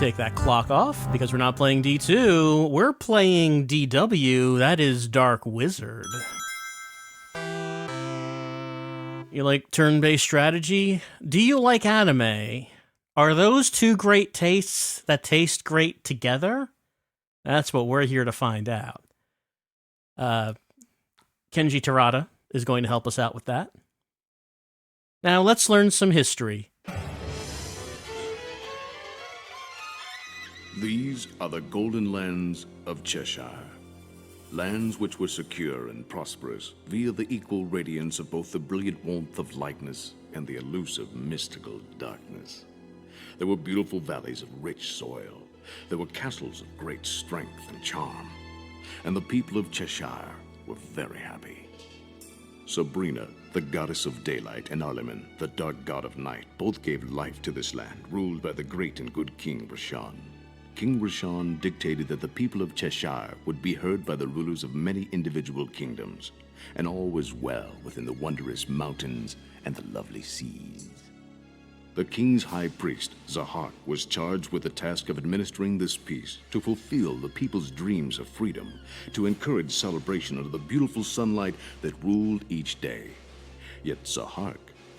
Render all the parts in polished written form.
Take that clock off because we're not playing D2. We're playing DW. That is Dark Wizard. You like turn-based strategy? Do you like anime? Are those two great tastes that taste great together? That's what we're here to find out. Kenji Terada is going to help us out with that. Now let's learn some history. These are the golden lands of Cheshire. Lands which were secure and prosperous via the equal radiance of both the brilliant warmth of lightness and the elusive mystical darkness. There were beautiful valleys of rich soil. There were castles of great strength and charm. And the people of Cheshire were very happy. Sabrina, the goddess of daylight, and Arliman, the dark god of night, both gave life to this land, ruled by the great and good King Rashan. King Rashan dictated that the people of Cheshire would be heard by the rulers of many individual kingdoms, and all was well within the wondrous mountains and the lovely seas. The king's high priest, Zahak, was charged with the task of administering this peace to fulfill the people's dreams of freedom, to encourage celebration under the beautiful sunlight that ruled each day. Yet Zahak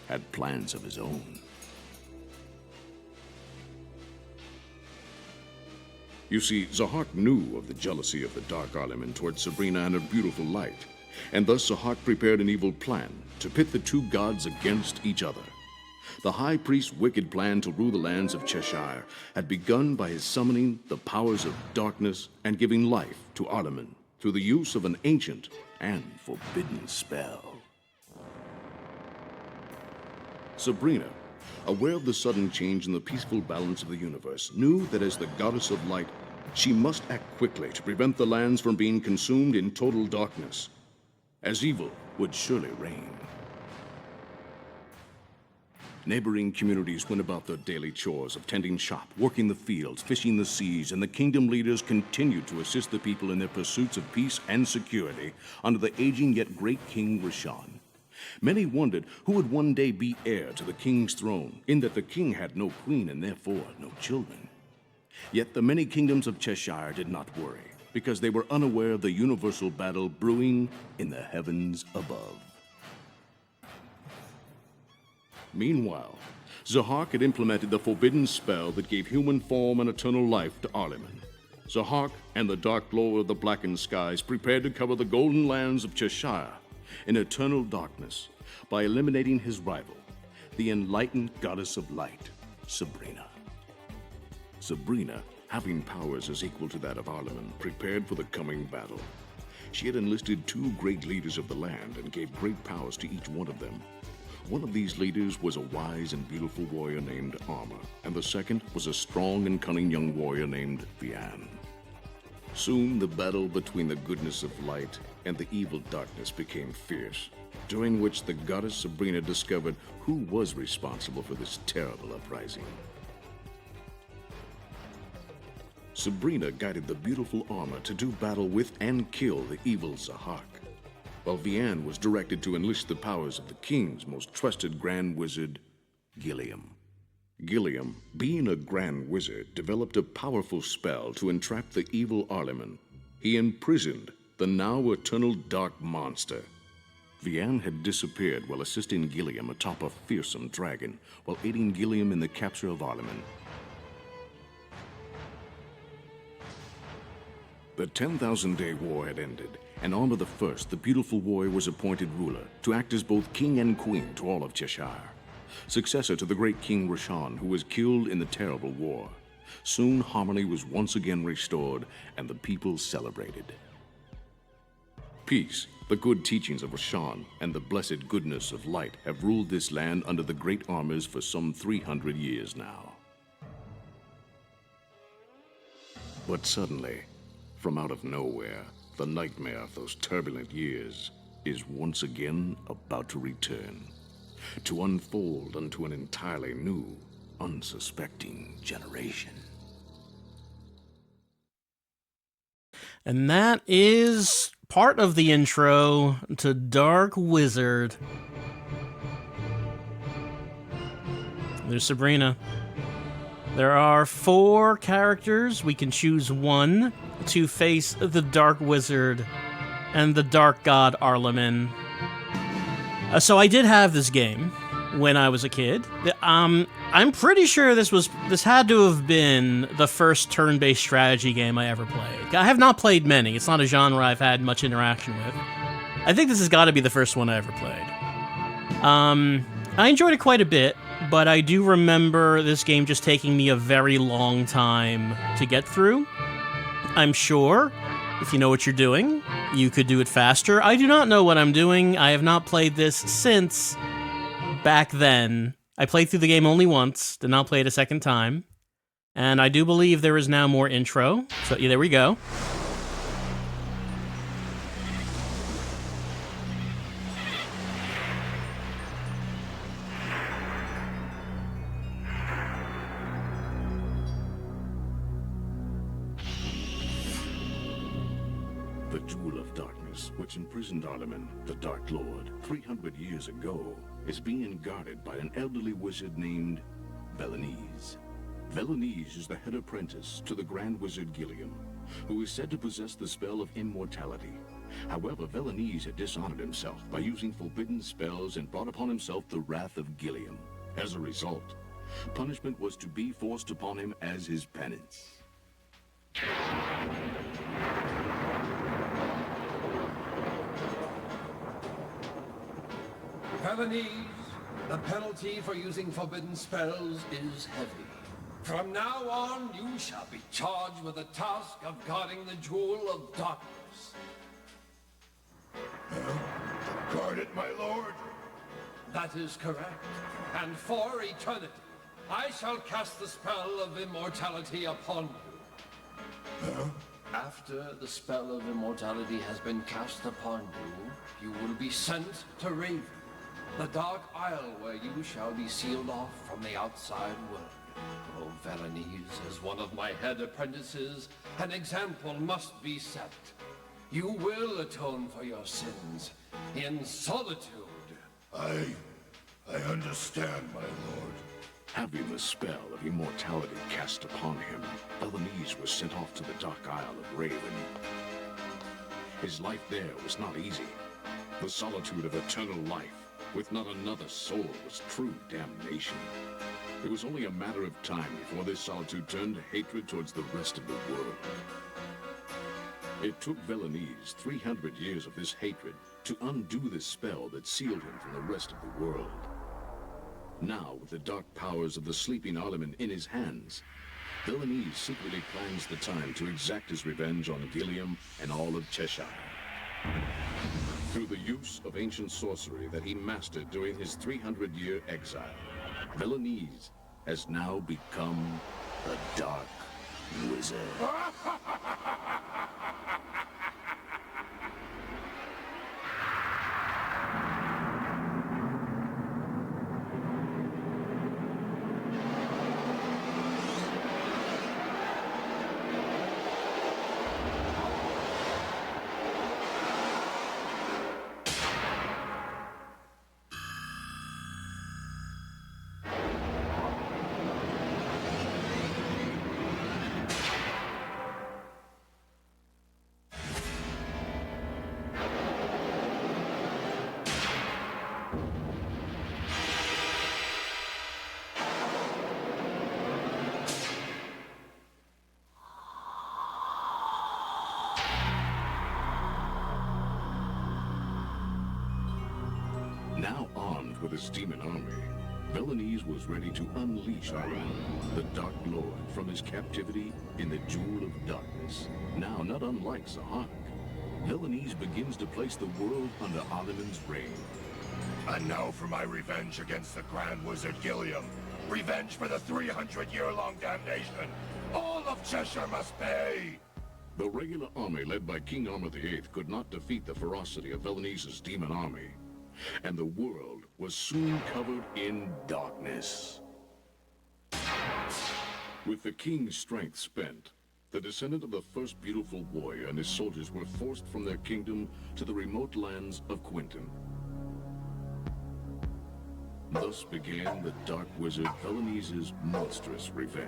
had plans of his own. You see, Zahak knew of the jealousy of the Dark Arliman towards Sabrina and her beautiful light, and thus Zahak prepared an evil plan to pit the two gods against each other. The High Priest's wicked plan to rule the lands of Cheshire had begun by his summoning the powers of darkness and giving life to Arliman through the use of an ancient and forbidden spell. Sabrina, aware of the sudden change in the peaceful balance of the universe, knew that as the goddess of light, she must act quickly to prevent the lands from being consumed in total darkness, as evil would surely reign. Neighboring communities went about their daily chores of tending shop, working the fields, fishing the seas, and the kingdom leaders continued to assist the people in their pursuits of peace and security under the aging yet great King Rashan. Many wondered who would one day be heir to the king's throne, in that the king had no queen and therefore no children. Yet the many kingdoms of Cheshire did not worry, because they were unaware of the universal battle brewing in the heavens above. Meanwhile, Zahak had implemented the forbidden spell that gave human form and eternal life to Arliman. Zahak and the dark lord of the blackened skies prepared to cover the golden lands of Cheshire in eternal darkness by eliminating his rival, the enlightened goddess of light, Sabrina. Sabrina, having powers as equal to that of Arliman, prepared for the coming battle. She had enlisted two great leaders of the land and gave great powers to each one of them. One of these leaders was a wise and beautiful warrior named Armor, and the second was a strong and cunning young warrior named Vian. Soon the battle between the goodness of light and the evil darkness became fierce, during which the goddess Sabrina discovered who was responsible for this terrible uprising. Sabrina guided the beautiful Armor to do battle with and kill the evil Zahak, while Vian was directed to enlist the powers of the king's most trusted Grand Wizard, Gilliam. Gilliam, being a Grand Wizard, developed a powerful spell to entrap the evil Arliman. He imprisoned the now eternal dark monster. Vian had disappeared while assisting Gilliam atop a fearsome dragon, while aiding Gilliam in the capture of Arliman. The 10,000-day war had ended, and Armor the First, the beautiful warrior, was appointed ruler to act as both king and queen to all of Cheshire, successor to the great King Rashan, who was killed in the terrible war. Soon harmony was once again restored, and the people celebrated. Peace, the good teachings of Rashan, and the blessed goodness of light have ruled this land under the great Armors for some 300 years now. But suddenly, from out of nowhere, the nightmare of those turbulent years is once again about to return, to unfold unto an entirely new, unsuspecting generation. And that is part of the intro to Dark Wizard. There's Sabrina. There are 4 characters. We can choose one to face the Dark Wizard and the Dark God Arleman. So I did have this game when I was a kid. I'm pretty sure this had to have been the first turn-based strategy game I ever played. I have not played many. It's not a genre I've had much interaction with. I think this has got to be the first one I ever played. I enjoyed it quite a bit, but I do remember this game just taking me a very long time to get through. I'm sure, if you know what you're doing, you could do it faster. I do not know what I'm doing. I have not played this since back then. I played through the game only once, did not play it a second time. And I do believe there is now more intro. So yeah, there we go. The Jewel of Darkness, which imprisoned Arleman, the Dark Lord, 300 years ago, is being guarded by an elderly wizard named Velanese. Velanese is the head apprentice to the Grand Wizard Gilliam, who is said to possess the spell of immortality. However, Velanese had dishonored himself by using forbidden spells and brought upon himself the wrath of Gilliam. As a result, punishment was to be forced upon him as his penance. Velanese, the penalty for using forbidden spells is heavy. From now on, you shall be charged with the task of guarding the Jewel of Darkness. Guard it, my lord. That is correct. And for eternity, I shall cast the spell of immortality upon you. After the spell of immortality has been cast upon you, you will be sent to Raven, the Dark Isle where you shall be sealed off from the outside world. Oh, Velanese, as one of my head apprentices, an example must be set. You will atone for your sins in solitude. I understand, my lord. Having the spell of immortality cast upon him, Velanese was sent off to the Dark Isle of Raven. His life there was not easy. The solitude of eternal life, with not another soul, was true damnation. It was only a matter of time before this solitude turned to hatred towards the rest of the world. It took Velanese 300 years of this hatred to undo the spell that sealed him from the rest of the world. Now, with the dark powers of the sleeping Arleman in his hands, Velanese secretly plans the time to exact his revenge on Gilliam and all of Cheshire. Through the use of ancient sorcery that he mastered during his 300-year exile, Velanese has now become the Dark Wizard. Now armed with his demon army, Velanese was ready to unleash Arleman, the Dark Lord, from his captivity in the Jewel of Darkness. Now, not unlike Zahak, Velanese begins to place the world under Arleman's reign. And now for my revenge against the Grand Wizard Gilliam. Revenge for the 300-year-long damnation. All of Cheshire must pay! The regular army led by King Armor VIII could not defeat the ferocity of Velanese's demon army, and the world was soon covered in darkness. With the king's strength spent, the descendant of the first beautiful warrior and his soldiers were forced from their kingdom to the remote lands of Quinton. Thus began the Dark Wizard Velanese's monstrous revenge.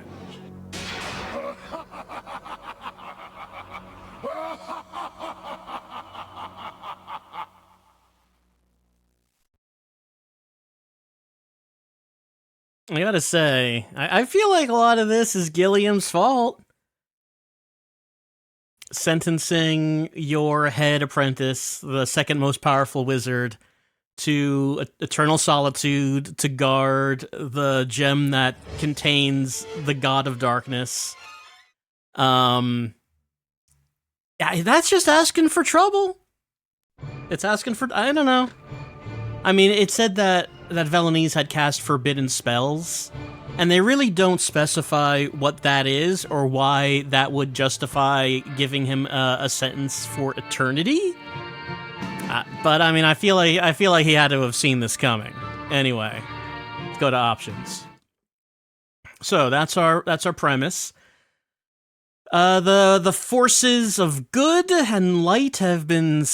I gotta say, I feel like a lot of this is Gilliam's fault. Sentencing your head apprentice, the second most powerful wizard, to eternal solitude to guard the gem that contains the god of darkness. Yeah, that's just asking for trouble. It's asking for, I don't know. I mean, it said that Velanese had cast forbidden spells, and they really don't specify what that is or why that would justify giving him a sentence for eternity. But I mean, I feel like he had to have seen this coming. Anyway, let's go to options. So that's our premise. The forces of good and light have been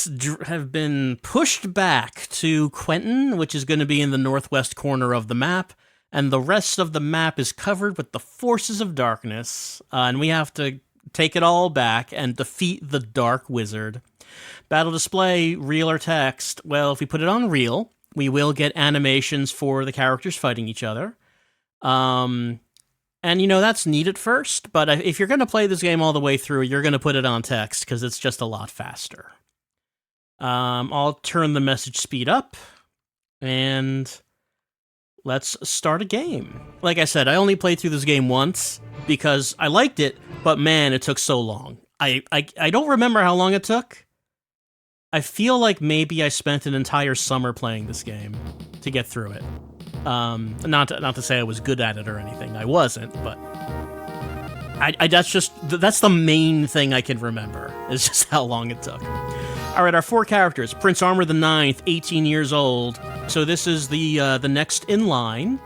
pushed back to Quentin, which is going to be in the northwest corner of the map, and the rest of the map is covered with the forces of darkness, and we have to take it all back and defeat the Dark Wizard. Battle display, real or text? Well, if we put it on real, we will get animations for the characters fighting each other. And, you know, that's neat at first, but if you're going to play this game all the way through, you're going to put it on text because it's just a lot faster. I'll turn the message speed up, and let's start a game. Like I said, I only played through this game once because I liked it, but man, it took so long. I don't remember how long it took. I feel like maybe I spent an entire summer playing this game to get through it. Not to say I was good at it or anything. I wasn't, but that's the main thing I can remember, is just how long it took. All right, our four characters. Prince Armor the Ninth, 18 years old. So this is the next in line.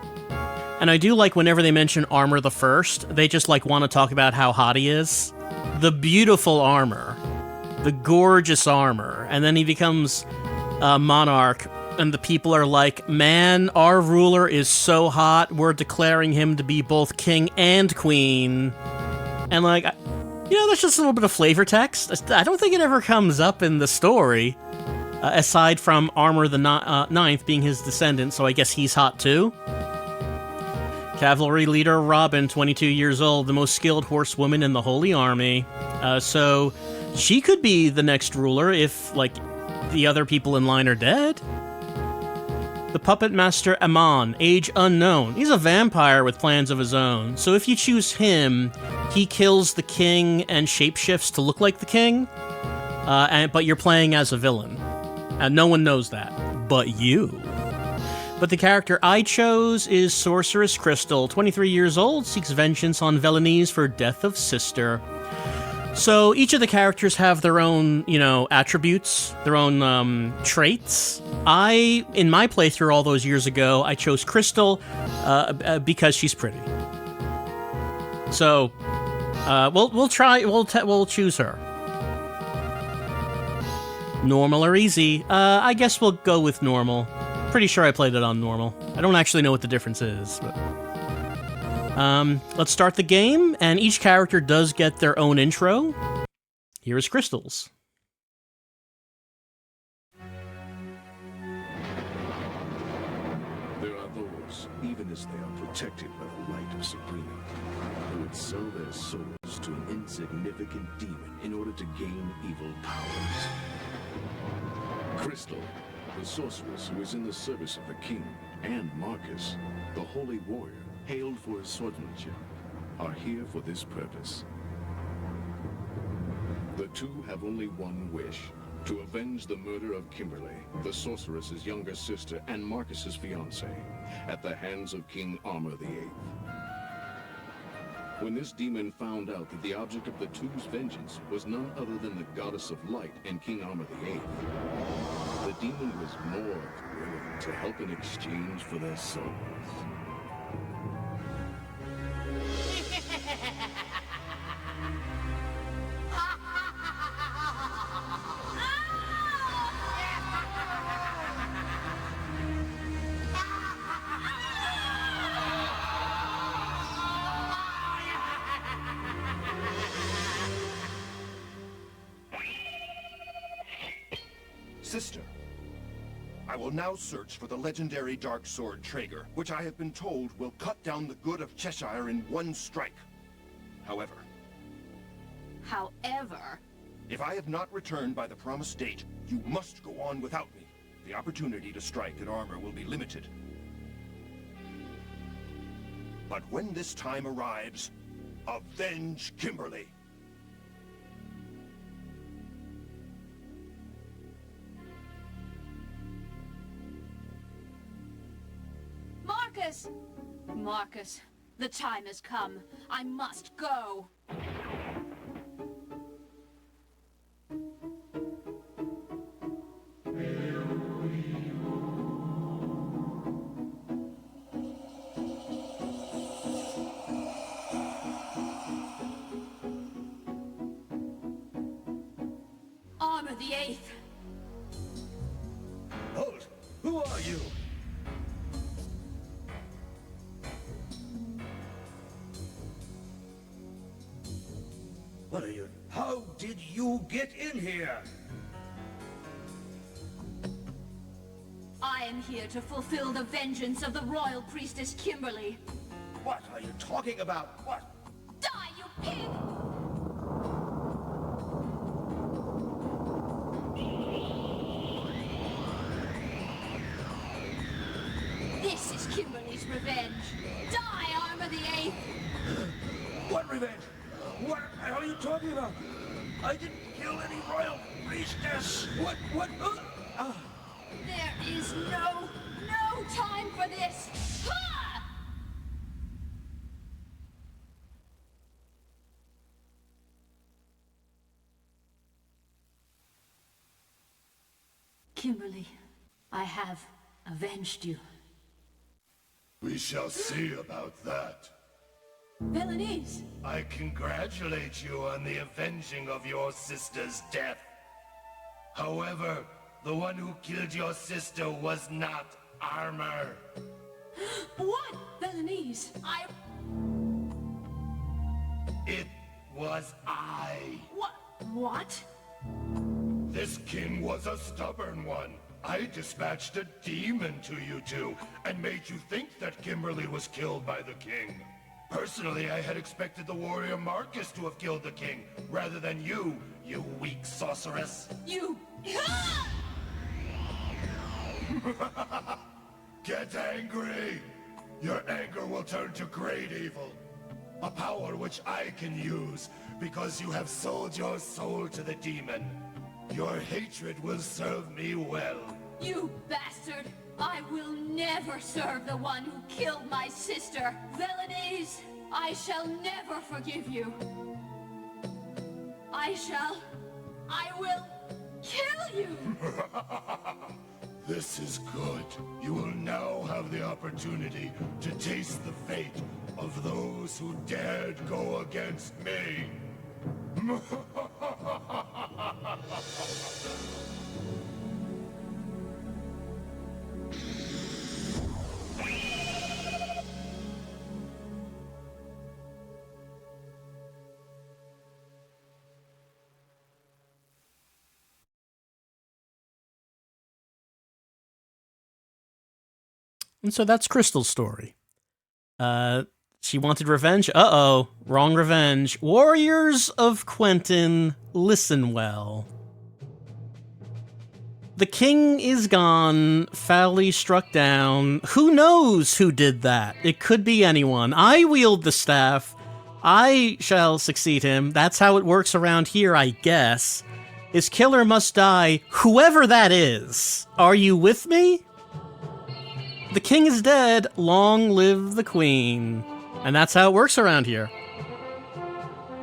And I do like whenever they mention Armor the First, they just like want to talk about how hot he is. The beautiful Armor. The gorgeous Armor. And then he becomes monarch, and the people are like, man, our ruler is so hot, we're declaring him to be both king and queen. And like, you know, there's just a little bit of flavor text. I don't think it ever comes up in the story, aside from Armor the Ninth being his descendant, so I guess he's hot too. Cavalry leader Robin, 22 years old, the most skilled horsewoman in the Holy Army. So she could be the next ruler if, like, the other people in line are dead. The puppet master Amon, age unknown. He's a vampire with plans of his own. So if you choose him, he kills the king and shapeshifts to look like the king. But you're playing as a villain. And no one knows that, but you. But the character I chose is Sorceress Crystal, 23 years old, seeks vengeance on Velanese for death of sister. So each of the characters have their own, you know, attributes, their own traits. In my playthrough all those years ago, I chose Crystal because she's pretty. So we'll choose her. Normal or easy? I guess we'll go with normal. Pretty sure I played it on normal. I don't actually know what the difference is, but let's start the game, and each character does get their own intro. Here is Crystal's. There are those, even as they are protected by the light of Sabrina, who would sell their souls to an insignificant demon in order to gain evil powers. Crystal, the sorceress who is in the service of the king, and Marcus, the holy warrior, hailed for his swordsmanship, are here for this purpose. The two have only one wish: to avenge the murder of Kimberly, the sorceress's younger sister and Marcus's fiancée, at the hands of King Armor VIII. When this demon found out that the object of the two's vengeance was none other than the goddess of light and King Armor VIII, the demon was more than willing to help in exchange for their souls. sister. I will now search for the legendary dark sword Traeger, which I have been told will cut down the good of Cheshire in one strike. However, if I have not returned by the promised date, you must go on without me. The opportunity to strike at armor will be limited. But when this time arrives, avenge Kimberly! Marcus! Marcus, the time has come. I must go. Armor the 8th. Hold! Who are you? What are you? How did you get in here? I am here to fulfill the vengeance of the royal priestess Kimberly. What are you talking about? What? Die, you pig! This is Kimberly's revenge. Die, Armor the 8th! What revenge? What the hell are you talking about? I didn't kill any royal priestess. What? There is no time for this! Ha! Kimberly, I have avenged you. We shall see about that. Villainese! I congratulate you on the avenging of your sister's death. However, the one who killed your sister was not Armor. What? Villainese, It was I. What? This king was a stubborn one. I dispatched a demon to you two, and made you think that Kimberly was killed by the king. Personally, I had expected the warrior Marcus to have killed the king, rather than you, you weak sorceress. You... Get angry! Your anger will turn to great evil. A power which I can use, because you have sold your soul to the demon. Your hatred will serve me well. You bastard! I will never serve the one who killed my sister! Villainese! I shall never forgive you! I will kill you! This is good. You will now have the opportunity to taste the fate of those who dared go against me. And so that's Crystal's story. She wanted revenge. Uh-oh, wrong revenge. Warriors of Quentin, listen well. The king is gone, foully struck down. Who knows who did that? It could be anyone. I wield the staff. I shall succeed him. That's how it works around here, I guess. His killer must die, whoever that is. Are you with me? The king is dead, long live the queen. And that's how it works around here.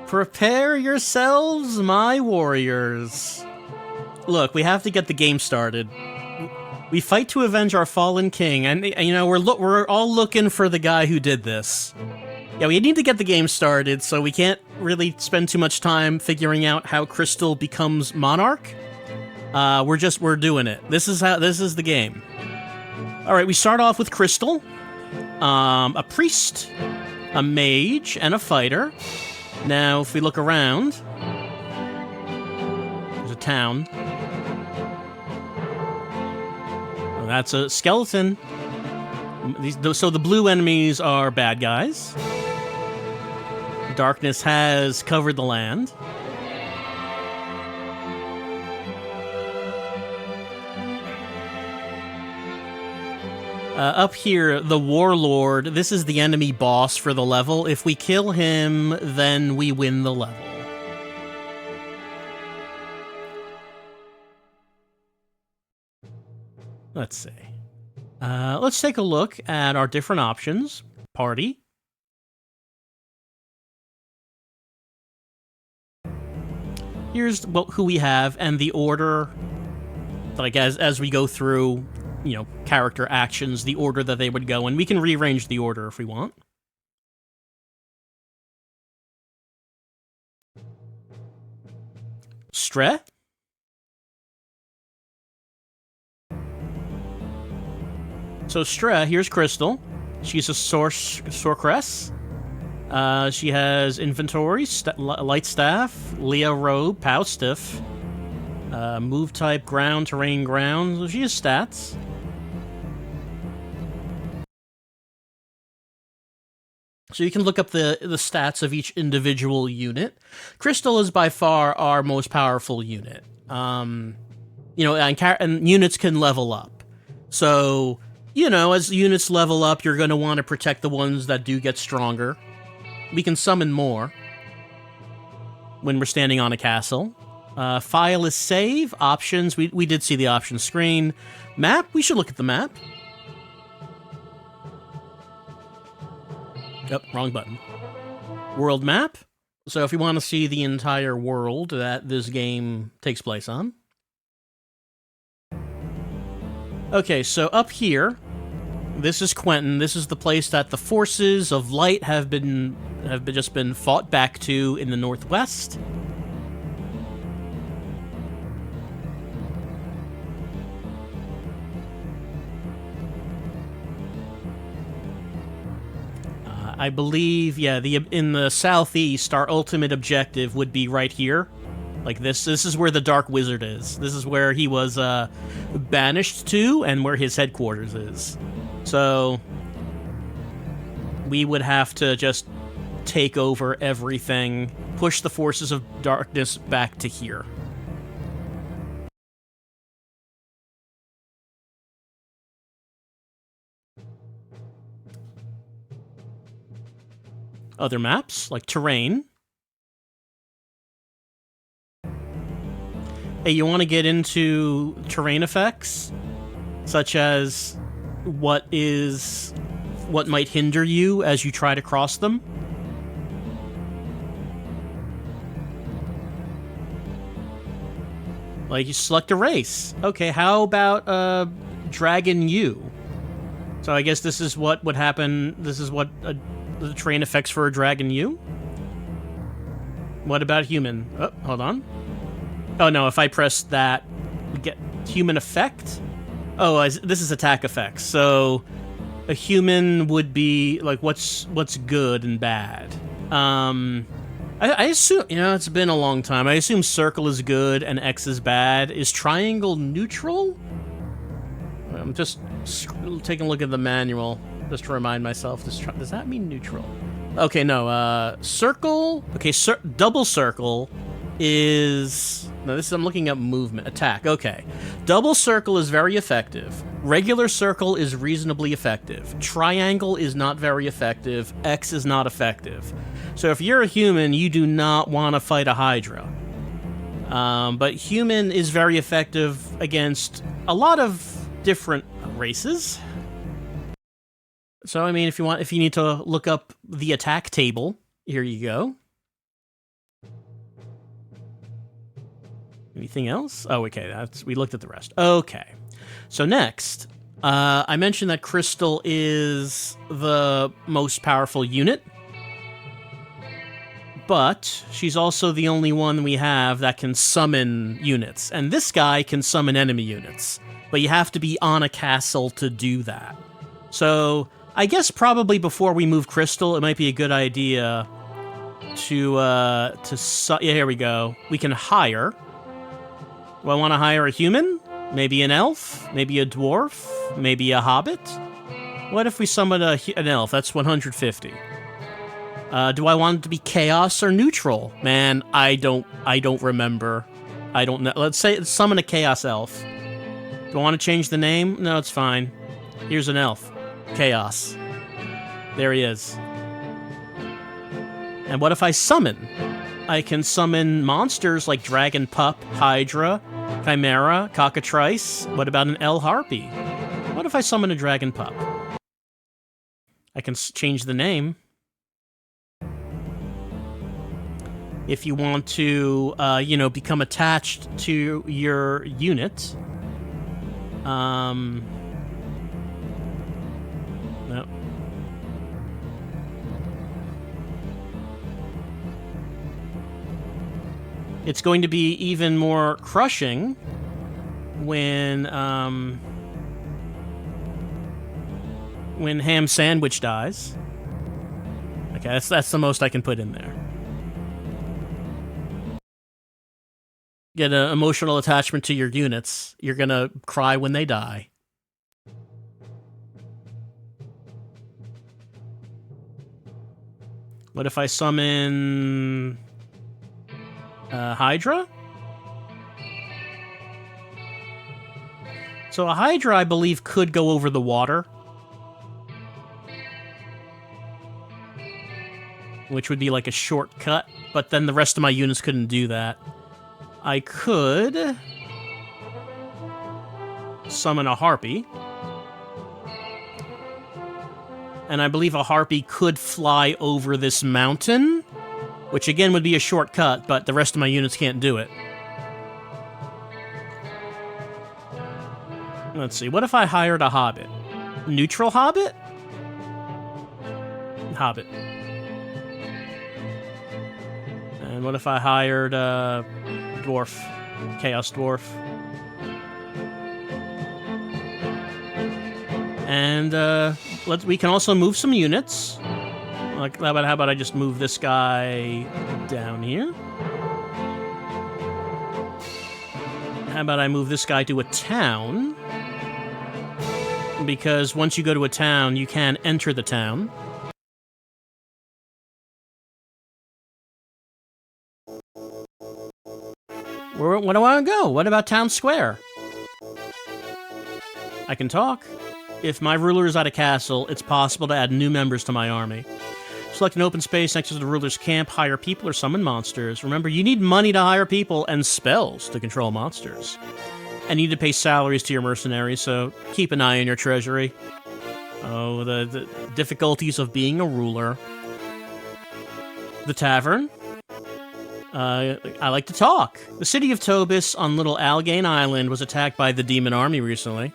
Prepare yourselves, my warriors. Look, we have to get the game started. We fight to avenge our fallen king, and you know, we're all looking for the guy who did this. Yeah, we need to get the game started, so we can't really spend too much time figuring out how Crystal becomes monarch. We're doing it. This is the game. All right, we start off with Crystal, a priest, a mage, and a fighter. Now, if we look around, there's a town. that's a skeleton. So the blue enemies are bad guys. Darkness has covered the land. Up here, the Warlord, this is the enemy boss for the level. If we kill him, then we win the level. Let's see. Let's take a look at our different options. Party. Here's who we have and the order, like as we go through, you know, character actions, the order that they would go, and we can rearrange the order if we want. Stre. So Stre, here's Crystal. She's a sorceress. She has inventory, light staff, Leah robe, pow stiff, move type, ground, terrain, ground. So she has stats. So you can look up the stats of each individual unit. Crystal is by far our most powerful unit. You know, and units can level up. So, you know, as units level up, you're going to want to protect the ones that do get stronger. We can summon more when we're standing on a castle. File is save. Options, we did see the options screen. Map, we should look at the map. Yep, wrong button. World map. So if you want to see the entire world that this game takes place on. Okay, so up here, this is Quentin. This is the place that the forces of light have just been fought back to in the northwest. I believe, yeah, in the southeast, our ultimate objective would be right here. Like this is where the Dark Wizard is. This is where he was banished to and where his headquarters is. So we would have to just take over everything, push the forces of darkness back to here. Other maps, like terrain. Hey, you want to get into terrain effects? Such as what might hinder you as you try to cross them? Like, you select a race. Okay, how about Dragon U? So I guess this is what would happen. This is what the terrain effects for a Dragon U? What about human? Oh, hold on. Oh no, if I press that, we get human effect? Oh, this is attack effects. So a human would be like what's good and bad. I assume, you know, it's been a long time. I assume circle is good and X is bad. Is triangle neutral? I'm just taking a look at the manual just to remind myself. Does that mean neutral? Okay, no. Circle. Okay, double circle is... No, I'm looking up movement. Attack. Okay. Double circle is very effective. Regular circle is reasonably effective. Triangle is not very effective. X is not effective. So if you're a human, you do not want to fight a Hydra. But human is very effective against a lot of different races. So, I mean, if you need to look up the attack table, here you go. Anything else? Oh, okay, we looked at the rest. Okay. So next, I mentioned that Crystal is the most powerful unit, but she's also the only one we have that can summon units. And this guy can summon enemy units, but you have to be on a castle to do that. So I guess probably before we move Crystal, it might be a good idea to yeah, here we go. We can hire. Do I want to hire a human? Maybe an elf? Maybe a dwarf? Maybe a hobbit? What if we summon an elf? That's 150. Do I want it to be chaos or neutral? Man, I don't remember. I don't know. Let's summon a chaos elf. Do I want to change the name? No, it's fine. Here's an elf. Chaos. There he is. And what if I summon? I can summon monsters like Dragon Pup, Hydra, Chimera, Cockatrice. What about an El Harpy? What if I summon a Dragon Pup? I can change the name. If you want to, become attached to your unit. No. It's going to be even more crushing when Ham Sandwich dies. Okay, that's the most I can put in there. Get an emotional attachment to your units. You're gonna cry when they die. What if I summon Hydra? So a Hydra, I believe, could go over the water. Which would be like a shortcut, but then the rest of my units couldn't do that. I could summon a Harpy. And I believe a Harpy could fly over this mountain, which again would be a shortcut, but the rest of my units can't do it. Let's see, what if I hired a Hobbit? Neutral Hobbit? Hobbit. And what if I hired a Dwarf? Chaos Dwarf. And we can also move some units. Like, how about I just move this guy down here? How about I move this guy to a town? Because once you go to a town, you can enter the town. Where do I go? What about Town Square? I can talk. If my ruler is at a castle, it's possible to add new members to my army. Select an open space next to the ruler's camp, hire people, or summon monsters. Remember, you need money to hire people and spells to control monsters. And you need to pay salaries to your mercenaries, so keep an eye on your treasury. Oh, the difficulties of being a ruler. The tavern. I like to talk. The city of Tobis on Little Algain Island was attacked by the demon army recently.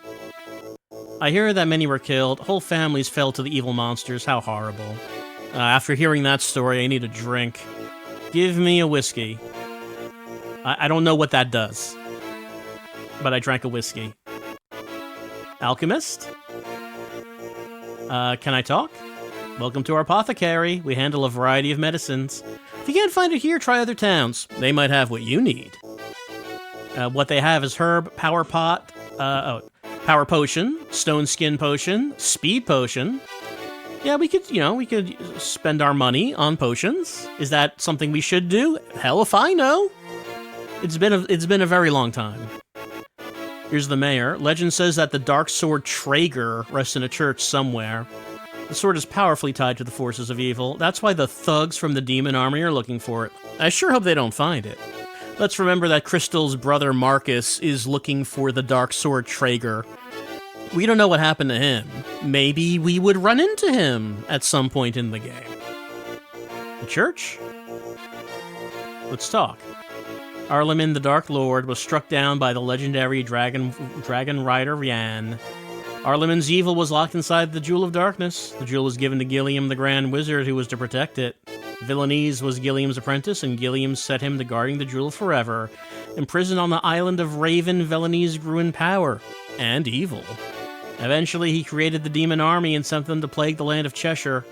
I hear that many were killed. Whole families fell to the evil monsters. How horrible. After hearing that story, I need a drink. Give me a whiskey. I don't know what that does, but I drank a whiskey. Alchemist? Can I talk? Welcome to our apothecary. We handle a variety of medicines. If you can't find it here, try other towns. They might have what you need. What they have is herb, power pot, power potion, stone skin potion, speed potion. Yeah, we could spend our money on potions. Is that something we should do? Hell if I know. It's been a very long time. Here's the mayor. Legend says that the dark sword Traeger rests in a church somewhere. The sword is powerfully tied to the forces of evil. That's why the thugs from the demon army are looking for it. I sure hope they don't find it. Let's remember that Crystal's brother Marcus is looking for the dark sword Traeger. We don't know what happened to him. Maybe we would run into him at some point in the game. The church? Let's talk. Arliman the Dark Lord was struck down by the legendary dragon rider Ryan. Arliman's evil was locked inside the Jewel of Darkness. The jewel was given to Gilliam the Grand Wizard, who was to protect it. Villainese was Gilliam's apprentice, and Gilliam set him to guarding the jewel forever. Imprisoned on the island of Raven, Villainese grew in power and evil. Eventually, he created the demon army and sent them to plague the land of Cheshire.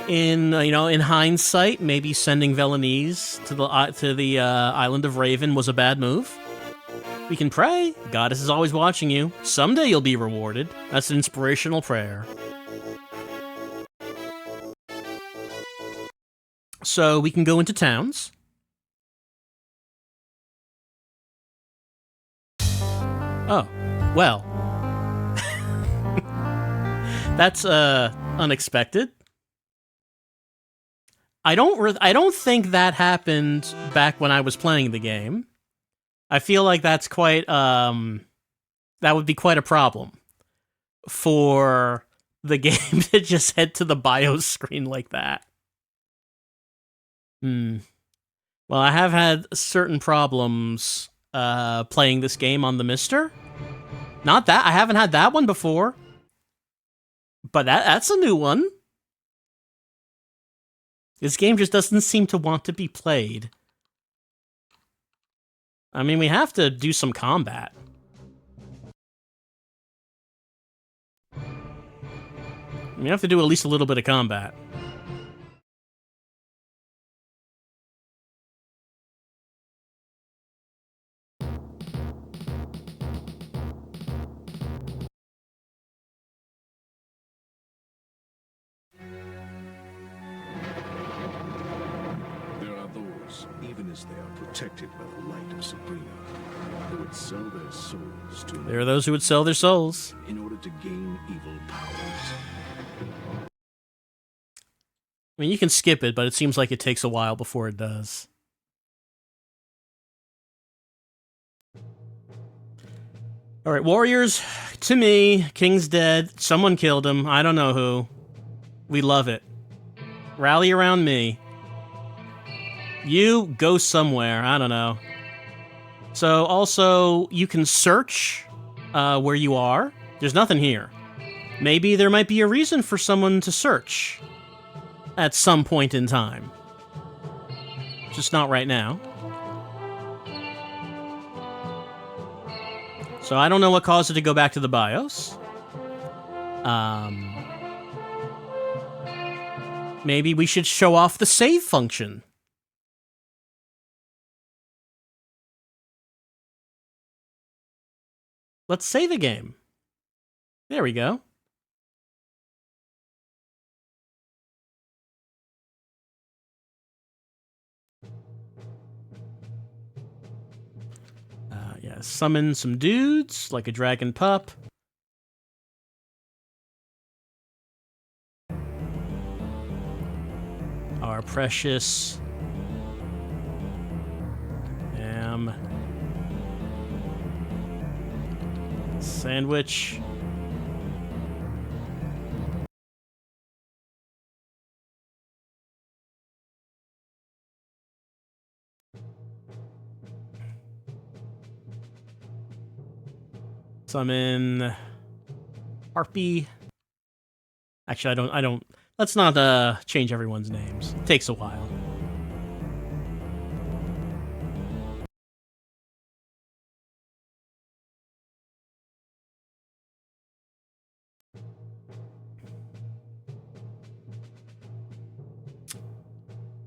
In hindsight, maybe sending Villainese to the island of Raven was a bad move. We can pray. Goddess is always watching you. Someday you'll be rewarded. That's an inspirational prayer. So we can go into towns. Oh, well. That's unexpected. I don't think that happened back when I was playing the game. I feel like that's quite that would be quite a problem for the game to just head to the BIOS screen like that. Well, I have had certain problems playing this game on the Mister. Not that I haven't had that one before, but that's a new one. This game just doesn't seem to want to be played. I mean, we have to do some combat. We have to do at least a little bit of combat. Even as they are protected by the light of Sabrina, who would sell their souls to There are those who would sell their souls in order to gain evil powers. I mean, you can skip it, but it seems like it takes a while before it does. All right, warriors, to me, King's dead. Someone killed him. I don't know who. We love it. Rally around me. You go somewhere. I don't know. So, also, you can search where you are. There's nothing here. Maybe there might be a reason for someone to search at some point in time. Just not right now. So I don't know what caused it to go back to the BIOS. Maybe we should show off the save function. Let's save a game. There we go. Yeah, summon some dudes, like a dragon pup. Our precious... sandwich. Summon Harpy. Actually, I don't. Let's not change everyone's names. It takes a while.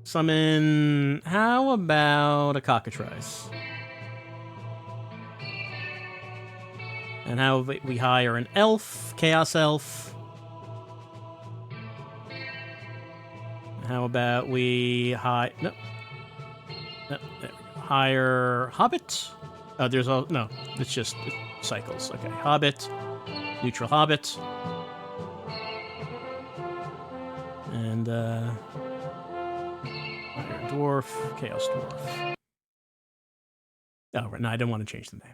Summon... How about a cockatrice? And how about we hire an elf, chaos elf? How about we hire... No, there we go. Hire hobbit? Oh, there's a... No, it's just cycles. Okay, hobbit, neutral hobbit. And, Iron Dwarf, Chaos Dwarf. Oh, right, no, I didn't want to change the name.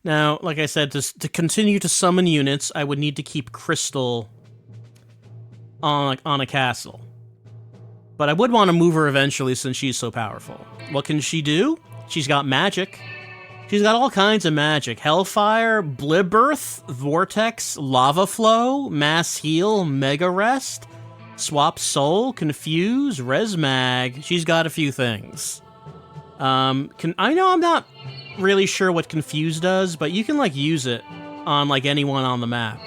Now, like I said, to continue to summon units, I would need to keep Crystal on a castle. But I would want to move her eventually since she's so powerful. What can she do? She's got magic. She's got all kinds of magic. Hellfire, Blibirth, Vortex, Lava Flow, Mass Heal, Mega Rest, Swap Soul, Confuse, Resmag. She's got a few things. I know I'm not really sure what Confuse does, but you can, like, use it on, like, anyone on the map.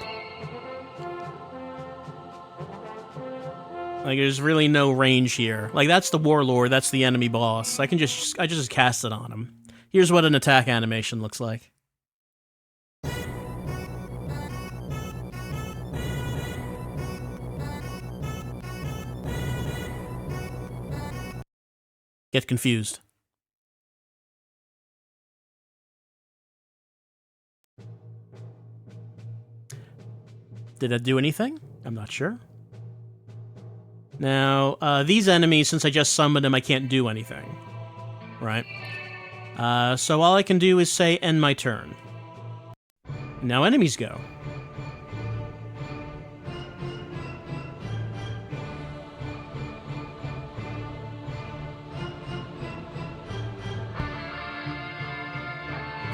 Like, there's really no range here. Like, that's the warlord, that's the enemy boss. I just cast it on him. Here's what an attack animation looks like. Get confused. Did that do anything? I'm not sure. Now, these enemies, since I just summoned them, I can't do anything. Right? So all I can do is say, end my turn. Now enemies go.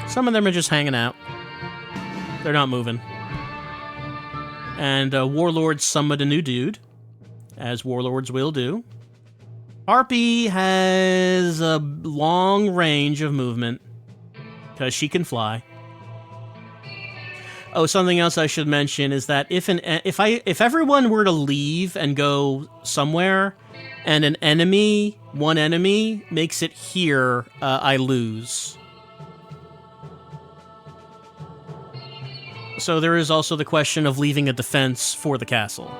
Some of them are just hanging out. They're not moving. And Warlord summoned a new dude, as Warlords will do. Harpy has a long range of movement, because she can fly. Oh, something else I should mention is that if everyone were to leave and go somewhere, and one enemy makes it here, I lose. So there is also the question of leaving a defense for the castle.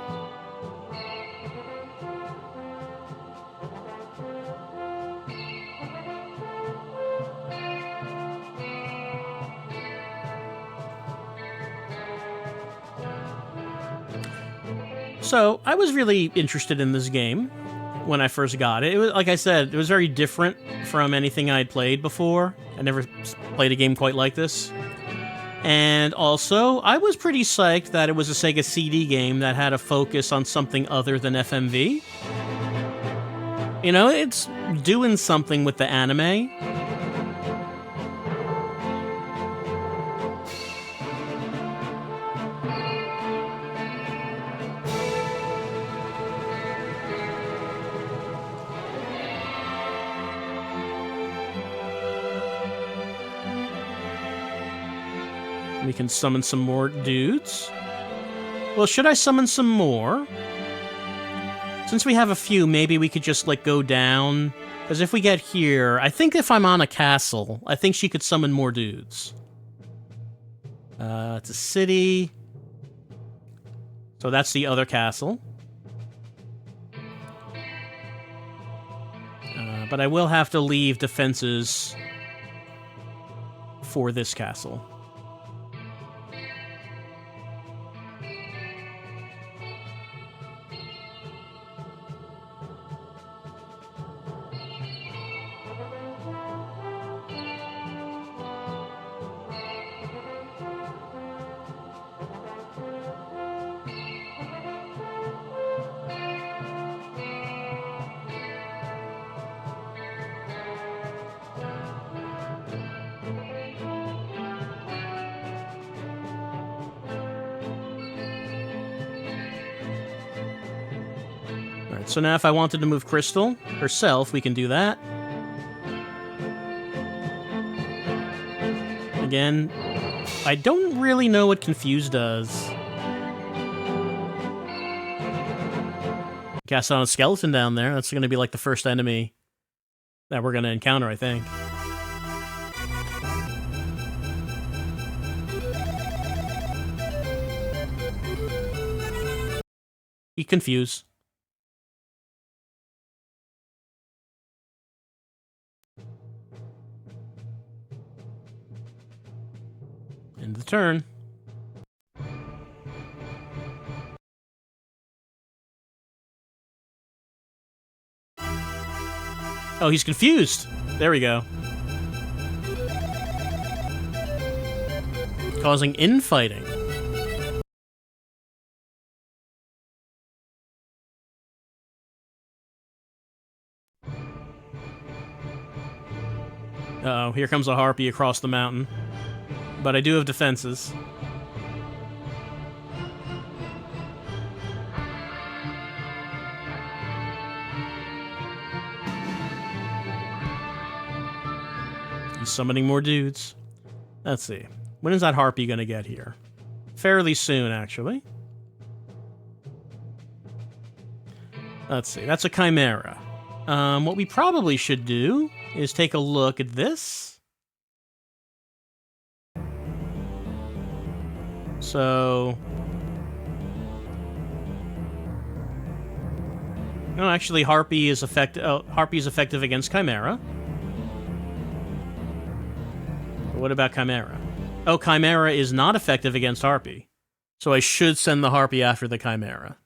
So I was really interested in this game when I first got it. It was, like I said, it was very different from anything I'd played before. I never played a game quite like this. And also, I was pretty psyched that it was a Sega CD game that had a focus on something other than FMV. You know, it's doing something with the anime. We can summon some more dudes. Well, should I summon some more? Since we have a few, maybe we could just, like, go down. Because if we get here, I think if I'm on a castle, I think she could summon more dudes. It's a city. So that's the other castle. But I will have to leave defenses for this castle. So now if I wanted to move Crystal herself, we can do that. Again, I don't really know what Confuse does. Cast on a skeleton down there. That's going to be like the first enemy that we're going to encounter, I think. You Confuse. End the turn. Oh, he's confused. There we go. Causing infighting. Uh-oh, here comes a harpy across the mountain. But I do have defenses. He's summoning more dudes. Let's see. When is that harpy gonna get here? Fairly soon, actually. Let's see. That's a chimera. What we probably should do is take a look at this. So... No, actually, Harpy is effective against Chimera. But what about Chimera? Oh, Chimera is not effective against Harpy. So I should send the Harpy after the Chimera.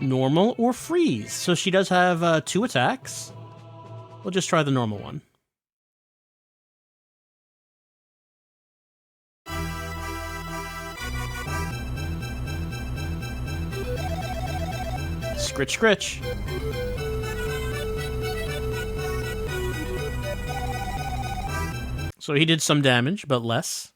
Normal or freeze. So she does have 2 attacks. We'll just try the normal one. Scritch, scritch. So he did some damage, but less.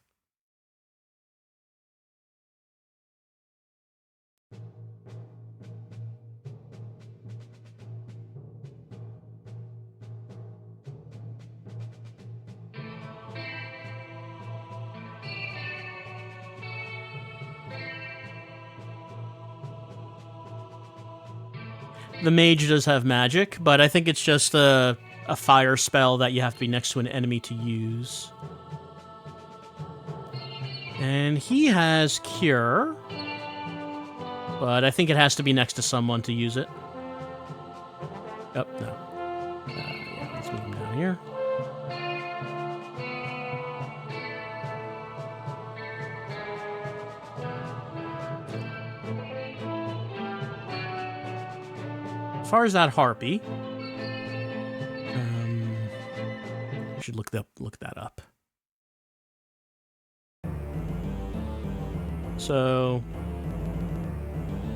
The mage does have magic, but I think it's just a fire spell that you have to be next to an enemy to use. And he has Cure, but I think it has to be next to someone to use it. Oh, no. Yeah, let's move him down here. As far as that Harpy, I should look that up. So,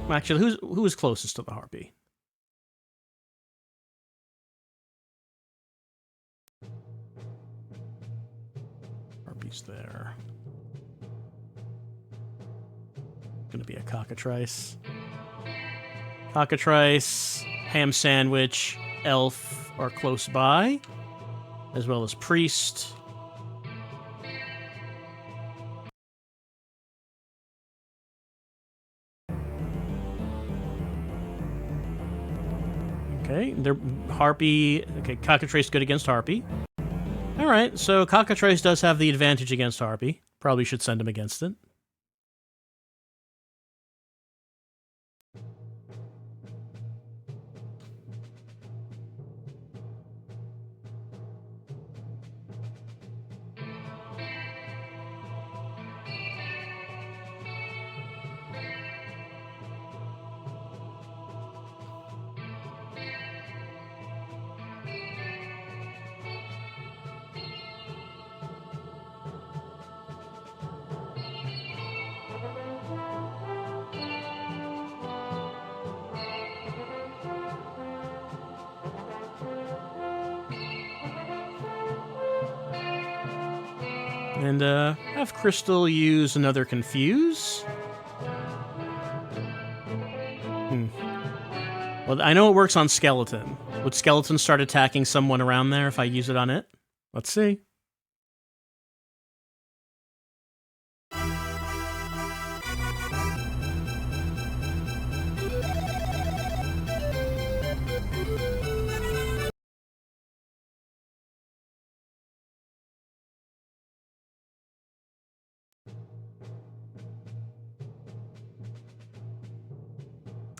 actually, who is closest to the Harpy? Harpy's there. Gonna be a cockatrice. Cockatrice, ham sandwich, elf are close by, as well as priest. Okay, they're Harpy. Okay, Cockatrice good against Harpy. All right, so Cockatrice does have the advantage against Harpy. Probably should send him against it. And have Crystal use another Confuse. Well, I know it works on Skeleton. Would Skeleton start attacking someone around there if I use it on it? Let's see.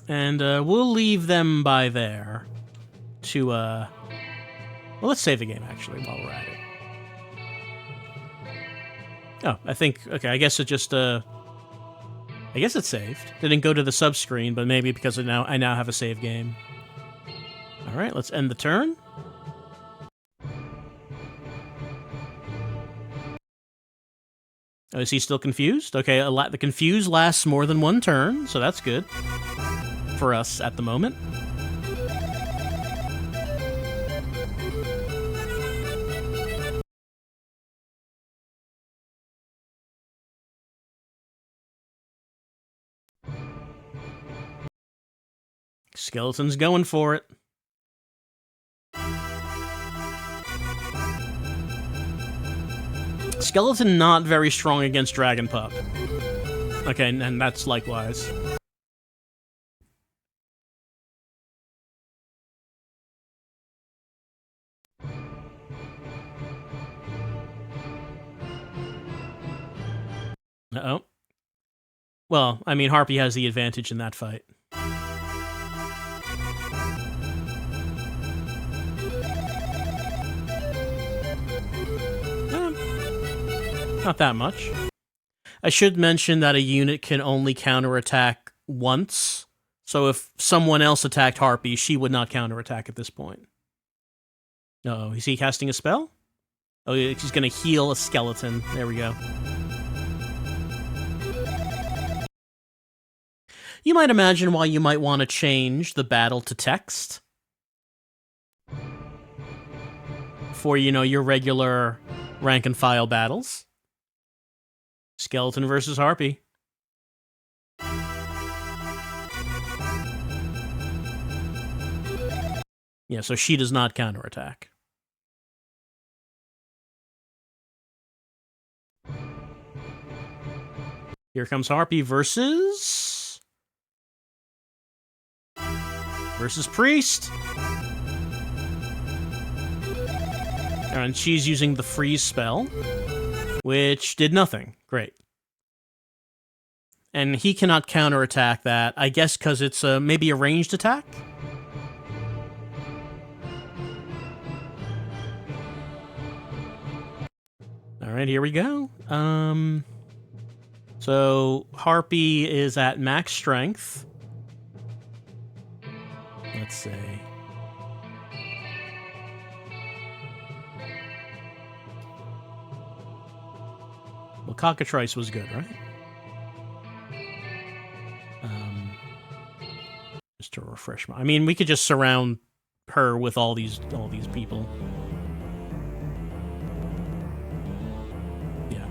And we'll leave them by there to, well, let's save the game, actually, while we're at it. Oh, I think, okay, I guess it just, I guess it's saved. Didn't go to the sub-screen, but maybe because I now have a save game. All right, let's end the turn. Oh, is he still confused? Okay, the confuse lasts more than 1 turn, so that's good for us at the moment. Skeleton's going for it. Skeleton not very strong against Dragon Pup. Okay, and that's likewise. Uh-oh. Well, I mean, Harpy has the advantage in that fight. Not that much. I should mention that a unit can only counterattack once, so if someone else attacked Harpy, she would not counterattack at this point. Uh-oh, is he casting a spell? Oh, he's gonna heal a skeleton. There we go. You might imagine why you might want to change the battle to text. For, you know, your regular rank and file battles. Skeleton versus Harpy. Yeah, so she does not counterattack. Here comes Harpy versus Priest. And she's using the freeze spell, which did nothing. Great. And he cannot counterattack that, I guess because it's maybe a ranged attack? Alright, here we go. So, Harpy is at max strength. Let's see. Well, Cockatrice was good, right? Just to refresh my... I mean, we could just surround her with all these people. Yeah.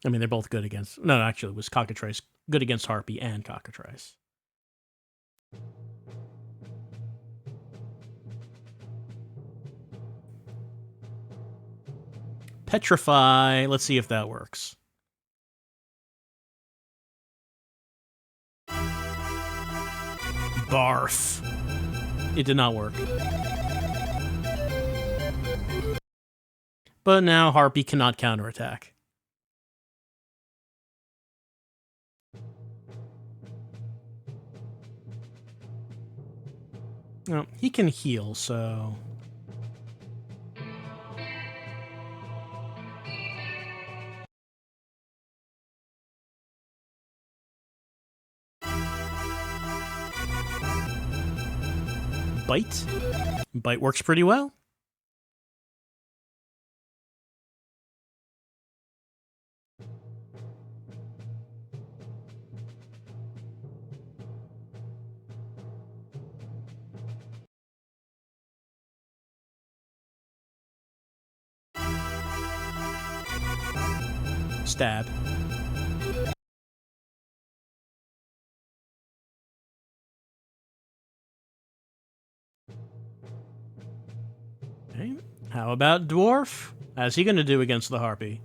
I mean, they're both good against... No, actually, it was Cockatrice good against Harpy and Cockatrice. Petrify. Let's see if that works. Barf. It did not work. But now Harpy cannot counterattack. No, he can heal, so... Bite? Bite works pretty well. Stab. Okay. How about Dwarf? How's he gonna do against the Harpy?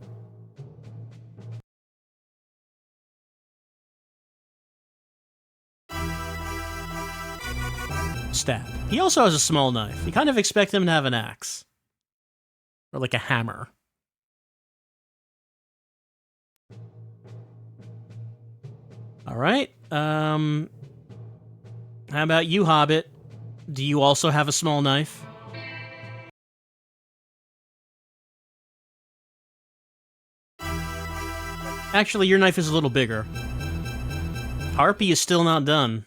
Stab. He also has a small knife. You kind of expect him to have an axe. Or like a hammer. Alright. How about you, Hobbit? Do you also have a small knife? Actually, your knife is a little bigger. Harpy is still not done.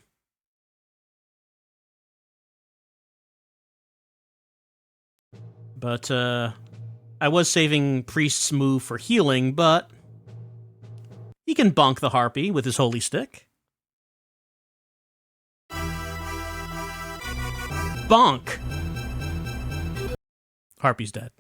But, I was saving Priest's move for healing, but... he can bonk the Harpy with his holy stick. Bonk! Harpy's dead.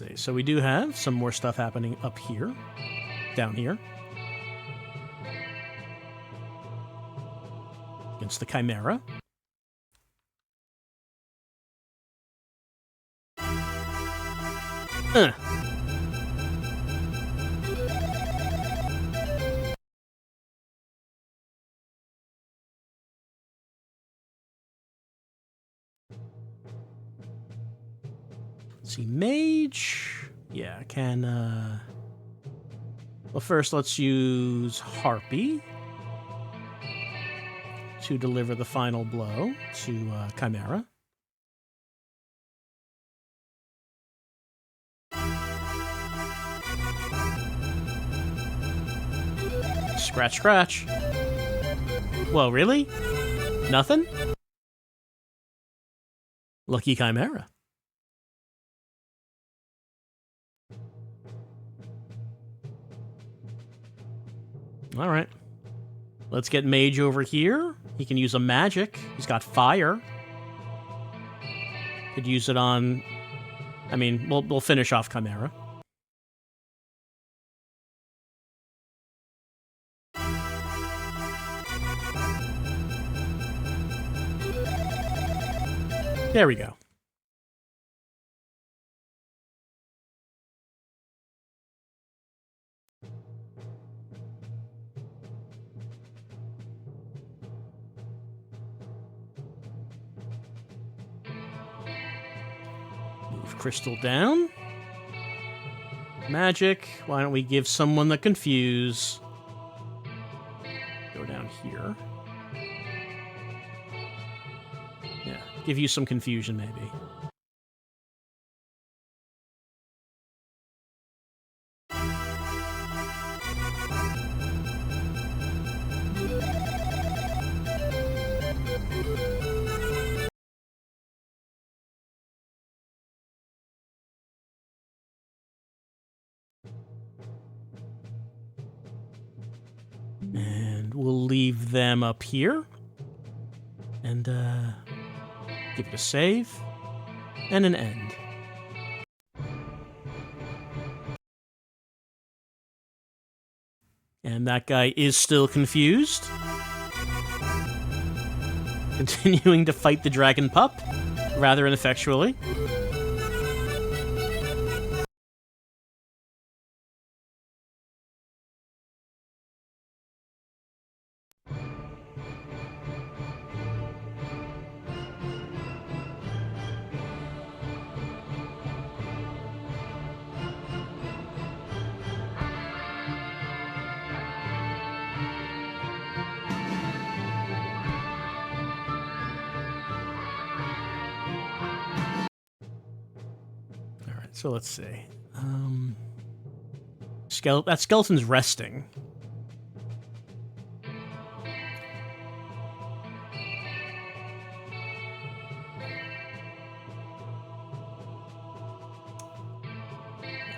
let's see. So we do have some more stuff happening up here, down here. Against the Chimera. Let's see, Mage. Yeah, can, well, first let's use Harpy to deliver the final blow to Chimera. Scratch, scratch. Whoa, really? Nothing? Lucky Chimera. All right. Let's get Mage over here. He can use a magic. He's got fire. Could use it on... I mean, we'll finish off Chimera. There we go. Move Crystal down. Magic. Why don't we give someone the Confuse? Go down here. Yeah, give you some confusion, maybe. And we'll leave them up here. And, give it a save. And an end. And that guy is still confused. Continuing to fight the dragon pup, rather ineffectually. So let's see. That skeleton's resting.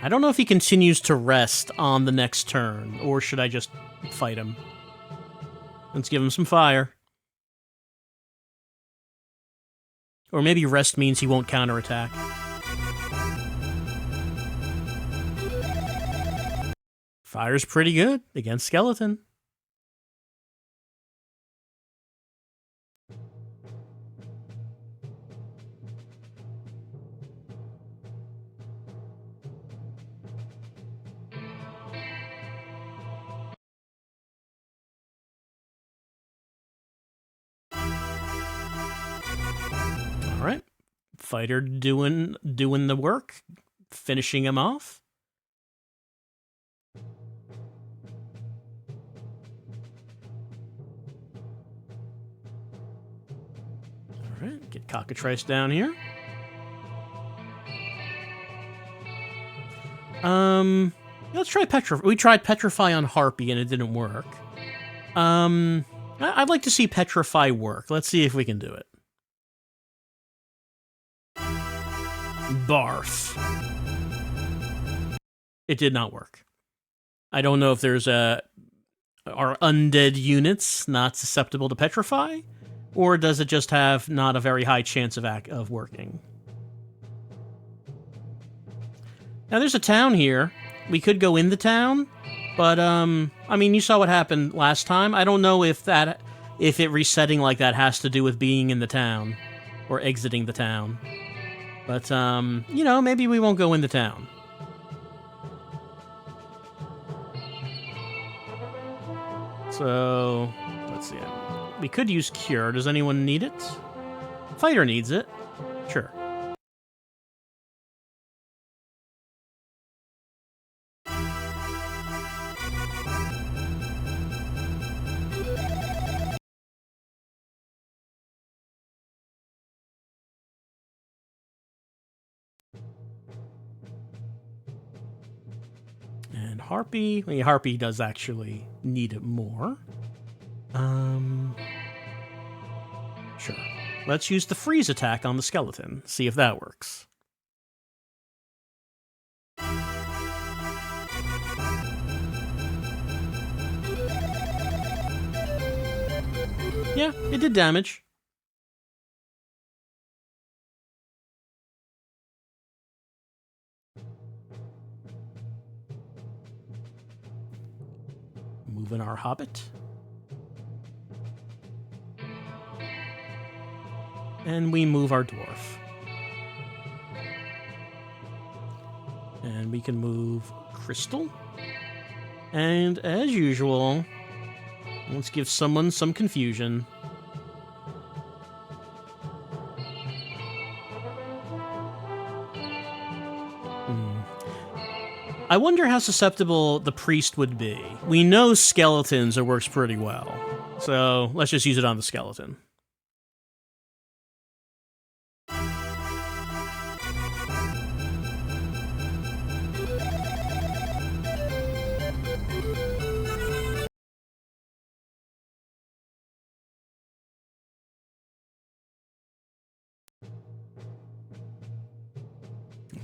I don't know if he continues to rest on the next turn, or should I just fight him? Let's give him some fire. Or maybe rest means he won't counterattack. Fire's pretty good against Skeleton. All right. Fighter doing the work, finishing him off. Alright, get Cockatrice down here. Let's try Petrify. We tried Petrify on Harpy and it didn't work. I'd like to see Petrify work. Let's see if we can do it. Barf. It did not work. I don't know if there's are undead units not susceptible to Petrify? Or does it just have not a very high chance of working? Now, there's a town here. We could go in the town, but, I mean, you saw what happened last time. I don't know if it resetting like that has to do with being in the town or exiting the town. But, you know, maybe we won't go in the town. So, let's see. We could use Cure. Does anyone need it? Fighter needs it. Sure. And Harpy, I mean, Harpy does actually need it more. Sure. Let's use the freeze attack on the skeleton, see if that works. Yeah, it did damage. Moving our hobbit. And we move our dwarf. And we can move Crystal. And as usual, let's give someone some confusion. I wonder how susceptible the priest would be. We know skeletons, it works pretty well. So let's just use it on the skeleton.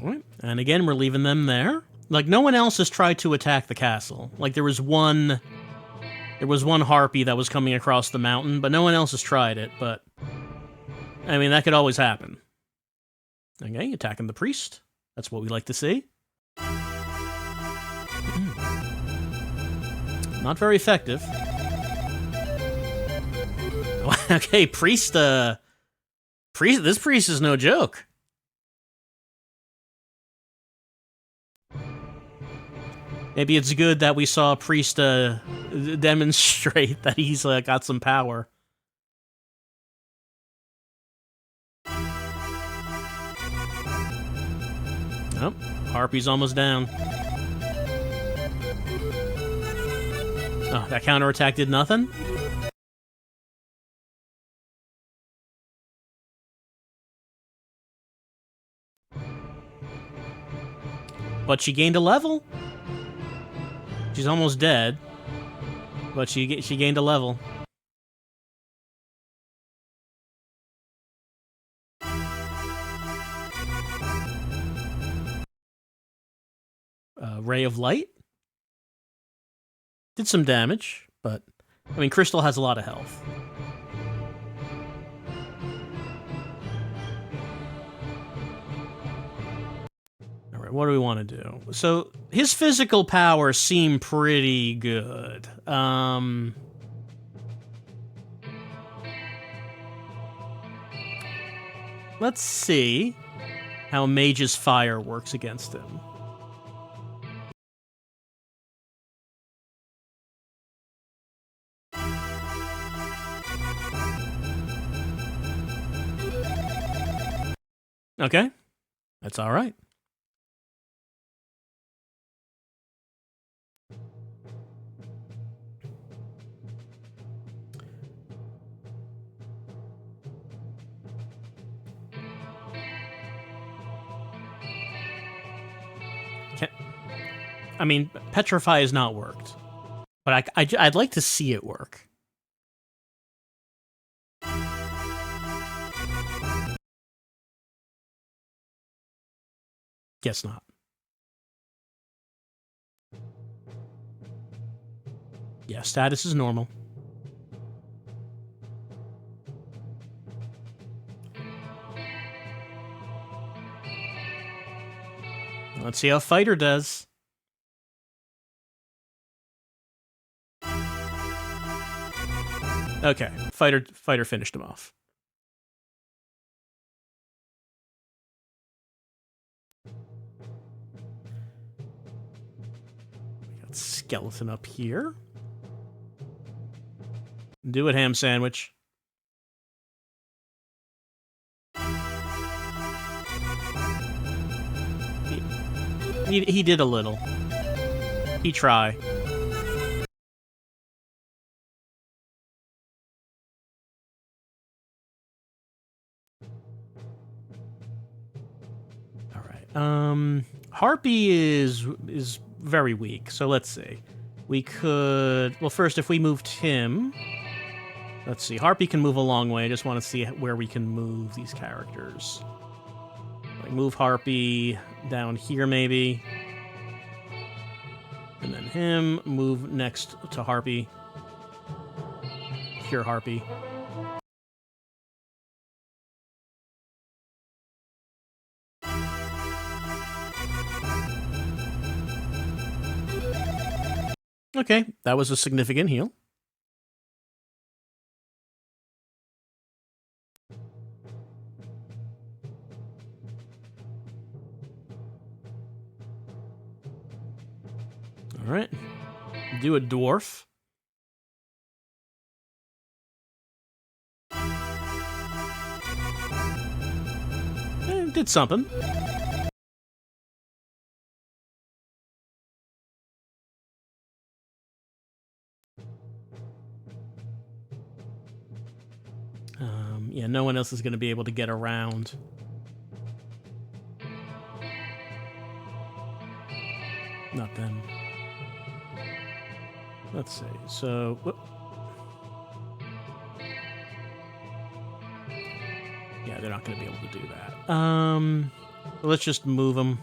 Alright, and again, we're leaving them there. Like, no one else has tried to attack the castle. Like, there was one harpy that was coming across the mountain, but no one else has tried it, but... I mean, that could always happen. Okay, attacking the priest. That's what we like to see. Not very effective. Okay, priest, this priest is no joke. Maybe it's good that we saw Priest demonstrate that he's got some power. Oh, Harpy's almost down. Oh, that counterattack did nothing? But she gained a level. She's almost dead, but she gained a level. Ray of Light did some damage, but I mean, Crystal has a lot of health. What do we want to do? So his physical powers seem pretty good. Let's see how Mage's Fire works against him. Okay, that's all right. I mean, Petrify has not worked, but I'd like to see it work. Guess not. Yeah, status is normal. Let's see how Fighter does. Okay, Fighter finished him off. We got Skeleton up here. Do it, ham sandwich. He did a little. He tried. All right. Harpy is very weak. So let's see. We could. Well, first, if we moved him. Let's see. Harpy can move a long way. I just want to see where we can move these characters. Like move Harpy down here, maybe. And then him, move next to Harpy. Cure Harpy. Okay, that was a significant heal. All right. Do a dwarf. Did something. Yeah, no one else is going to be able to get around. Not them. Let's see. So, yeah, they're not going to be able to do that. Let's just move them.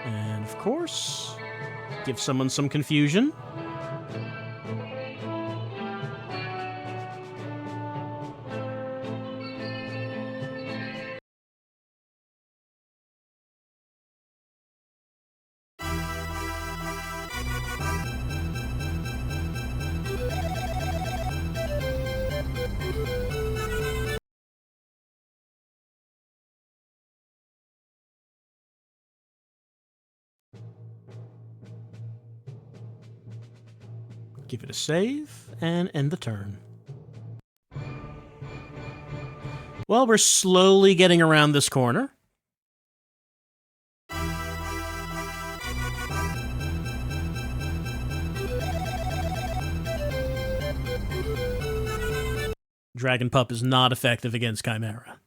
And of course, give someone some confusion. Give it a save, and end the turn. Well, we're slowly getting around this corner. Dragon Pup is not effective against Chimera.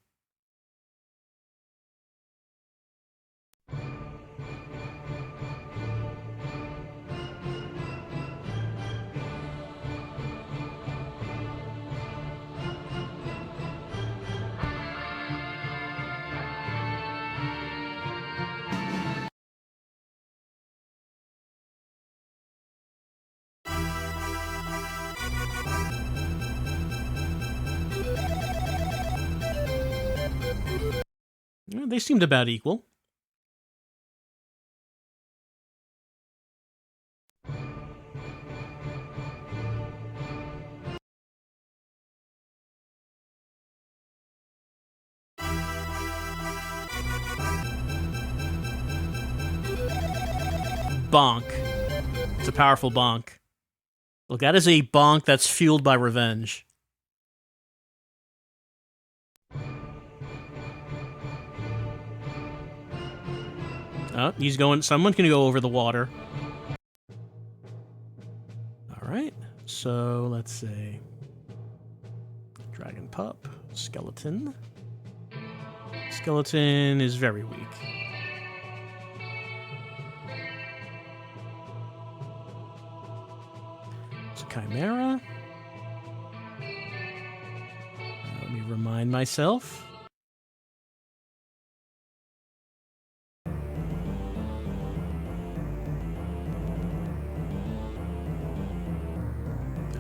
They seemed about equal. Bonk. It's a powerful bonk. Look, that is a bonk that's fueled by revenge. Oh, he's going. Someone can go over the water. All right. So let's see. Dragon Pup, Skeleton. Skeleton is very weak. It's a Chimera. Let me remind myself.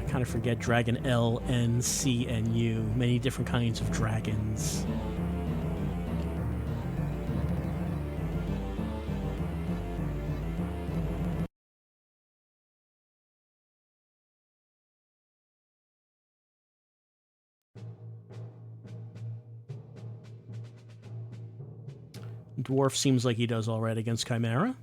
kind of forget Dragon L, N, C, and U. Many different kinds of dragons. Dwarf seems like he does all right against Chimera.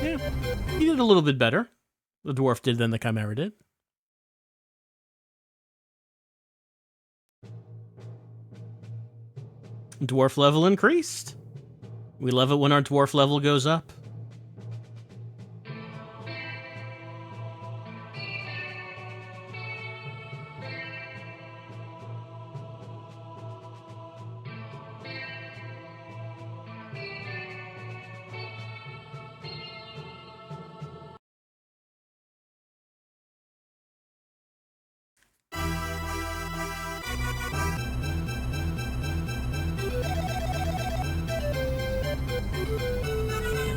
Yeah, he did a little bit better. The dwarf did than the Chimera did. Dwarf level increased. We love it when our dwarf level goes up.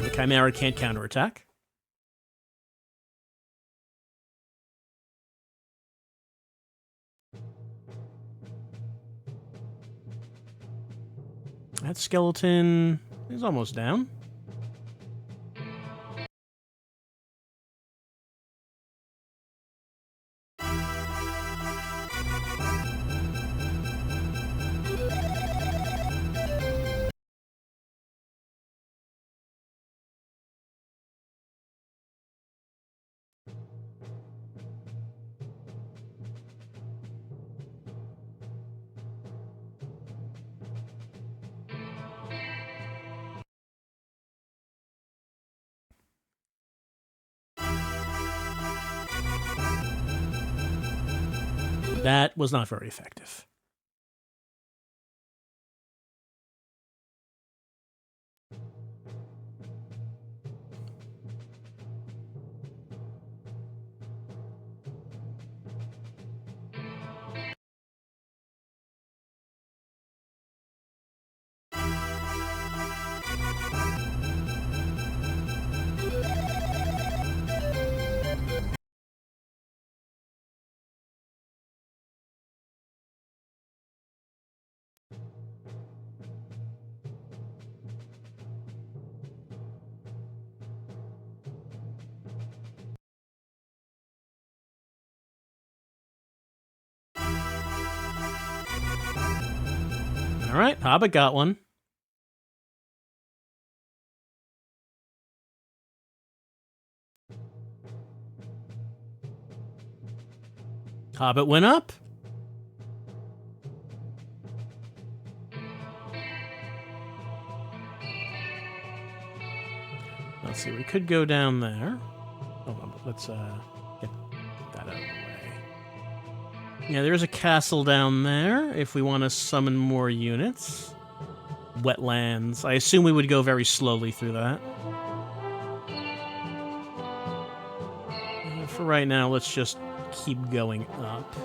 The Chimera can't counterattack. That skeleton is almost down. That was not very effective. All right, Hobbit got one. Hobbit went up. Let's see, we could go down there. Hold on, but let's get that out of the way. Yeah, there's a castle down there if we want to summon more units. Wetlands. I assume we would go very slowly through that. For right now, let's just keep going up.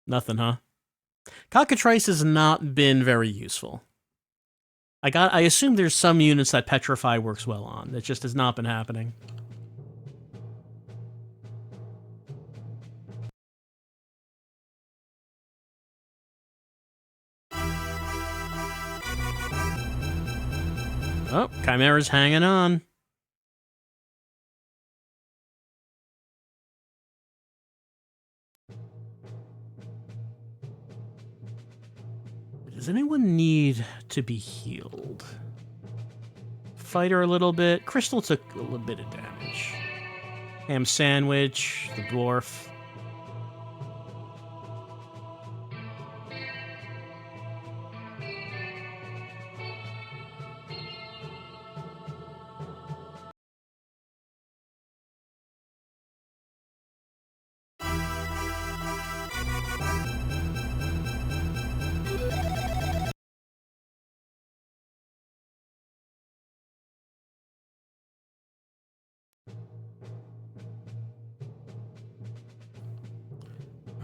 Nothing, huh? Cockatrice has not been very useful. I assume there's some units that Petrify works well on. It just has not been happening. Oh, Chimera's hanging on. Does anyone need to be healed? Fighter a little bit. Crystal took a little bit of damage. Ham sandwich, the dwarf.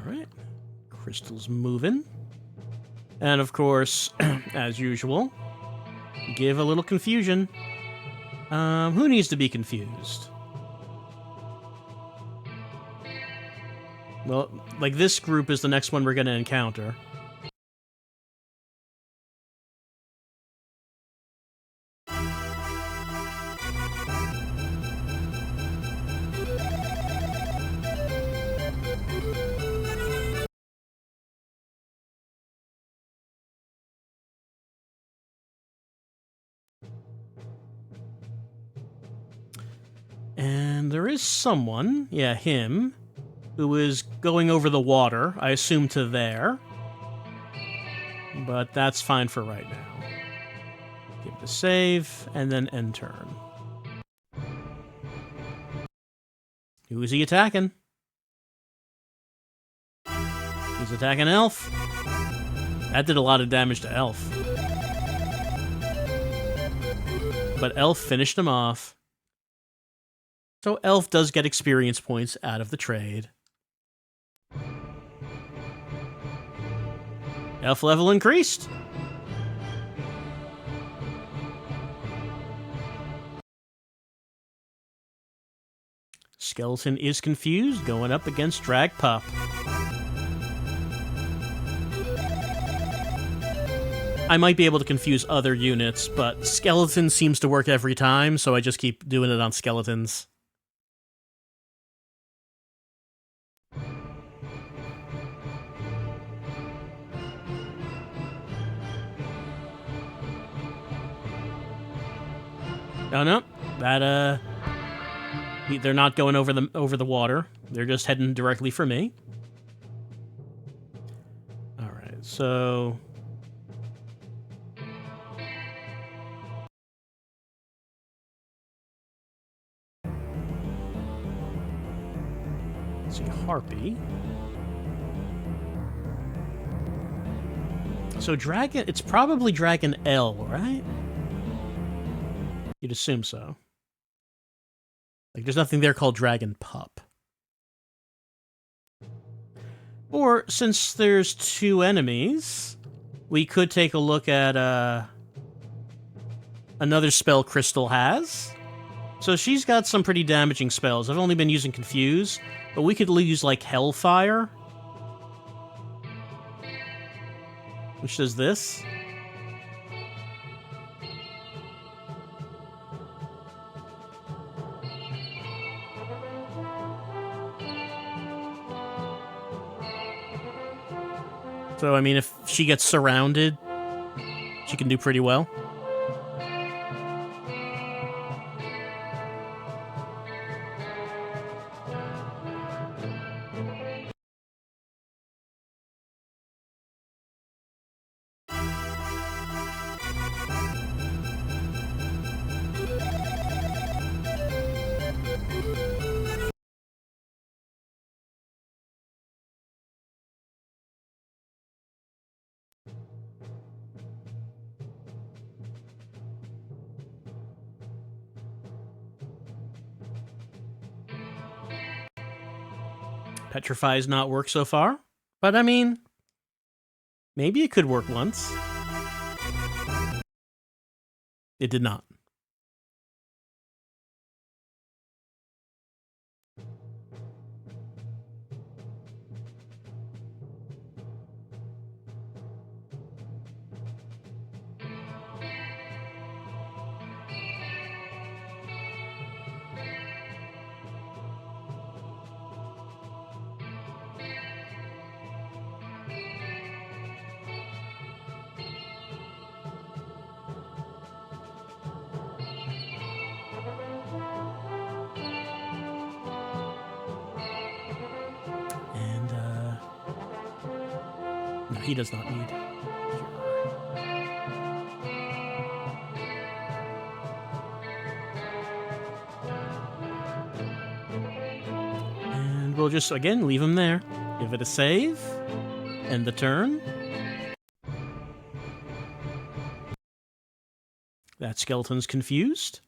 Alright. Crystal's moving. And of course, as usual, give a little confusion. Who needs to be confused? Well, like this group is the next one we're going to encounter. And there is someone, yeah, him, who is going over the water, I assume to there. But that's fine for right now. Give it a save, and then end turn. Who is he attacking? He's attacking Elf. That did a lot of damage to Elf. But Elf finished him off. So Elf does get experience points out of the trade. Elf level increased. Skeleton is confused, going up against Drag Pup. I might be able to confuse other units, but Skeleton seems to work every time, so I just keep doing it on Skeletons. Oh no, that they're not going over the water. They're just heading directly for me. All right, so let's see, Harpy. So Dragon, it's probably Dragon L, right? You'd assume so. Like, there's nothing there called Dragon Pup. Or, since there's two enemies, we could take a look at, another spell Crystal has. So she's got some pretty damaging spells. I've only been using Confuse, but we could use, like, Hellfire. Which does this. So, I mean, if she gets surrounded, she can do pretty well. Petrify's not worked so far, but I mean, maybe it could work once. It did not. No, he does not need. And we'll just, again, leave him there. Give it a save. End the turn. That skeleton's confused.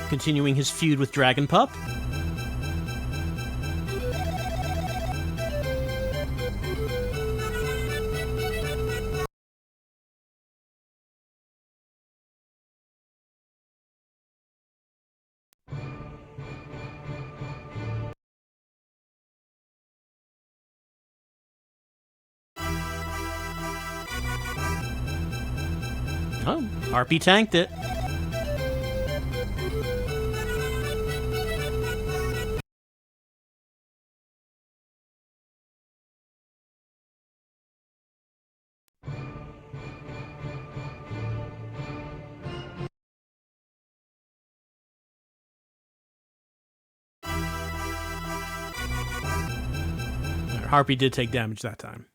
Continuing his feud with Dragon Pup. Oh, Harpy tanked it. Harpy did take damage that time.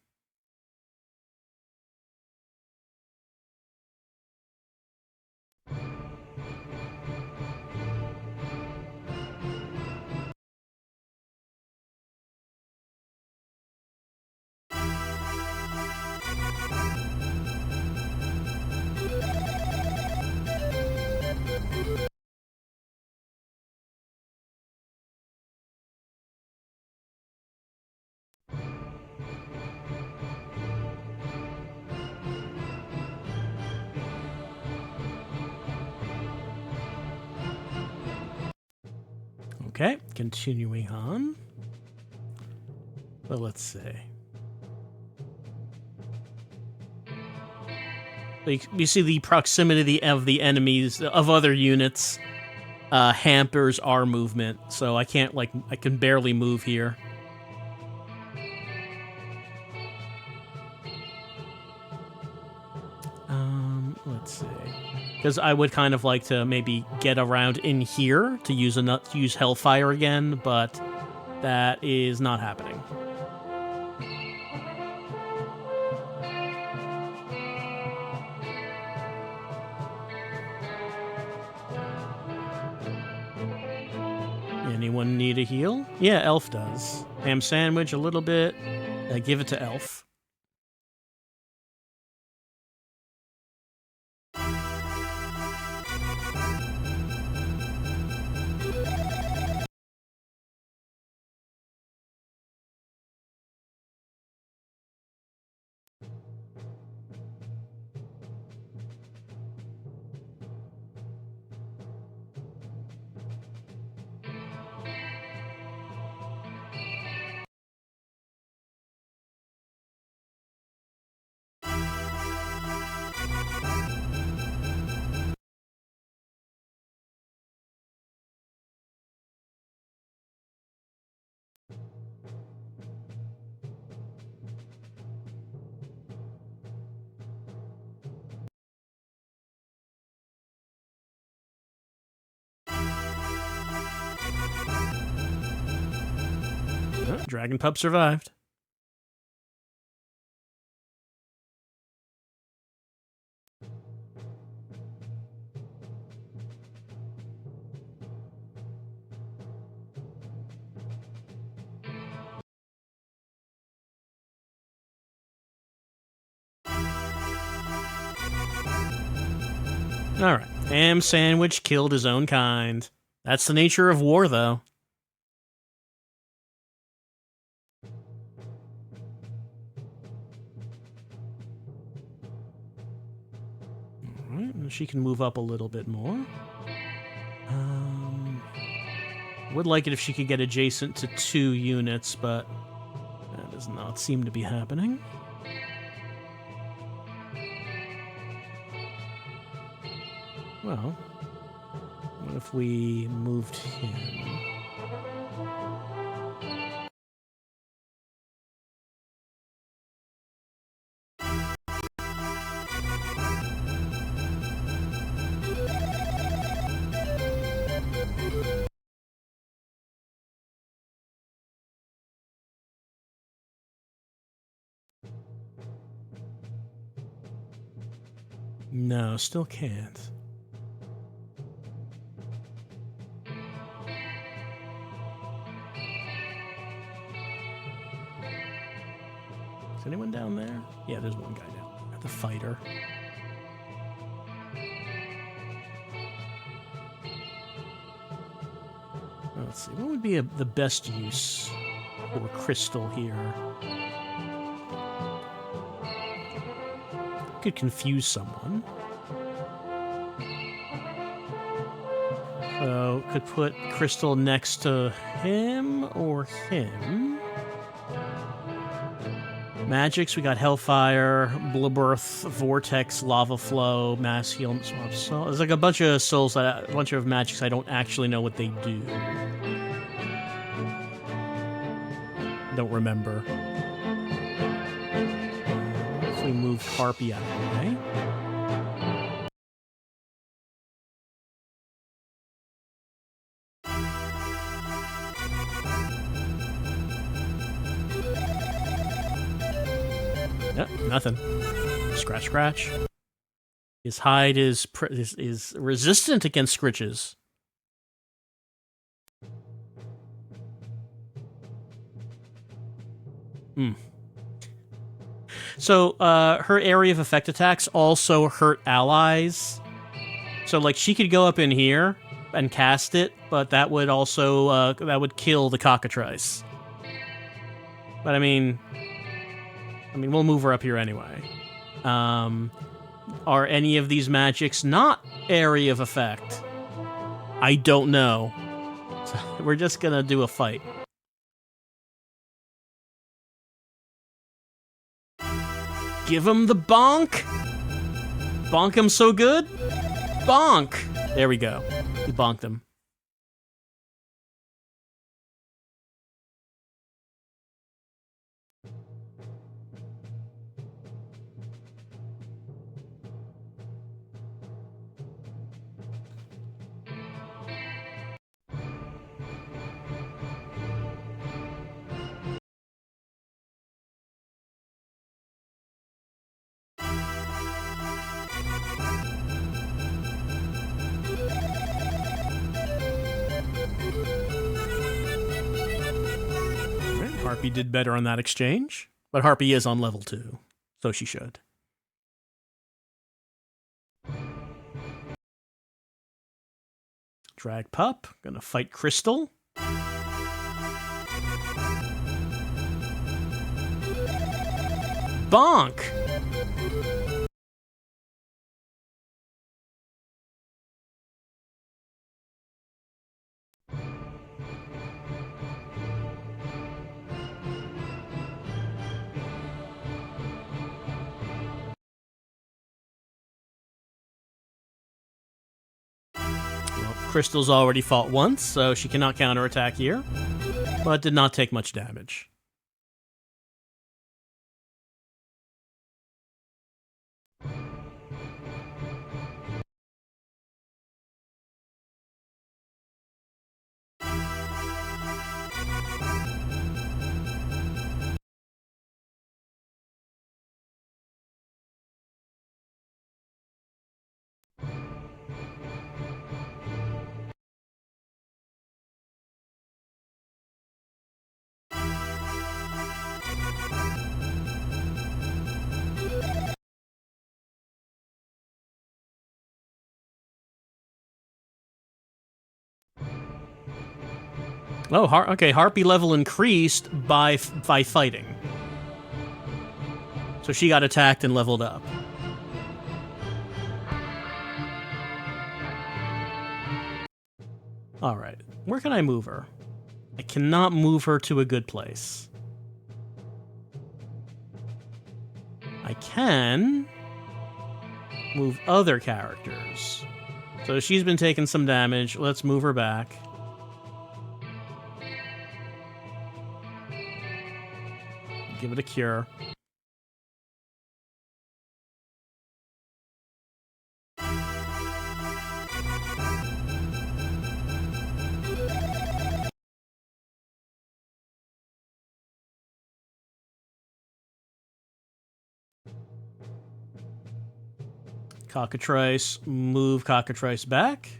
Okay, continuing on. Well, let's see. Like, you see the proximity of the enemies, of other units, hampers our movement, so I can't, like, I can barely move here. Let's see. Because I would kind of like to maybe get around in here to use Hellfire again, but that is not happening. Anyone need a heal? Yeah, Elf does. Ham sandwich a little bit. Give it to Elf. Dragon Pup survived. Alright. Ham sandwich killed his own kind. That's the nature of war, though. Alright, she can move up a little bit more. Would like it if she could get adjacent to 2 units, but that does not seem to be happening. Well, what if we moved him? No, still can't. Is anyone down there? Yeah, there's one guy down there. The fighter. Let's see, what would be the best use for Crystal here? Could confuse someone. So, could put Crystal next to him or him. Magics, we got Hellfire, Bloodbirth, Vortex, Lava Flow, Mass Heal, Swap Soul. There's like a bunch of souls, a bunch of magics I don't actually know what they do. Don't remember. If we moved Harpy out of the way. Yep, nothing. Scratch, scratch. His hide is resistant against scritches. So, her area of effect attacks also hurt allies. So, like, she could go up in here and cast it, but that would also, that would kill the cockatrice. But, I mean, we'll move her up here anyway. Are any of these magics not area of effect? I don't know. So we're just gonna do a fight. Give him the bonk! Bonk him so good? Bonk! There we go. We bonked him. Harpy did better on that exchange, but Harpy is on level 2, so she should. Drag Pup, gonna fight Crystal. Bonk! Crystal's already fought once, so she cannot counterattack here, but did not take much damage. Oh, okay, Harpy level increased by fighting. So she got attacked and leveled up. Alright, where can I move her? I cannot move her to a good place. I can move other characters. So she's been taking some damage. Let's move her back. Give it a cure. Cockatrice, move Cockatrice back.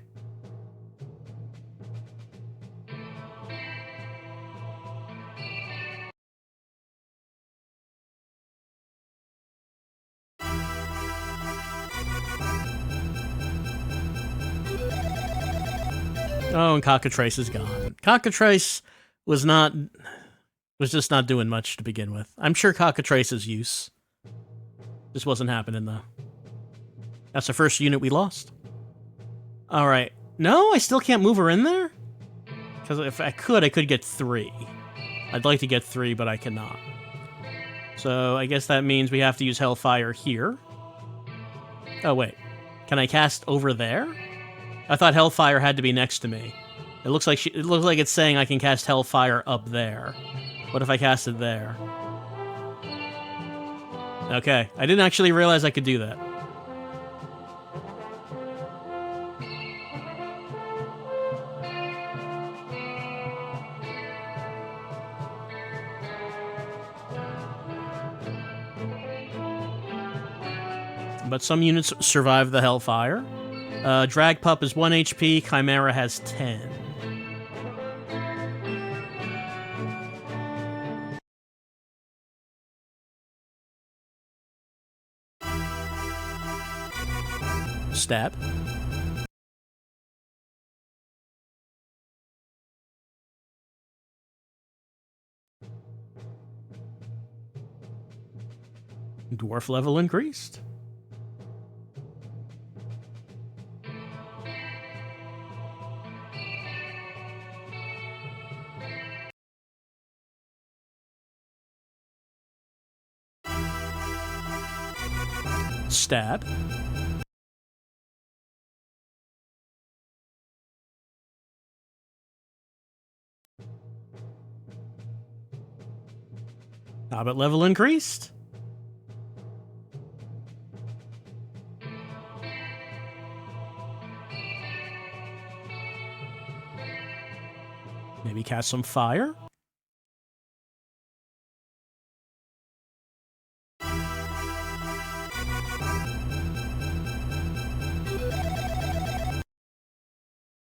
Oh, and Cockatrice is gone. Cockatrice was just not doing much to begin with. I'm sure Cockatrice's use just wasn't happening though. That's the first unit we lost. All right. No, I still can't move her in there? Because if I could get 3. I'd like to get 3, but I cannot. So I guess that means we have to use Hellfire here. Oh, wait. Can I cast over there? I thought Hellfire had to be next to me. It looks like it's saying I can cast Hellfire up there. What if I cast it there? Okay, I didn't actually realize I could do that. But some units survive the Hellfire. Drag Pup is 1 HP, Chimera has 10. Stab. Dwarf level increased. Stab. Hobbit level increased. Maybe cast some fire?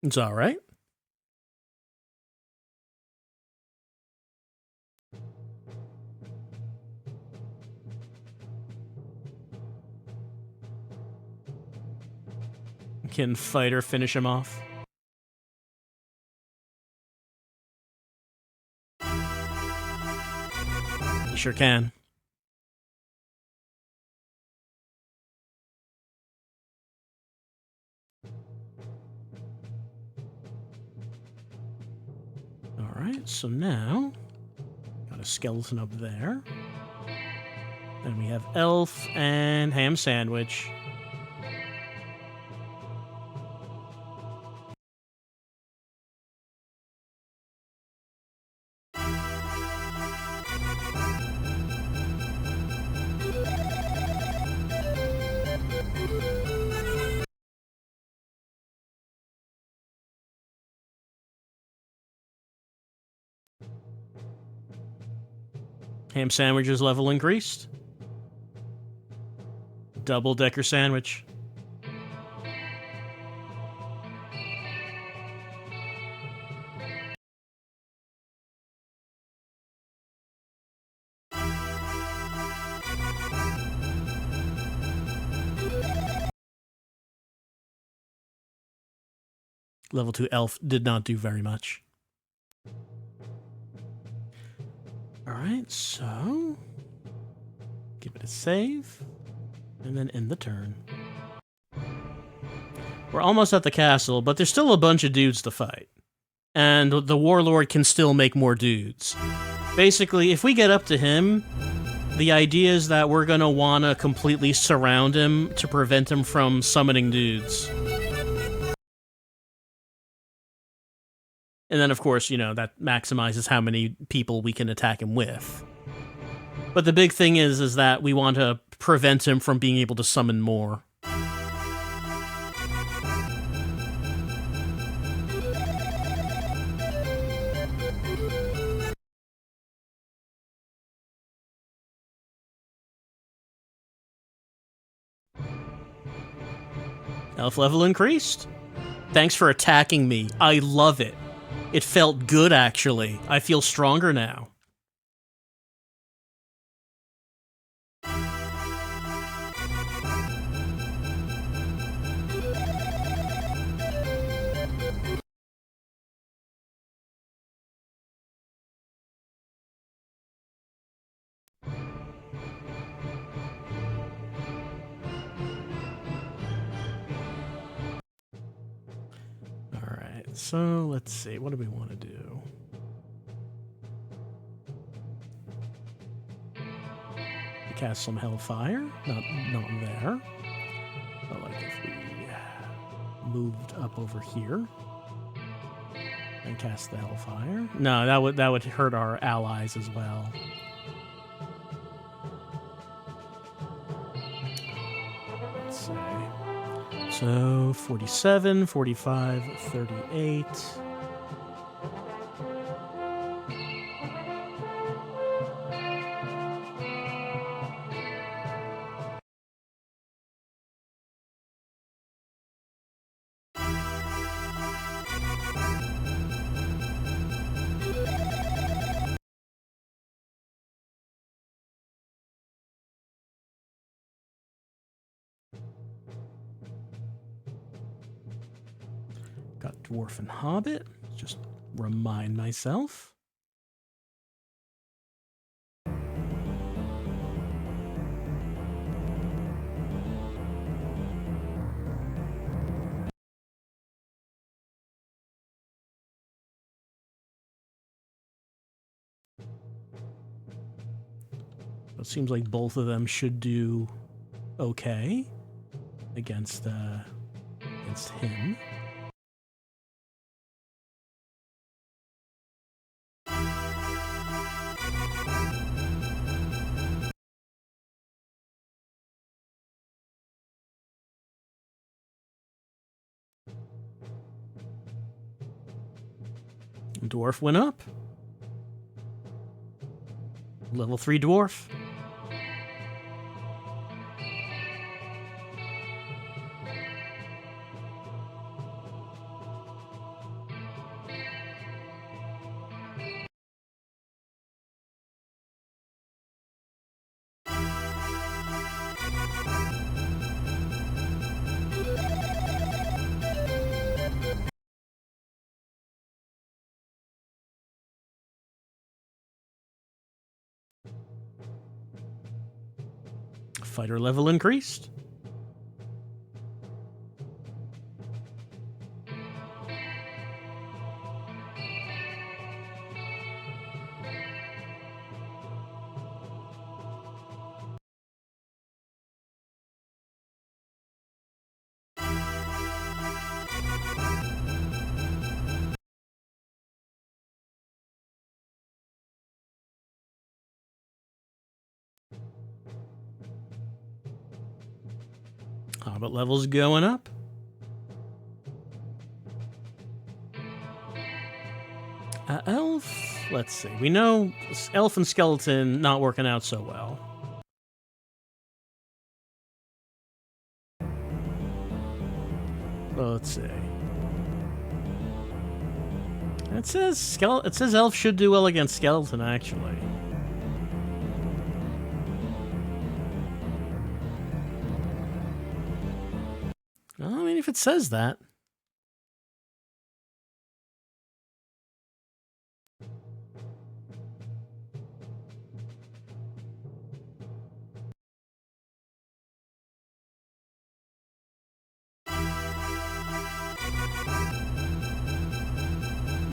It's alright. Can fighter finish him off? You sure can. Alright, so now got a skeleton up there. And we have Elf and Ham Sandwich. Ham Sandwich's level increased. Double-decker sandwich. Level 2 Elf did not do very much. Alright, so give it a save, and then end the turn. We're almost at the castle, but there's still a bunch of dudes to fight. And the Warlord can still make more dudes. Basically, if we get up to him, the idea is that we're gonna wanna completely surround him to prevent him from summoning dudes. And then, of course, you know, that maximizes how many people we can attack him with. But the big thing is that we want to prevent him from being able to summon more. Elf level increased. Thanks for attacking me. I love it. It felt good, actually. I feel stronger now. So, let's see. What do we want to do? cast some Hellfire. Not there. But like if we moved up over here and cast the Hellfire. No, that would hurt our allies as well. Let's see. So 47, 45, 38. Got Dwarf and Hobbit. Just remind myself. It seems like both of them should do okay against him. Dwarf went up. Level 3 dwarf. Fighter level increased. Hobbit level's going up. Elf, let's see. We know Elf and Skeleton not working out so well. Well, let's see. It says Elf should do well against Skeleton, actually. I mean, if it says that.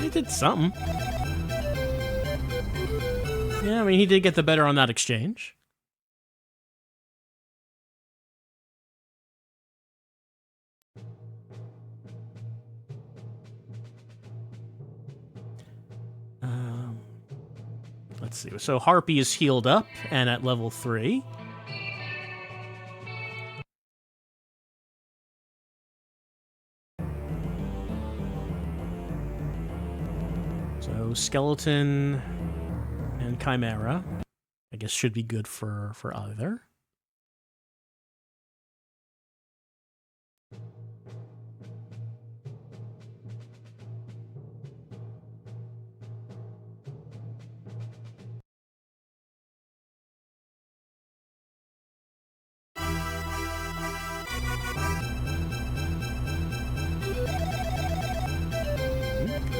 He did something. Yeah, I mean, he did get the better on that exchange. Let's see. So Harpy is healed up and at level 3. So Skeleton and Chimera, I guess, should be good for either.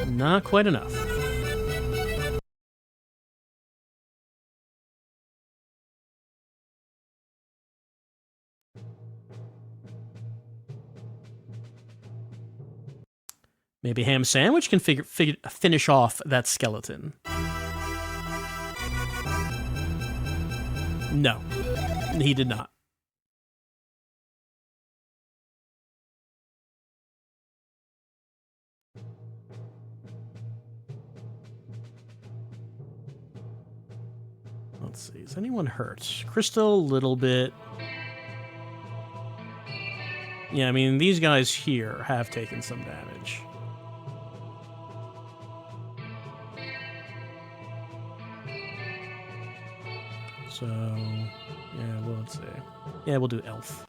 Not quite enough. Maybe Ham Sandwich can finish off that skeleton. No. He did not. Let's see. Is anyone hurt? Crystal, a little bit. Yeah, I mean, these guys here have taken some damage. So, yeah, well, let's see. Yeah, we'll do elf.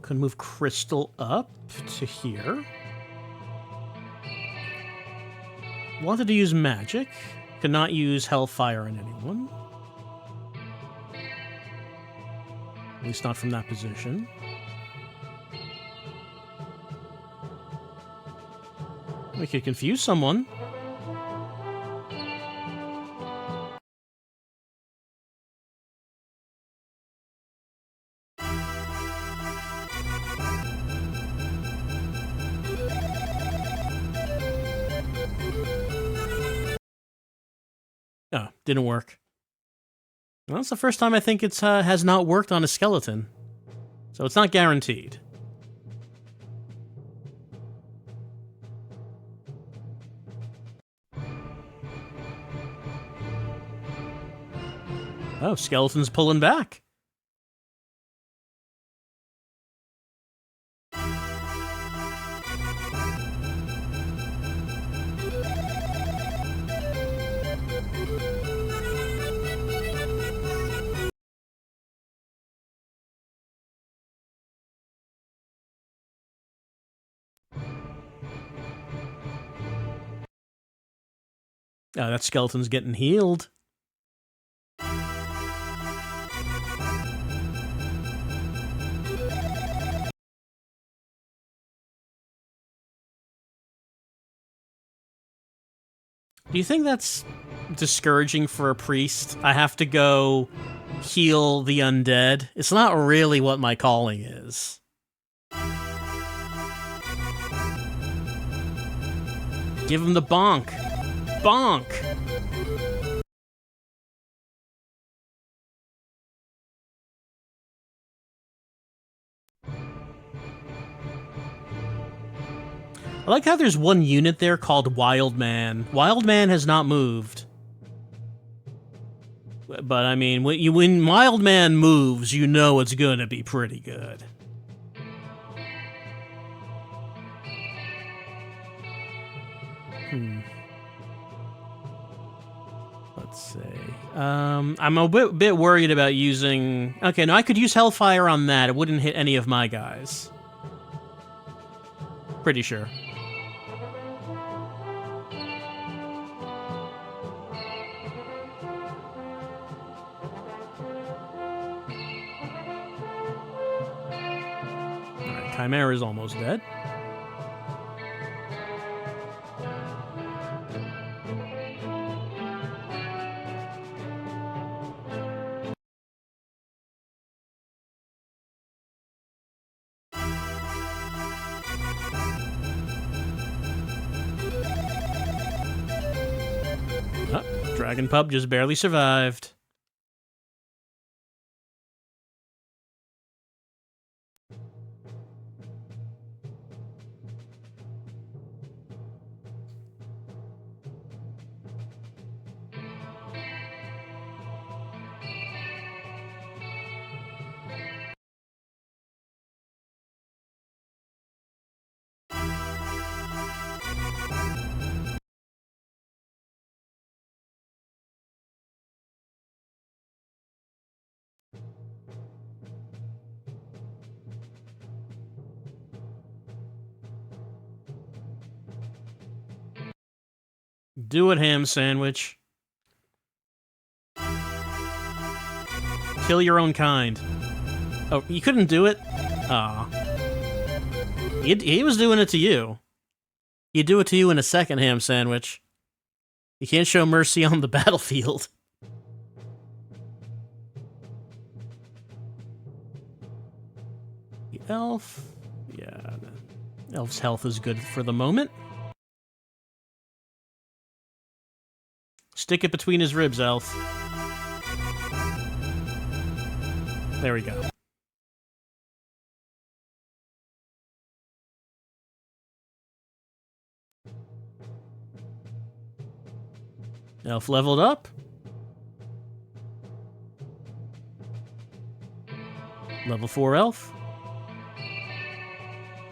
Could move Crystal up to here. Wanted to use magic. Could not use Hellfire on anyone. At least not from that position. We could confuse someone. Oh, didn't work. Well, that's the first time I think it's has not worked on a skeleton. So it's not guaranteed. Oh, skeleton's pulling back. Oh, that skeleton's getting healed. Do you think that's discouraging for a priest? I have to go heal the undead. It's not really what my calling is. Give him the bonk. Bonk! I like how there's one unit there called Wild Man. Wild Man has not moved. But, I mean, when Wild Man moves, you know it's gonna be pretty good. Let's see. I'm a bit worried about using... Okay, no, I could use Hellfire on that. It wouldn't hit any of my guys. Pretty sure. Alright, Chimera's almost dead. Dragon Pup just barely survived. Do it, ham sandwich. Kill your own kind. Oh, you couldn't do it? Aw. He was doing it to you. You do it to you in a second, ham sandwich. You can't show mercy on the battlefield. The elf. Yeah, the elf's health is good for the moment. Stick it between his ribs, elf. There we go. Elf leveled up. Level 4 elf.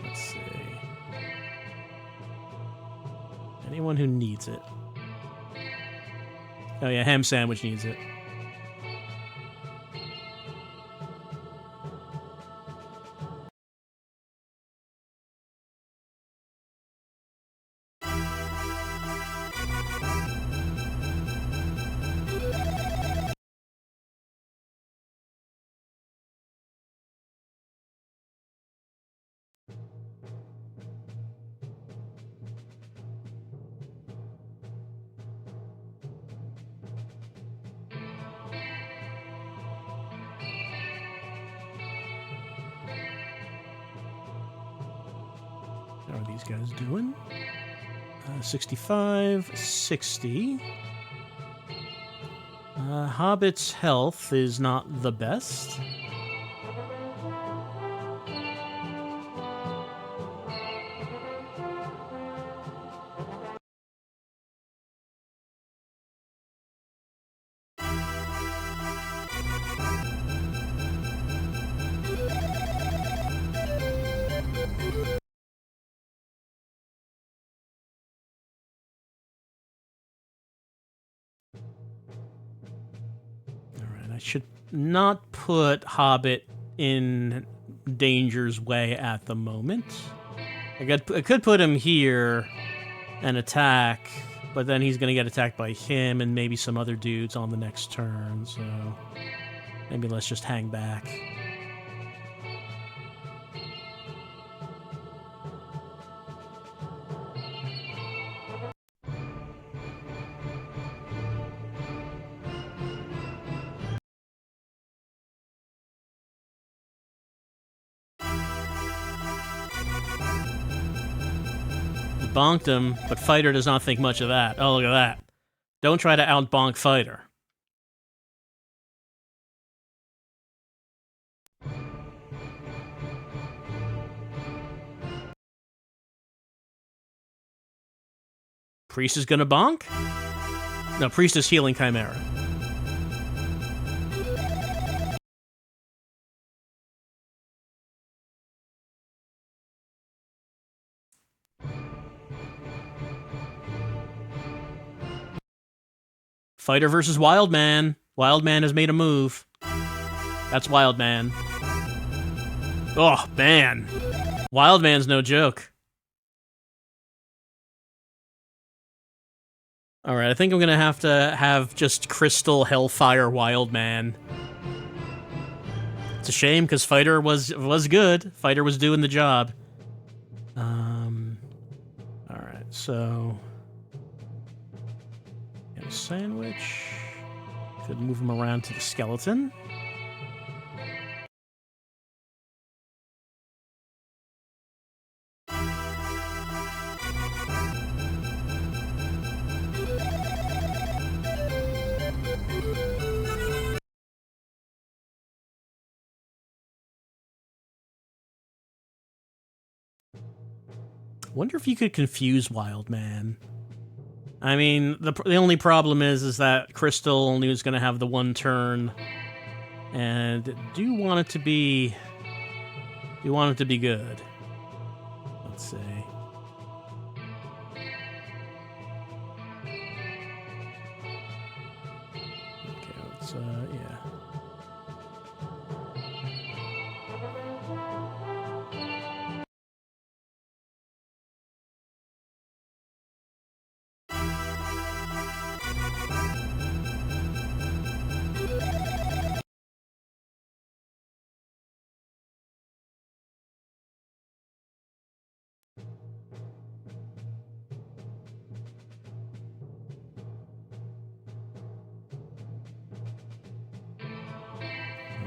Let's see. Anyone who needs it. Oh yeah, ham sandwich needs it. How are these guys doing? 65, 60. Hobbit's health is not the best. I should not put Hobbit in danger's way at the moment. I could put him here and attack, but then he's going to get attacked by him and maybe some other dudes on the next turn, so maybe let's just hang back. Bonked him, but Fighter does not think much of that. Oh, look at that. Don't try to out-bonk Fighter. Priest is gonna bonk? No, Priest is healing Chimera. Fighter versus Wildman. Wildman has made a move. That's Wildman. Oh, man. Wildman's no joke. Alright, I think I'm gonna have to have just Crystal Hellfire Wildman. It's a shame, because Fighter was good. Fighter was doing the job. Alright, so... Get a sandwich. Could move him around to the skeleton. Wonder if you could confuse Wildman. I mean, the only problem is that Crystal only was going to have the one turn, and do want it to be good. Let's see. Okay, let's yeah.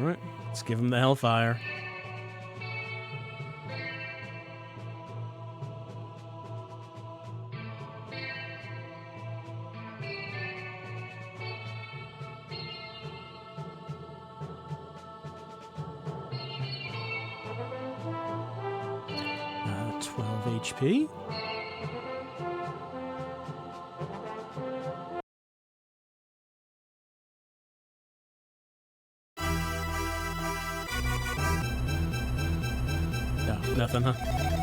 Alright, let's give him the Hellfire. Uh, 12 HP. No, nothing, huh?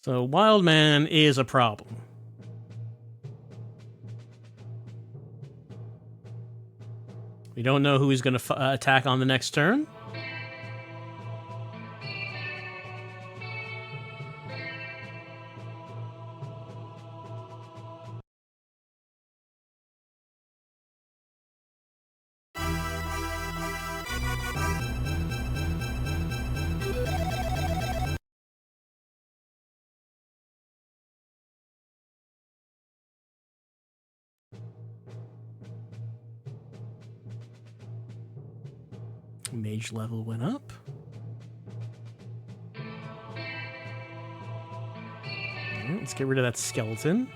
So Wild Man is a problem. We don't know who he's going to attack on the next turn. Mage level went up. Alright, let's get rid of that skeleton.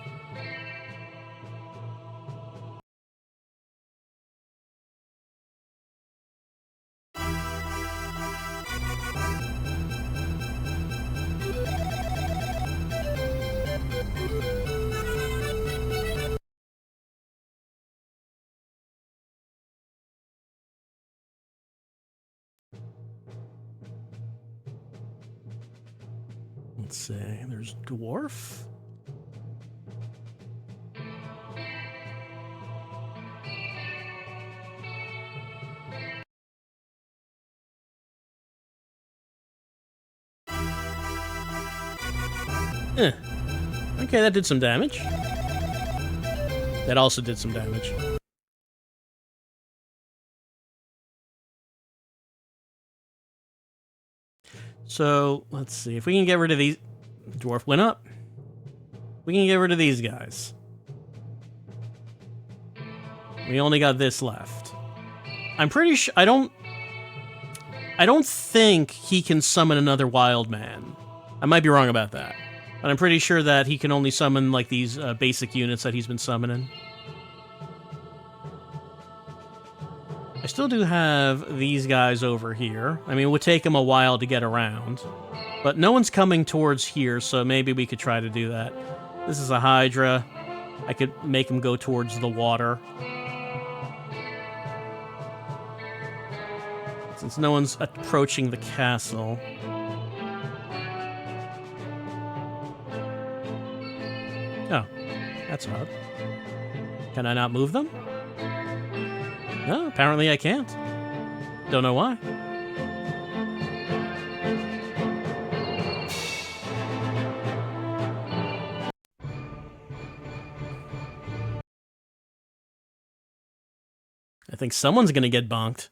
Let's see, there's Dwarf. Eh. Okay, that did some damage. That also did some damage. So, let's see. If we can get rid of these... Dwarf went up. We can get rid of these guys. We only got this left. I'm pretty sure... I don't think he can summon another Wild Man. I might be wrong about that. But I'm pretty sure that he can only summon, like, these basic units that he's been summoning. I still do have these guys over here. I mean, it would take him a while to get around. But no one's coming towards here, so maybe we could try to do that. This is a Hydra. I could make him go towards the water. Since no one's approaching the castle. Oh, that's odd. Can I not move them? No, apparently I can't. Don't know why. I think someone's gonna get bonked.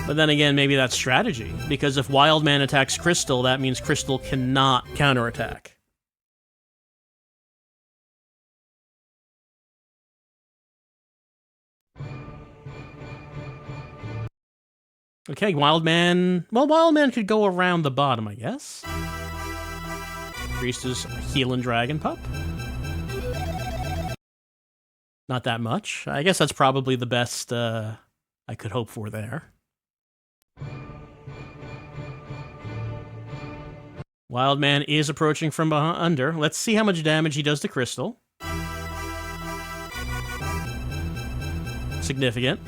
But then again, maybe that's strategy. Because if Wild Man attacks Crystal, that means Crystal cannot counterattack. Okay, Wild Man... Well, Wild Man could go around the bottom, I guess. Priestess, healing Dragon Pup. Not that much. I guess that's probably the best I could hope for there. Wild Man is approaching from under. Let's see how much damage he does to Crystal. Significant.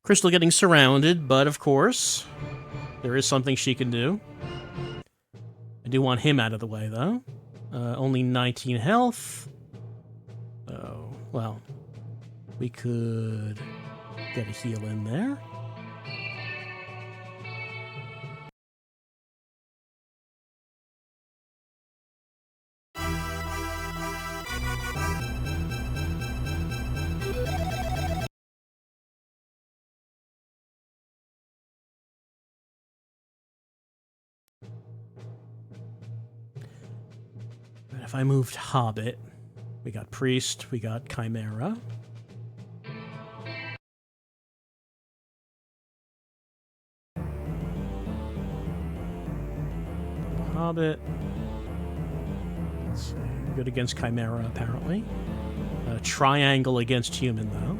Crystal getting surrounded, but of course, there is something she can do. I do want him out of the way, though. Only 19 health. Oh, well, we could get a heal in there. If I moved Hobbit, we got Priest, we got Chimera. Hobbit. Let's see. Good against Chimera, apparently. Triangle against Human, though.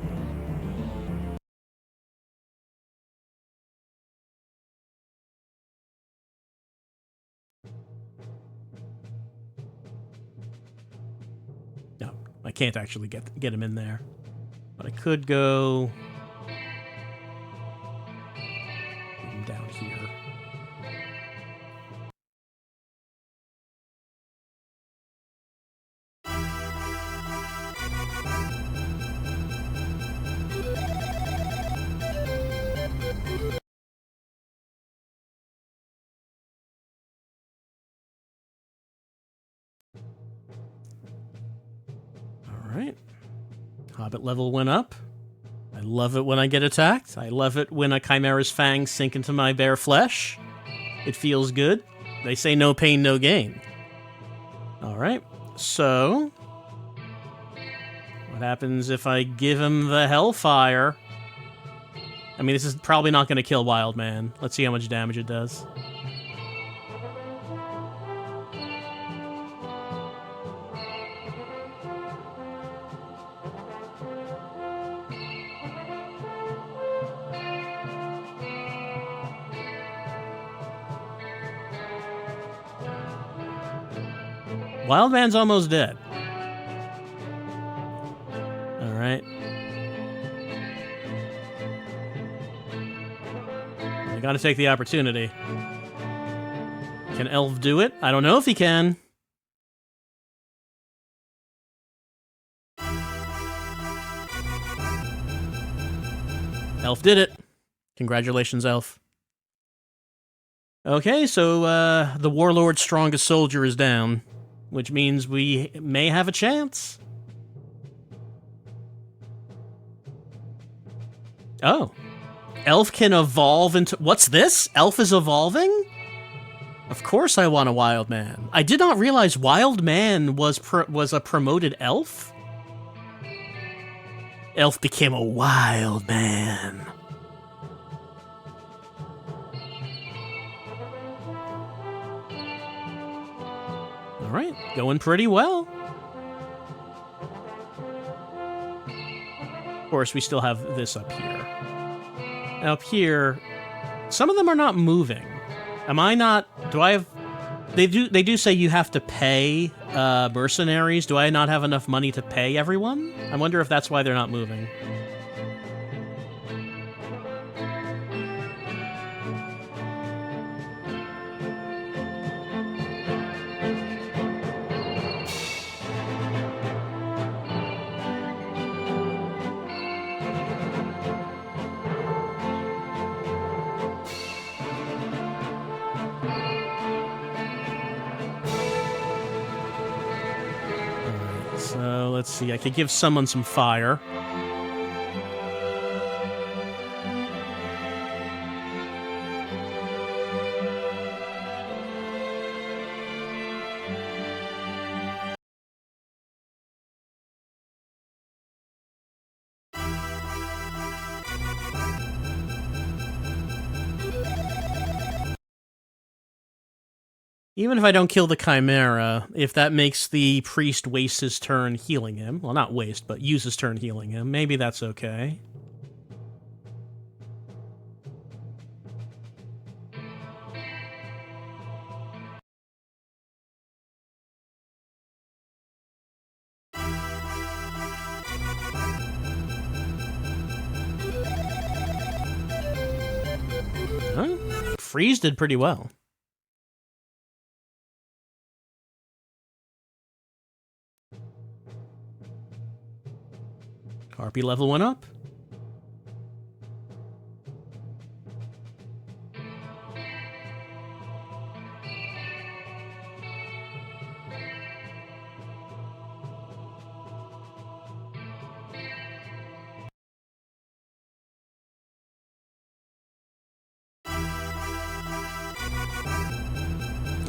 No, I can't actually get him in there. But I could go down here. Alright. Hobbit level went up. I love it when I get attacked. I love it when a Chimera's fangs sink into my bare flesh. It feels good. They say no pain, no gain. Alright, so... what happens if I give him the Hellfire? I mean, this is probably not going to kill Wild Man. Let's see how much damage it does. Wild Man's almost dead. Alright. I gotta take the opportunity. Can Elf do it? I don't know if he can. Elf did it. Congratulations, Elf. Okay, so the Warlord's strongest soldier is down, which means we may have a chance. Oh. Elf can evolve into... what's this? Elf is evolving? Of course I want a Wild Man. I did not realize Wild Man was a promoted elf. Elf became a Wild Man. Alright, going pretty well. Of course, we still have this up here. Up here, some of them are not moving. Am I not... do I have... They do say you have to pay mercenaries. Do I not have enough money to pay everyone? I wonder if that's why they're not moving. So let's see, I could give someone some fire. Even if I don't kill the Chimera, if that makes the priest waste his turn healing him, well, not waste, but use his turn healing him, maybe that's okay. Huh? Freeze did pretty well. Harpy level went up.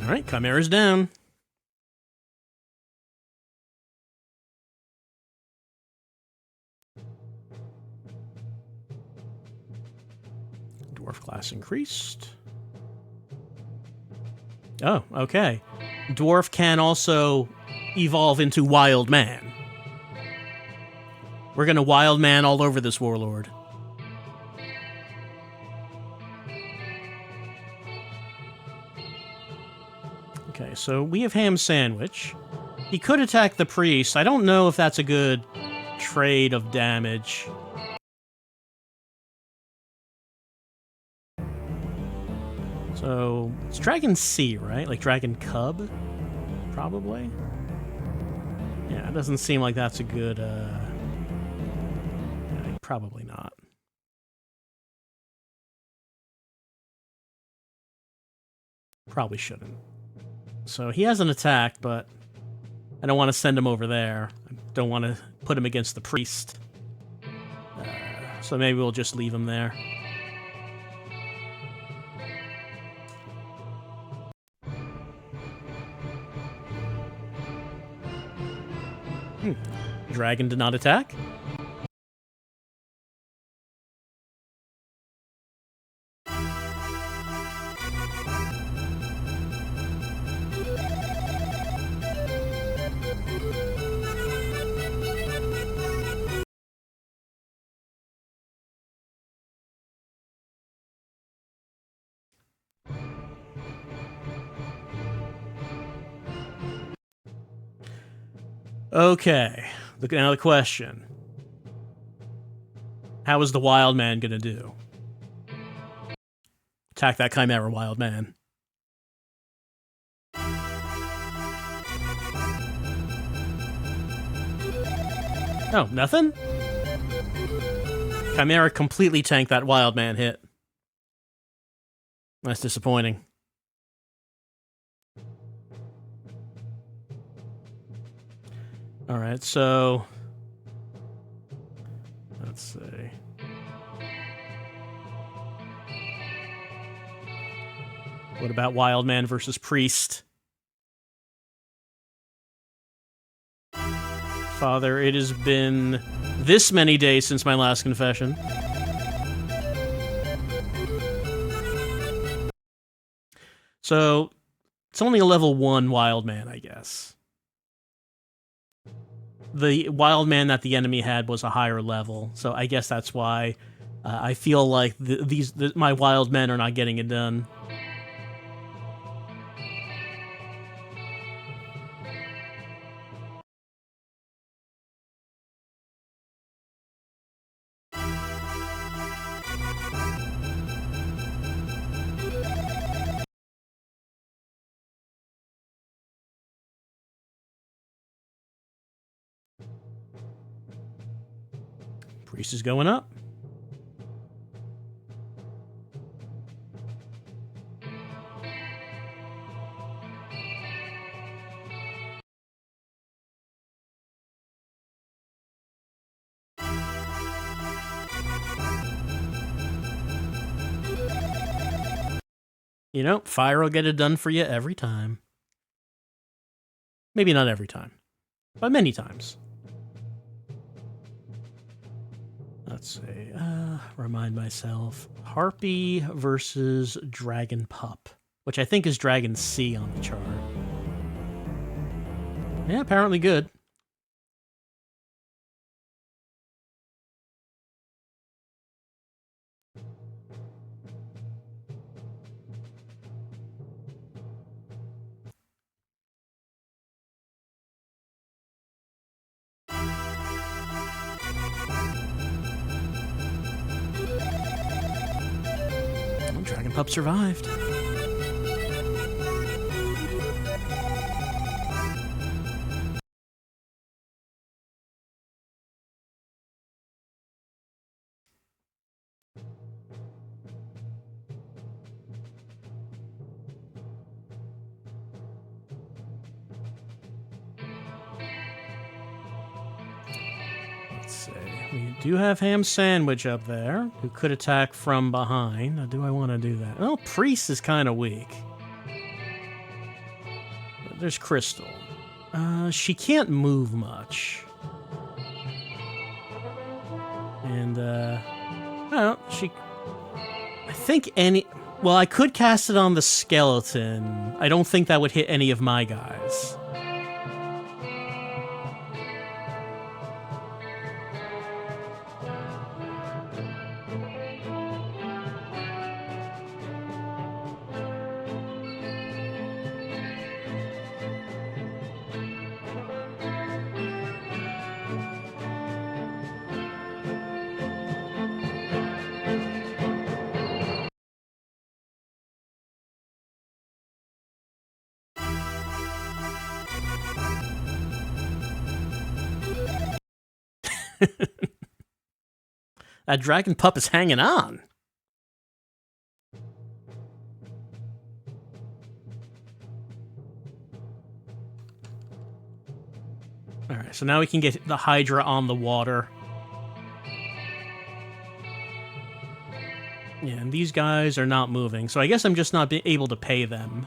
All right, Chimera's down. Dwarf class increased. Oh, okay. Dwarf can also evolve into Wild Man. We're gonna Wild Man all over this warlord. Okay, so we have Ham Sandwich. He could attack the priest. I don't know if that's a good trade of damage. So, it's Dragon C, right? Like Dragon Cub? Probably? Yeah, it doesn't seem like that's a good, yeah, probably not. Probably shouldn't. So he has an attack, but I don't want to send him over there. I don't want to put him against the priest. So maybe we'll just leave him there. Dragon did not attack. Okay, now the question. How is the Wild Man gonna do? Attack that Chimera, Wild Man. Oh, nothing? Chimera completely tanked that Wild Man hit. That's disappointing. Alright, so... let's see. What about Wild Man versus Priest? Father, it has been this many days since my last confession. So, it's only a level 1 Wild Man, I guess. The Wild Man that the enemy had was a higher level, so I guess that's why I feel like my Wild Men are not getting it done. Priest is going up. You know, fire will get it done for you every time. Maybe not every time, but many times. Let's see. Remind myself. Harpy versus Dragon Pup, which I think is Dragon C on the chart. Yeah, apparently good. Dragon Pup survived. Let's see. We do have Ham Sandwich up there, who could attack from behind. Now, do I want to do that? Well, Priest is kind of weak. There's Crystal. She can't move much. And, well, I think well, I could cast it on the skeleton. I don't think that would hit any of my guys. That dragon pup is hanging on. Alright, so now we can get the Hydra on the water. Yeah, and these guys are not moving, so I guess I'm just not able to pay them.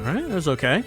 Alright, that was okay.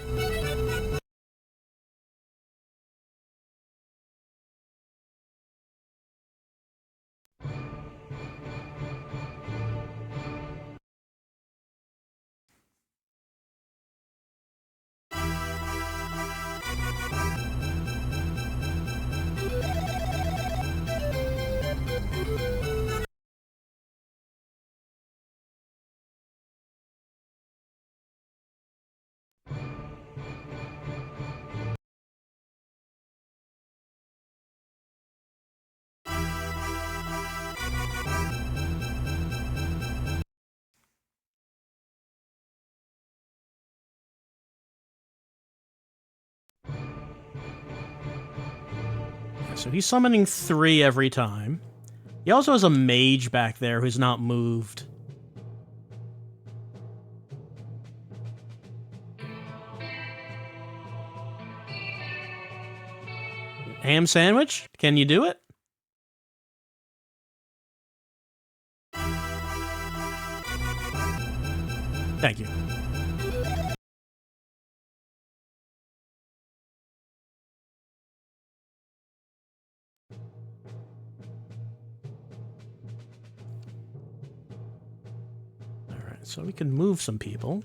So he's summoning 3 every time. He also has a mage back there who's not moved. Ham Sandwich, can you do it? Thank you. Alright, so we can move some people.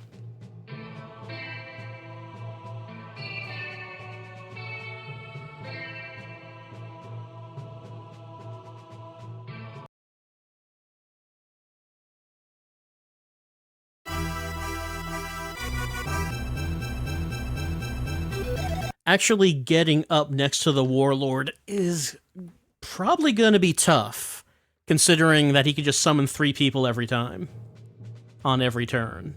Actually getting up next to the Warlord is probably going to be tough, considering that he could just summon 3 people every time, on every turn.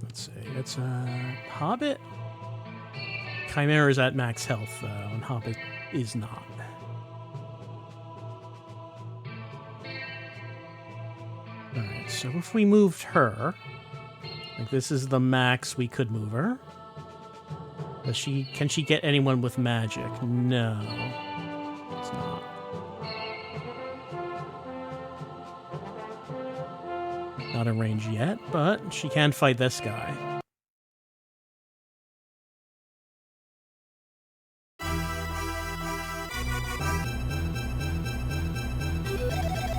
Let's see. It's Hobbit. Chimera is at max health, though, and Hobbit is not. Alright, so if we moved her, like this is the max we could move her. Can she get anyone with magic? No. It's not. Not in range yet, but she can fight this guy.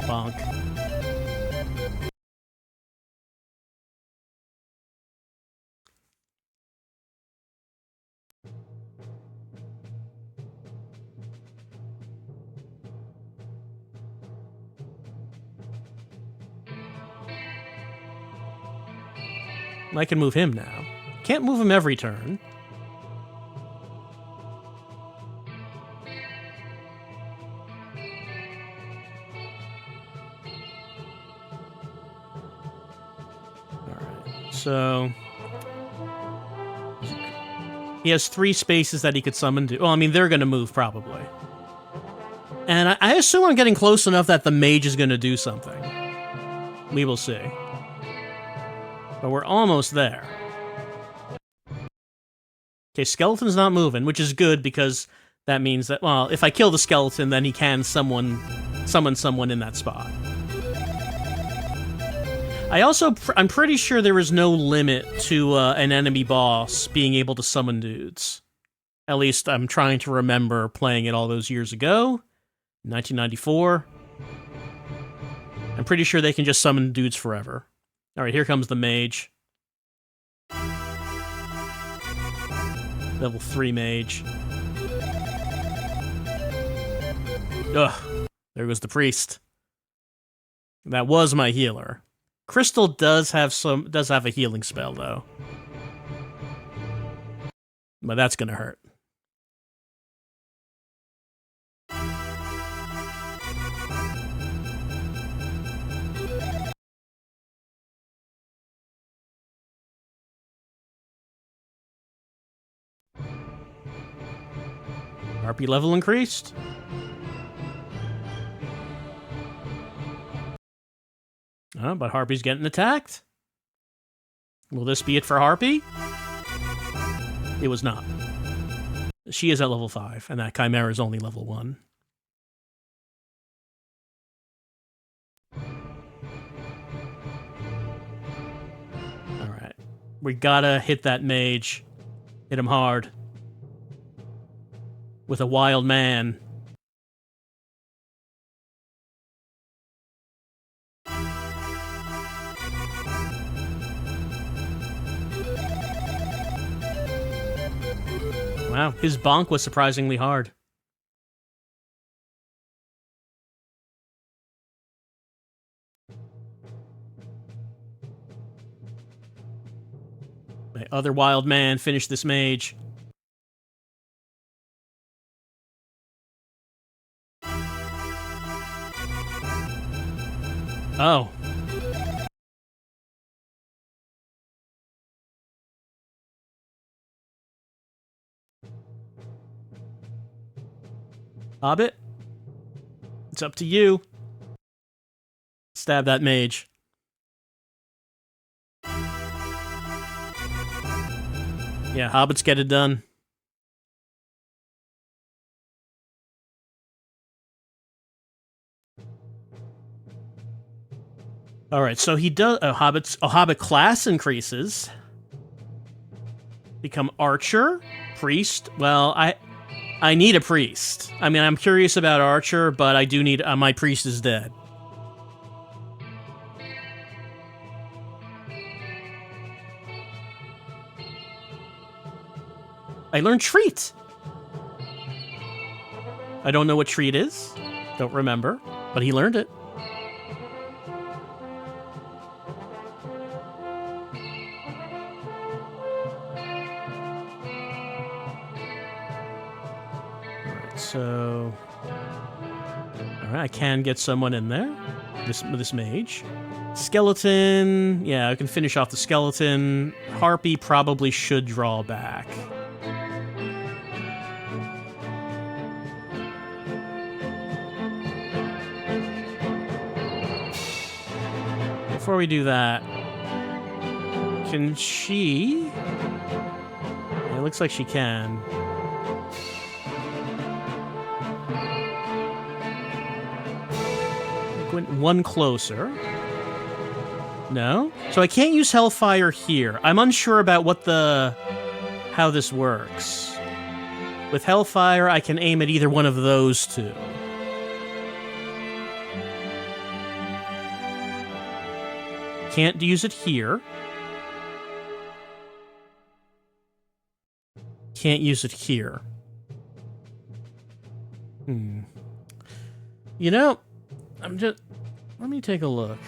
Bonk. I can move him now. Can't move him every turn. Alright, so... he has 3 spaces that he could summon to... well, I mean, they're going to move, probably. And I assume I'm getting close enough that the mage is going to do something. We will see. But we're almost there. Okay, skeleton's not moving, which is good because that means that, well, if I kill the skeleton, then he can summon someone in that spot. I'm pretty sure there is no limit to an enemy boss being able to summon dudes. At least I'm trying to remember playing it all those years ago, 1994. I'm pretty sure they can just summon dudes forever. Alright, here comes the mage. Level 3 mage. Ugh. There goes the priest. That was my healer. Crystal does have a healing spell, though. But that's gonna hurt. Harpy level increased. Oh, but Harpy's getting attacked. Will this be it for Harpy? It was not. She is at level 5, and that Chimera is only level 1. Alright. We gotta hit that mage. Hit him hard. With a wild man. Wow, his bonk was surprisingly hard. My other wild man finished this mage. Oh. Hobbit? It's up to you. Stab that mage. Yeah, hobbits get it done. All right, so he does a hobbit class increases. Become archer, priest. Well, I need a priest. I mean, I'm curious about archer, but I do need my priest is dead. I learned treat. I don't know what treat is. Don't remember, but he learned it. So, all Alright, I can get someone in there. This mage. Skeleton. Yeah, I can finish off the skeleton. Harpy probably should draw back. Before we do that, can she? Yeah, it looks like she can. Went one closer. No? So I can't use Hellfire here. I'm unsure about how this works. With Hellfire, I can aim at either one of those two. Can't use it here. Can't use it here. You know, let me take a look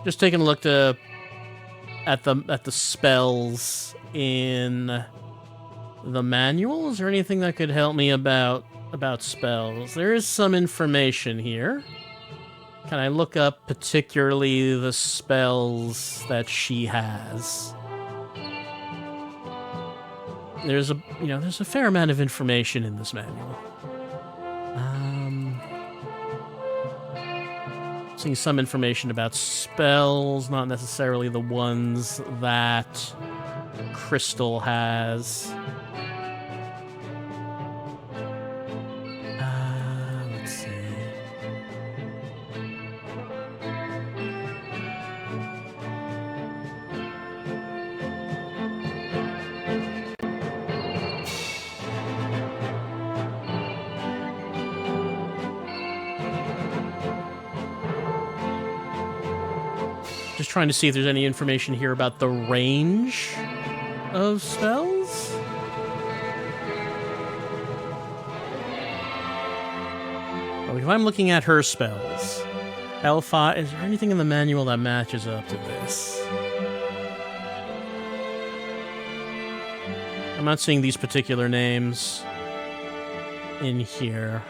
just taking a look at the spells in the manual. Is there anything that could help me about spells? There is some information here. Can I look up particularly the spells that she has? There's a fair amount of information in this manual. Seeing some information about spells, not necessarily the ones that Crystal has. Let's see. Just trying to see if there's any information here about the range of spells. Well, if I'm looking at her spells, L5, is there anything in the manual that matches up to this? I'm not seeing these particular names in here.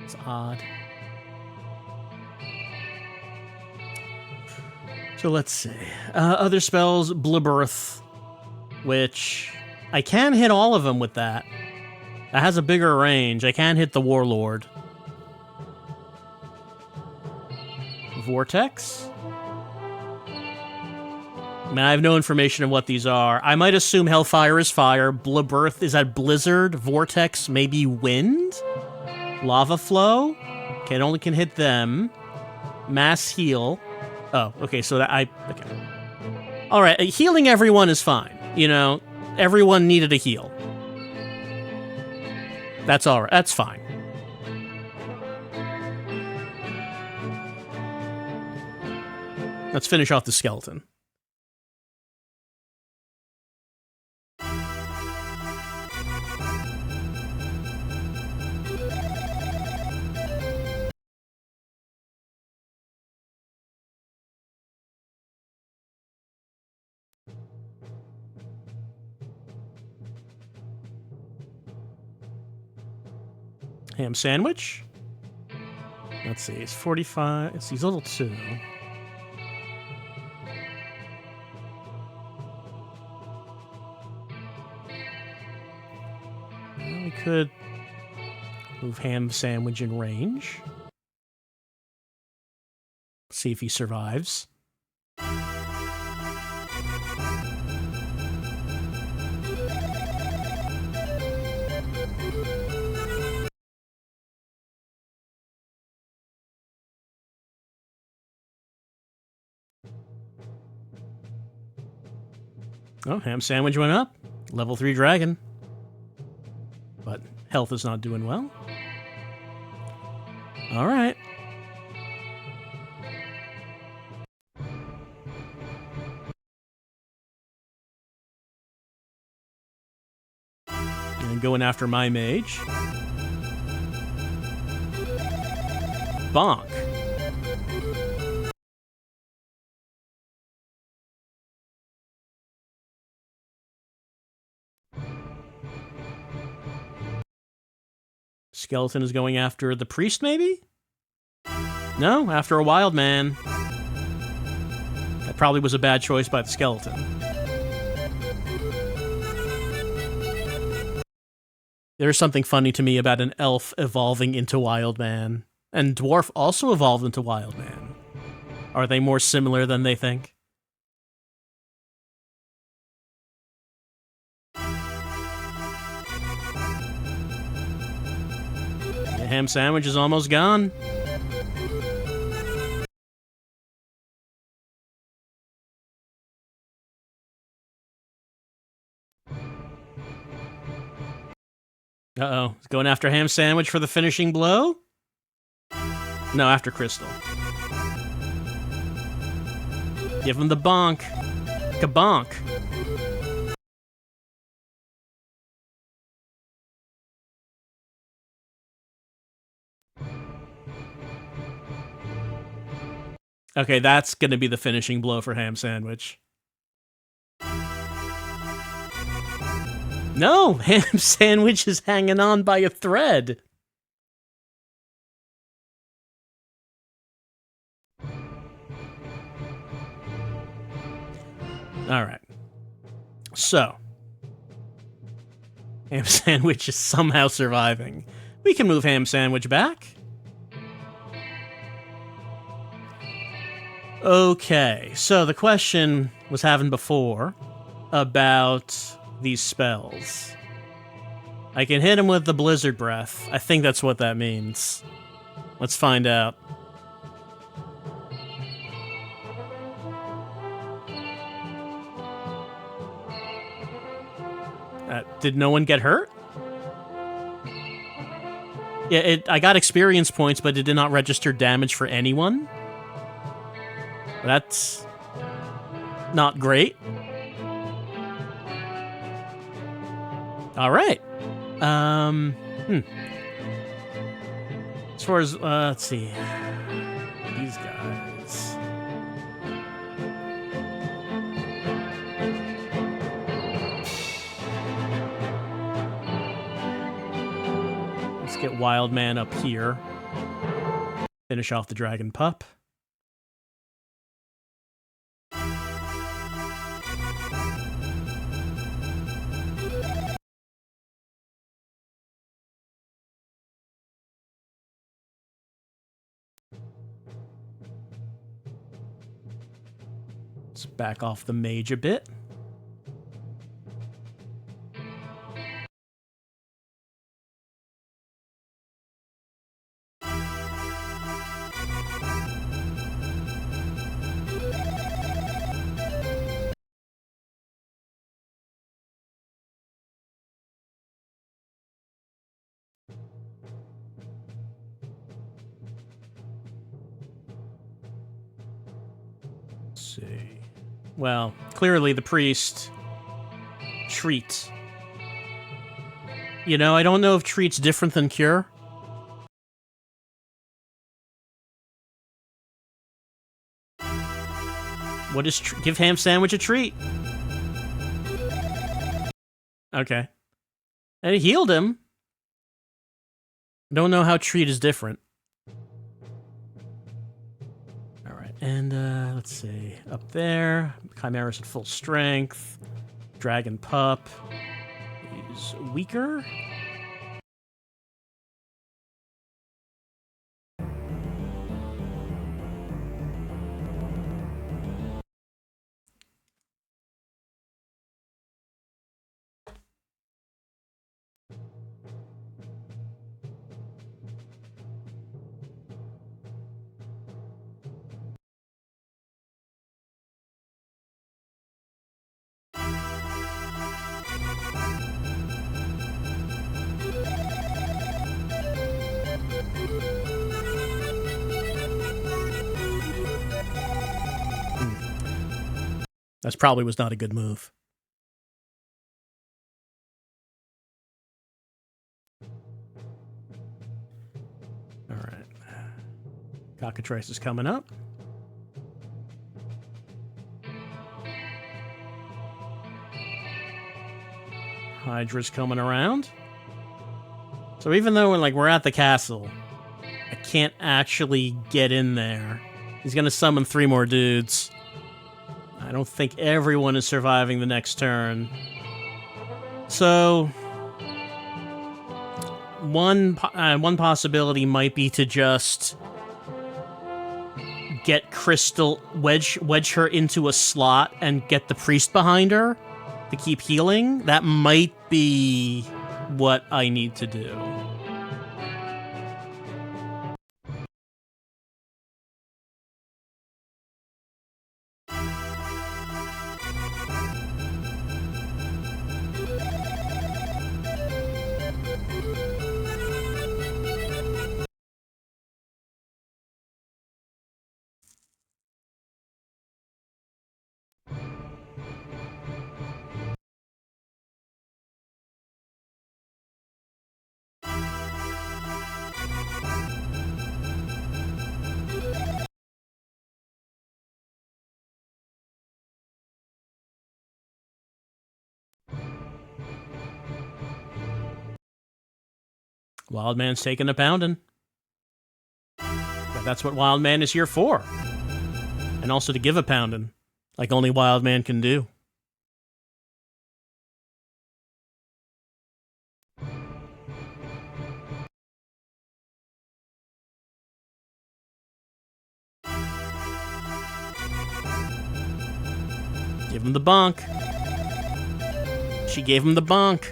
It's odd. So let's see. Other spells, Blibirth, which I can hit all of them with that. That has a bigger range. I can hit the Warlord. Vortex? I mean, I have no information on what these are. I might assume Hellfire is fire. Blibirth, is that blizzard? Vortex, maybe wind? Lava flow? Okay, it only can hit them. Mass heal. Oh, okay, so okay. Alright, healing everyone is fine. You know, everyone needed a heal. That's alright, that's fine. Let's finish off the skeleton. Ham sandwich. Let's see, it's 45. He's level 2. Well, we could move ham sandwich in range. See if he survives. Oh, ham sandwich went up. Level 3 dragon. But health is not doing well. Alright. And going after my mage. Bonk. Skeleton is going after the priest, maybe? No, after a wild man. That probably was a bad choice by the skeleton. There's something funny to me about an elf evolving into wild man. And dwarf also evolved into wild man. Are they more similar than they think? The ham sandwich is almost gone. Uh-oh. He's going after ham sandwich for the finishing blow? No, after Crystal. Give him the bonk. Kabonk. Okay, that's gonna be the finishing blow for ham sandwich. No! Ham sandwich is hanging on by a thread. Alright. So. Ham sandwich is somehow surviving. We can move ham sandwich back. Okay, so the question was having before about these spells. I can hit him with the blizzard breath. I think that's what that means. Let's find out. Did no one get hurt? Yeah, I got experience points, but it did not register damage for anyone. That's not great. All right. As far as let's see, these guys. Let's get Wild Man up here. Finish off the Dragon Pup. Let's back off the mage a bit. Let's see. Well, clearly the priest... Treat. You know, I don't know if treat's different than cure. What is... Give ham sandwich a treat. Okay. And it healed him. Don't know how treat is different. Alright, and let's see. Up there, Chimera's at full strength. Dragon Pup is weaker. That probably was not a good move. All right. Cockatrice is coming up. Hydra's coming around. So even though we're at the castle, I can't actually get in there. He's gonna summon 3 more dudes. I don't think everyone is surviving the next turn. So one possibility might be to just get Crystal, wedge her into a slot and get the priest behind her to keep healing. That might be what I need to do. Wild Man's taking a pounding. But that's what Wild Man is here for. And also to give a pounding, like only Wild Man can do. Give him the bonk. She gave him the bonk.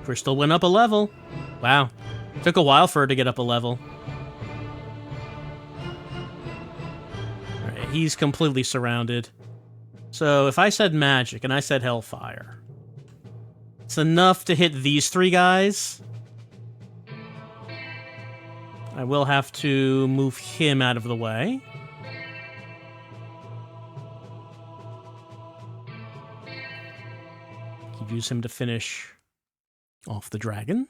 Crystal went up a level. Wow. Took a while for her to get up a level. Alright, he's completely surrounded. So if I said magic and I said hellfire, it's enough to hit these 3 guys. I will have to move him out of the way. Could use him to finish off the dragon.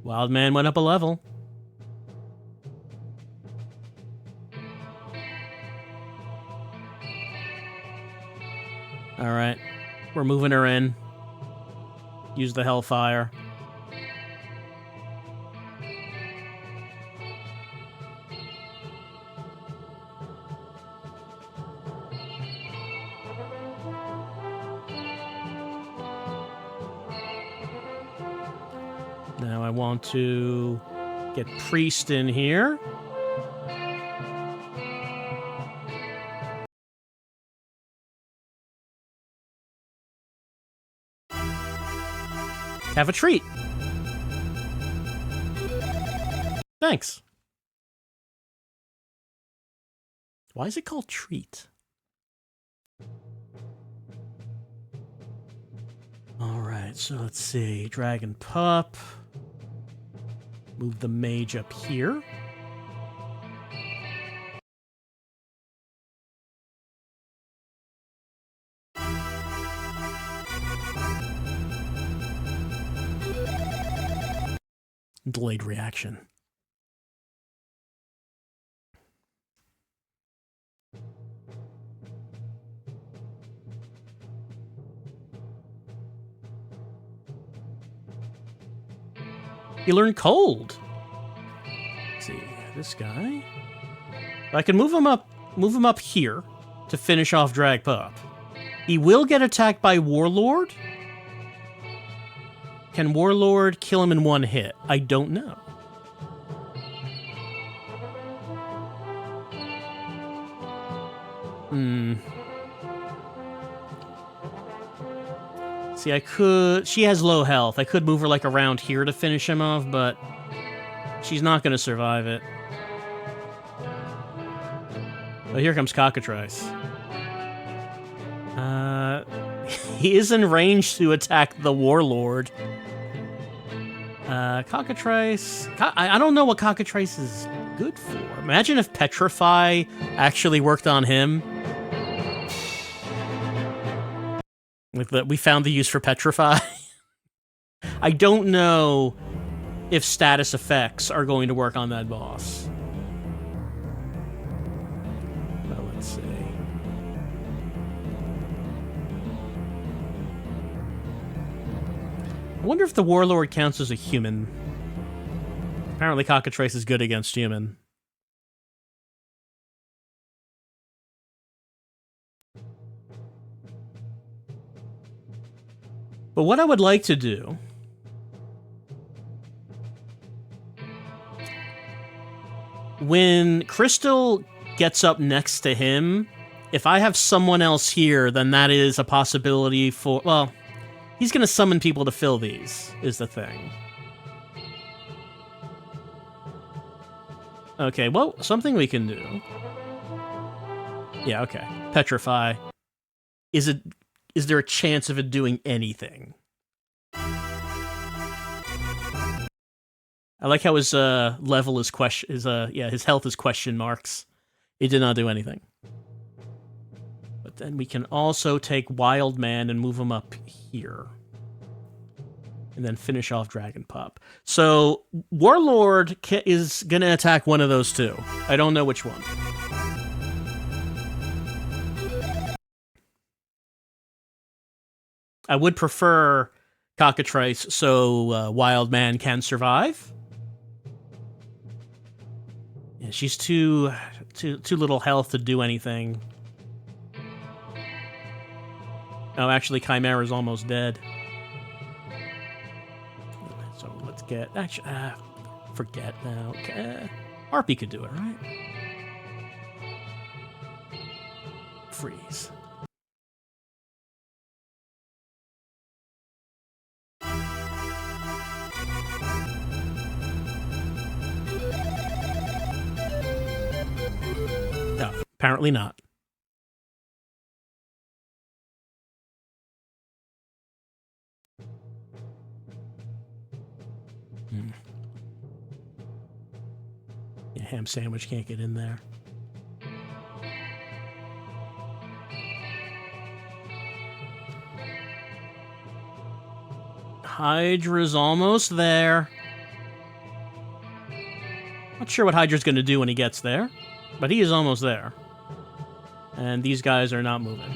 Wild Man went up a level. Alright. We're moving her in. Use the Hellfire. Now I want to get Priest in here. Have a treat. Thanks. Why is it called treat? Alright, so let's see. Dragon Pup. Move the mage up here. Delayed reaction. You learn cold. Let's see, this guy. I can move him up here to finish off Drag Pup. He will get attacked by Warlord. Can Warlord kill him in one hit? I don't know. See, I could... She has low health. I could move her, like, around here to finish him off, but... she's not going to survive it. Oh, here comes Cockatrice. He is in range to attack the Warlord. Cockatrice. I don't know what Cockatrice is good for. Imagine if Petrify actually worked on him. We found the use for Petrify. I don't know if status effects are going to work on that boss. Well, let's see. I wonder if the Warlord counts as a human. Apparently Cockatrice is good against human. But what I would like to do... when Crystal gets up next to him, if I have someone else here, then that is a possibility for... well, he's going to summon people to fill these, is the thing. Okay, well, something we can do. Yeah, okay. Petrify. Is there a chance of it doing anything? I like how his level is his health is question marks. It did not do anything. But then we can also take Wild Man and move him up here. And then finish off Dragon Pup. So, Warlord is going to attack one of those two. I don't know which one. I would prefer Cockatrice so Wild Man can survive. Yeah, she's too little health to do anything. Oh, actually, Chimera's almost dead. So let's get... actually, forget now. Harpy could do it, right? Freeze. No, apparently not. Yeah, ham sandwich can't get in there. Hydra's almost there. Not sure what Hydra's going to do when he gets there, but he is almost there. And these guys are not moving.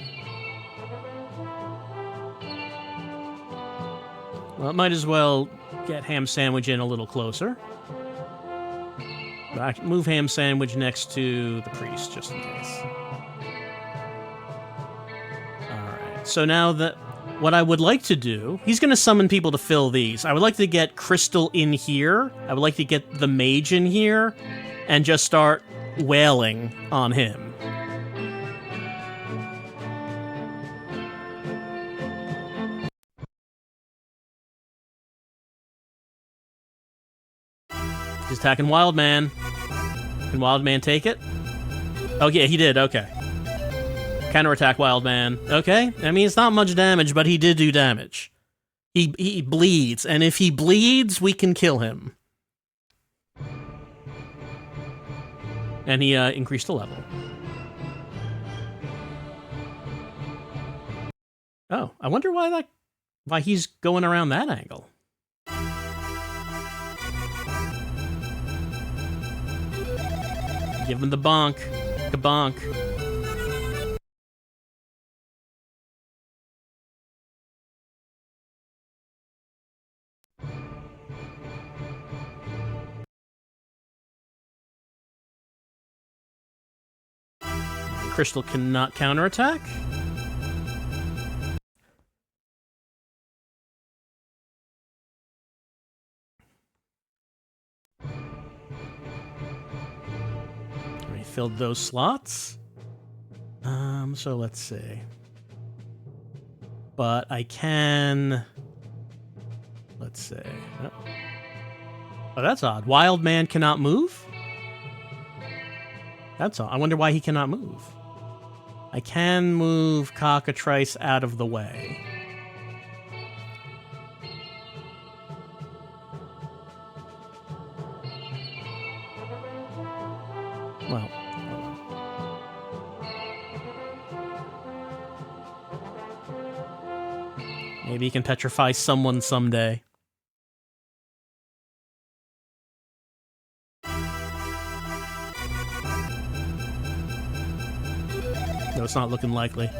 Well, it might as well get Ham Sandwich in a little closer. But move Ham Sandwich next to the priest, just in case. Alright, so now that... what I would like to do... he's going to summon people to fill these. I would like to get Crystal in here. I would like to get the mage in here. And just start wailing on him. He's attacking Wild Man. Can Wild Man take it? Oh, yeah, he did. Okay. Counterattack Wild Man. Okay. I mean, it's not much damage, but he did do damage. He bleeds, and if he bleeds, we can kill him. And he increased the level. Oh, I wonder why he's going around that angle. Give him the bonk. Kabonk. Crystal cannot counterattack. We filled those slots. So let's see. But I can... let's see. Oh, that's odd. Wild Man cannot move? That's odd. I wonder why he cannot move. I can move Cockatrice out of the way. Well. Maybe he can petrify someone someday. No, it's not looking likely.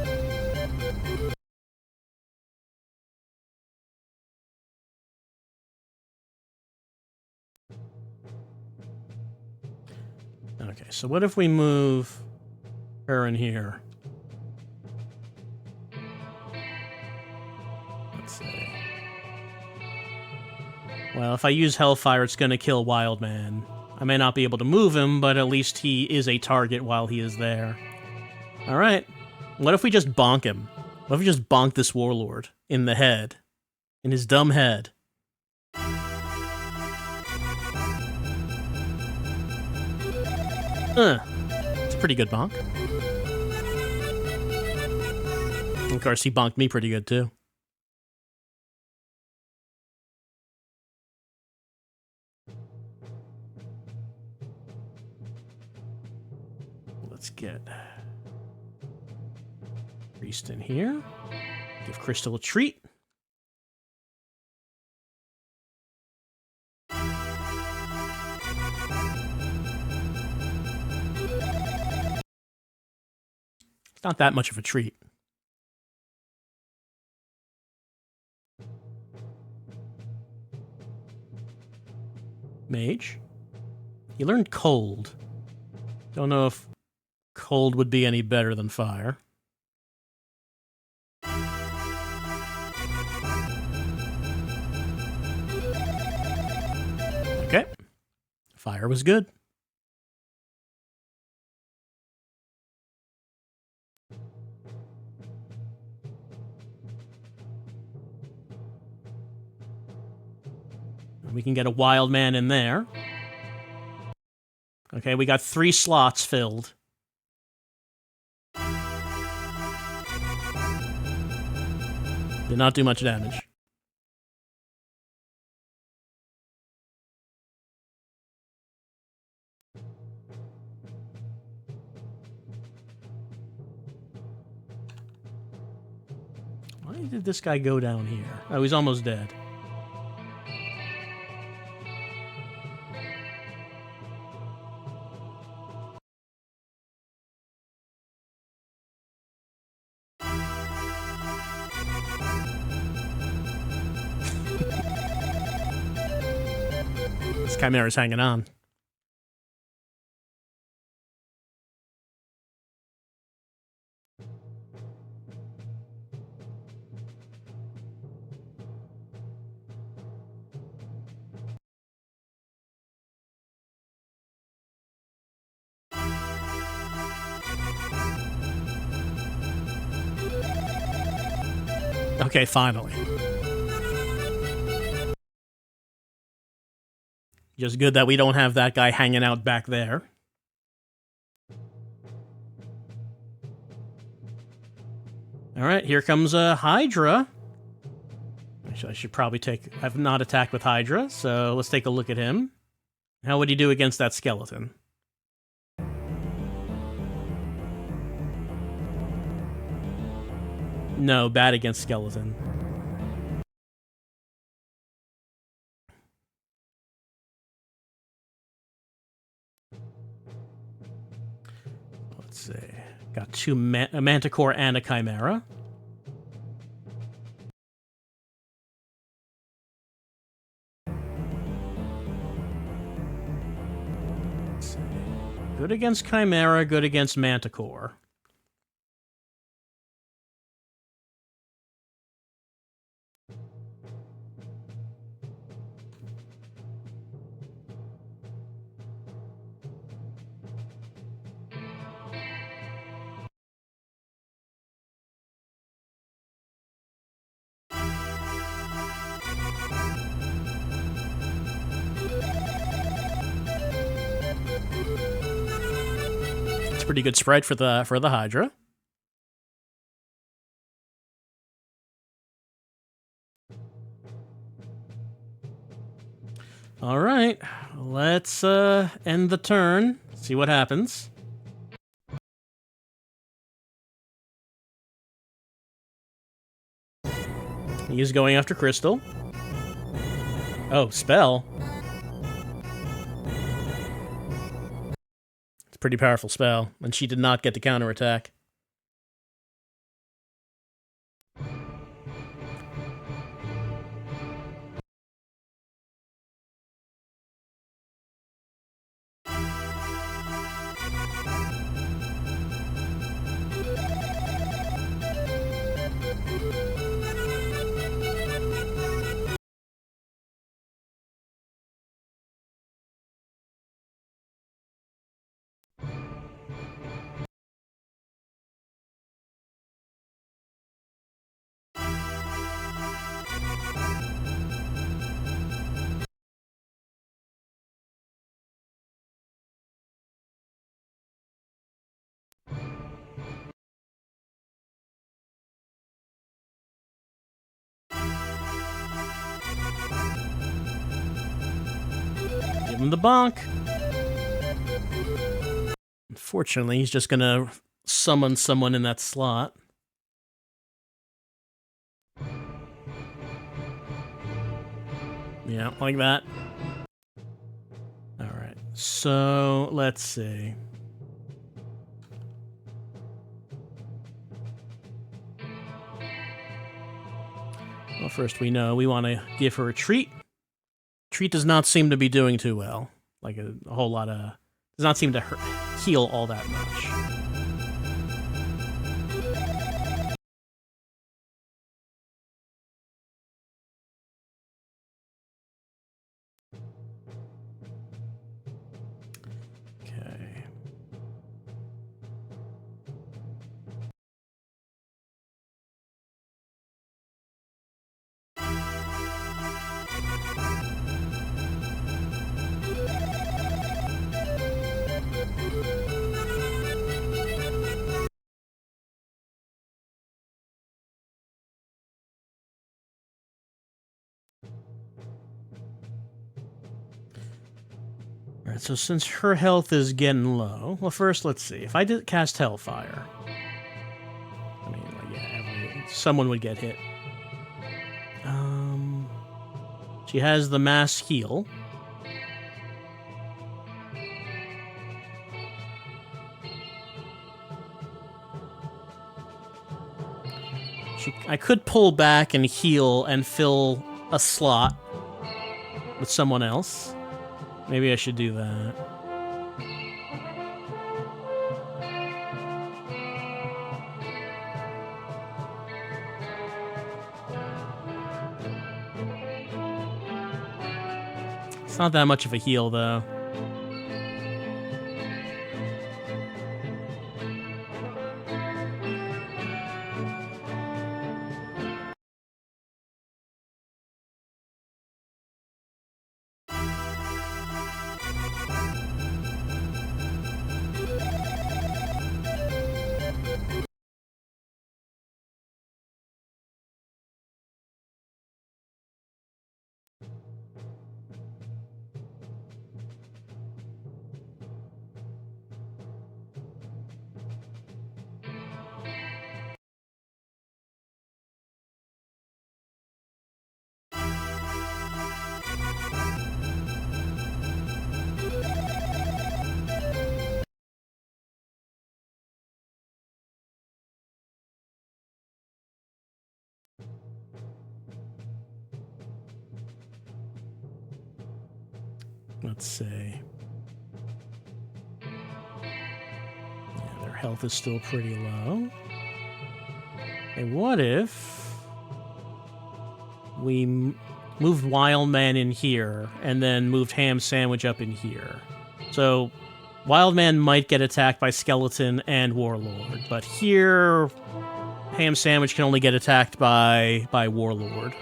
Okay, so what if we move her in here? Let's see. Well, if I use Hellfire, it's going to kill Wildman. I may not be able to move him, but at least he is a target while he is there. Alright. What if we just bonk him? What if we just bonk this warlord in the head? In his dumb head? It's a pretty good bonk. Of course, he bonked me pretty good, too. Let's get Priest in here. Give Crystal a treat. It's not that much of a treat. Mage. You learned cold. Don't know if cold would be any better than fire. Okay. Fire was good. We can get a wild man in there. Okay, we got 3 slots filled. Did not do much damage. Why did this guy go down here? Oh, he's almost dead. This Chimera's hanging on. Okay, finally. Just good that we don't have that guy hanging out back there. Alright, here comes a Hydra. Actually, I should probably I've not attacked with Hydra, so let's take a look at him. How would he do against that skeleton? No, bad against skeleton. Let's see. Got 2 a Manticore and a Chimera. Let's see. Good against Chimera, good against Manticore. It's a pretty good spread for the Hydra. All right, let's end the turn. See what happens. He is going after Crystal. Oh, spell. It's a pretty powerful spell, and she did not get the counterattack. Give him the bonk. Unfortunately, he's just gonna summon someone in that slot. Yeah, like that. Alright, so let's see. Well, first we know we want to give her a treat. Treat does not seem to be doing too well. Like a whole lot of... does not seem to heal all that much. Okay. Alright, so since her health is getting low... well, first, let's see. If I did cast Hellfire... I mean, like, yeah, someone would get hit. She has the mass heal. I could pull back and heal and fill a slot with someone else. Maybe I should do that. It's not that much of a heal, though. Let's see. Yeah, their health is still pretty low. Hey, what if we moved Wild Man in here and then moved Ham Sandwich up in here? So Wild Man might get attacked by Skeleton and Warlord, but here Ham Sandwich can only get attacked by Warlord.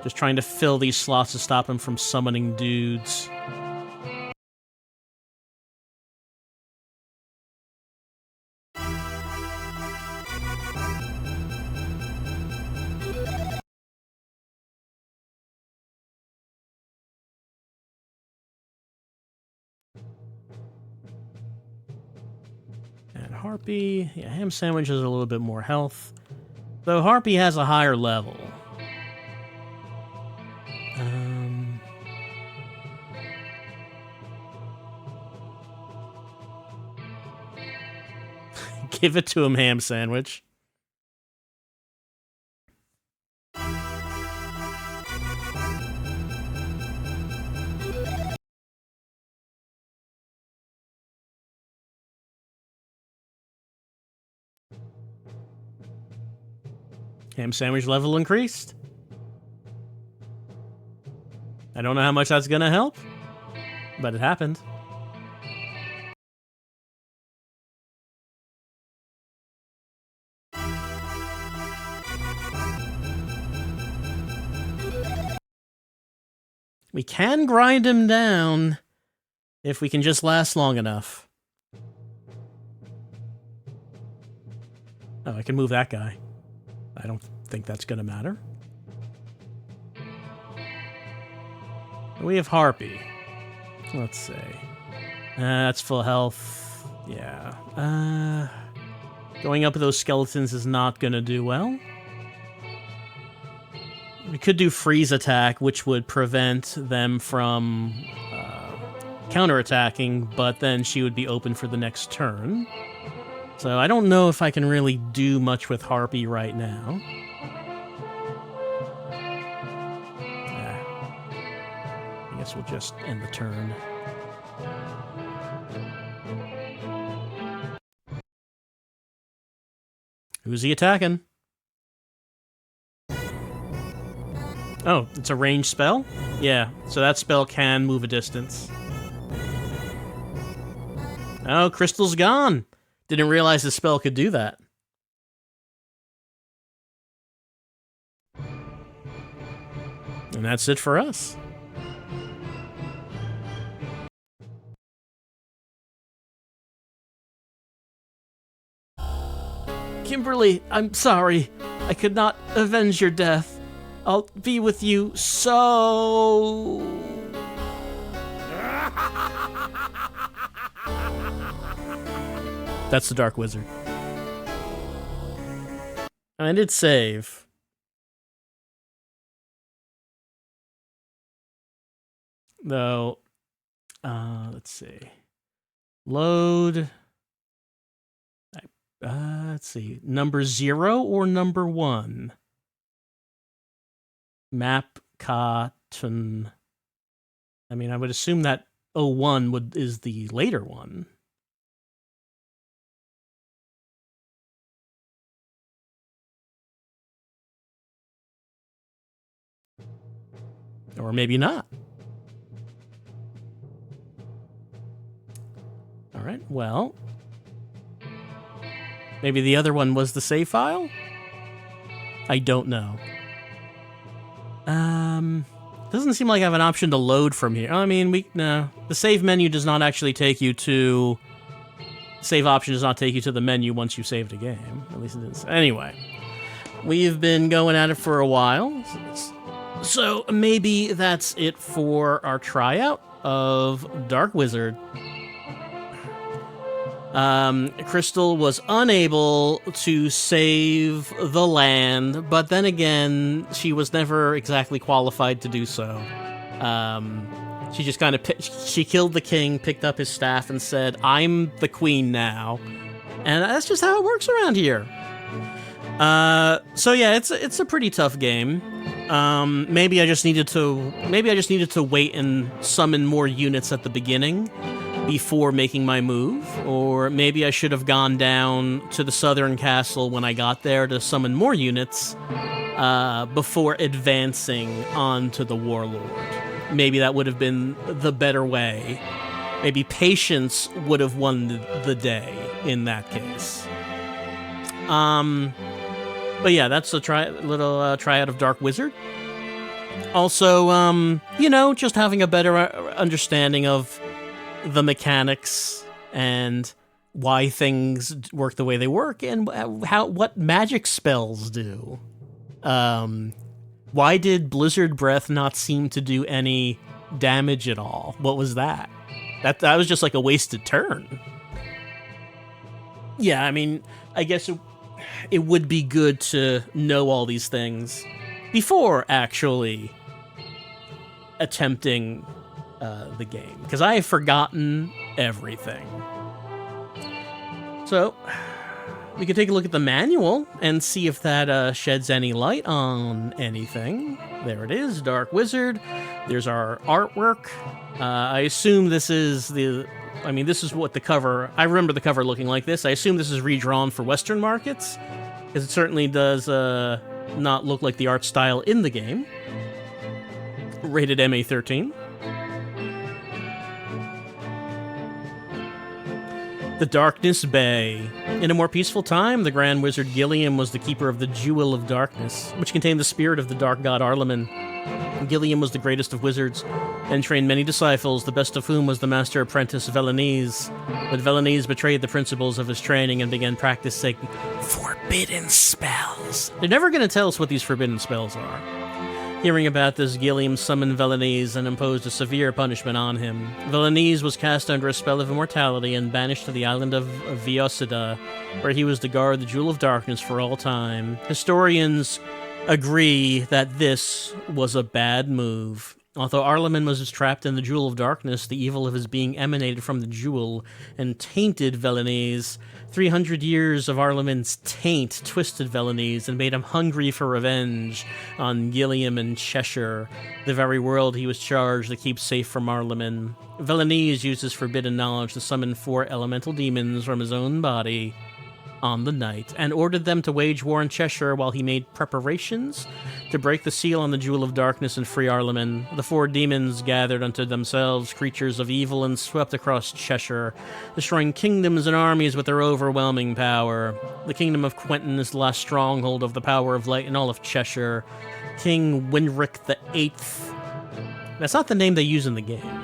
Just trying to fill these slots to stop him from summoning dudes. Harpy, yeah, ham sandwich has a little bit more health. Though Harpy has a higher level. Give it to him, ham sandwich. Ham sandwich level increased. I don't know how much that's gonna help, but it happened. We can grind him down if we can just last long enough. Oh, I can move that guy. I don't think that's gonna matter. We have Harpy. Let's see. That's full health. Yeah. Going up with those skeletons is not gonna do well. We could do freeze attack, which would prevent them from counterattacking, but then she would be open for the next turn. So I don't know if I can really do much with Harpy right now. I guess we'll just end the turn. Who's he attacking? Oh, it's a ranged spell? Yeah, so that spell can move a distance. Oh, Crystal's gone! Didn't realize the spell could do that. And that's it for us. Kimberly, I'm sorry. I could not avenge your death. I'll be with you so... That's the Dark Wizard. I did save. Though, let's see. Load... let's see. Number 0 or number 1? Map Cotton. I mean, I would assume that 01 is the later one. Or maybe not. All right, well... Maybe the other one was the save file? I don't know. Doesn't seem like I have an option to load from here. I mean, no. The save menu does not actually take you to... Save option does not take you to the menu once you saved a game. At least it is. Anyway. We've been going at it for a while. So maybe that's it for our tryout of Dark Wizard. Crystal was unable to save the land, but then again, she was never exactly qualified to do so. She just kind of she killed the king, picked up his staff, and said, "I'm the queen now," and that's just how it works around here. So yeah, it's a pretty tough game. Maybe I just needed to wait and summon more units at the beginning before making my move, or maybe I should have gone down to the southern castle when I got there to summon more units before advancing onto the warlord. Maybe that would have been the better way. Maybe patience would have won the day in that case. But yeah, that's a little tryout of Dark Wizard. Also, just having a better understanding of the mechanics and why things work the way they work, and what magic spells do. Why did Blizzard Breath not seem to do any damage at all? What was that? That was just like a wasted turn. Yeah, I mean, I guess it would be good to know all these things before actually attempting the game, because I have forgotten everything. So, we could take a look at the manual and see if that sheds any light on anything. There it is, Dark Wizard. There's our artwork. I assume this is this is what the cover... I remember the cover looking like this. I assume this is redrawn for Western markets, because it certainly does not look like the art style in the game. Rated MA13. The Darkness Bay. In a more peaceful time, the Grand Wizard Gilliam was the keeper of the Jewel of Darkness, which contained the spirit of the Dark God Arleman. Gilliam was the greatest of wizards, and trained many disciples, the best of whom was the master apprentice Velanese. But Velanese betrayed the principles of his training and began practicing forbidden spells. They're never going to tell us what these forbidden spells are. Hearing about this, Gilliam summoned Velanese and imposed a severe punishment on him. Velanese was cast under a spell of immortality and banished to the island of Viosida, where he was to guard the Jewel of Darkness for all time. Historians agree that this was a bad move. Although Arleman was trapped in the Jewel of Darkness, the evil of his being emanated from the jewel and tainted Velanese. 300 years of Arleman's taint twisted Velanese and made him hungry for revenge on Gilliam and Cheshire, the very world he was charged to keep safe from Arleman. Velanese used his forbidden knowledge to summon 4 elemental demons from his own body on the night, and ordered them to wage war in Cheshire while he made preparations to break the seal on the Jewel of Darkness and free Arleman. The 4 demons gathered unto themselves creatures of evil and swept across Cheshire, destroying kingdoms and armies with their overwhelming power. The kingdom of Quentin is the last stronghold of the power of light in all of Cheshire. King Winric the Eighth, that's not the name they use in the game,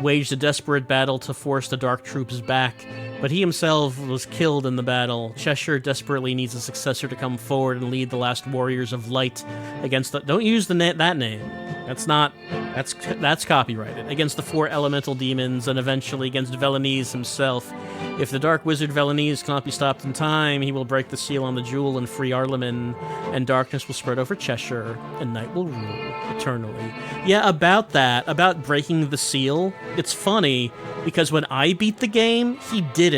waged a desperate battle to force the dark troops back, but he himself was killed in the battle. Cheshire desperately needs a successor to come forward and lead the last warriors of light against the... Don't use that name. That's copyrighted. Against the 4 elemental demons, and eventually against Velanese himself. If the Dark Wizard Velanese cannot be stopped in time, he will break the seal on the jewel and free Arleman, and darkness will spread over Cheshire, and night will rule eternally. Yeah, about breaking the seal, it's funny, because when I beat the game, he didn't.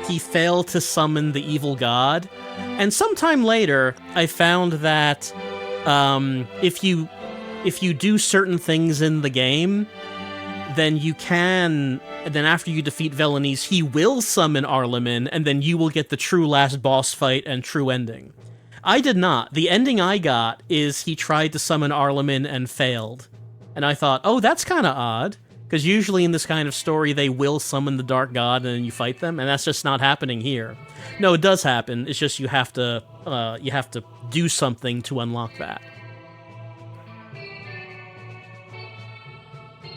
He failed to summon the evil god, and sometime later, I found that if you do certain things in the game, then after you defeat Velanese, he will summon Arleman, and then you will get the true last boss fight and true ending. I did not. The ending I got is he tried to summon Arleman and failed. And I thought, oh, that's kind of odd, because usually in this kind of story, they will summon the Dark God and then you fight them, and that's just not happening here. No, it does happen. It's just you have to do something to unlock that.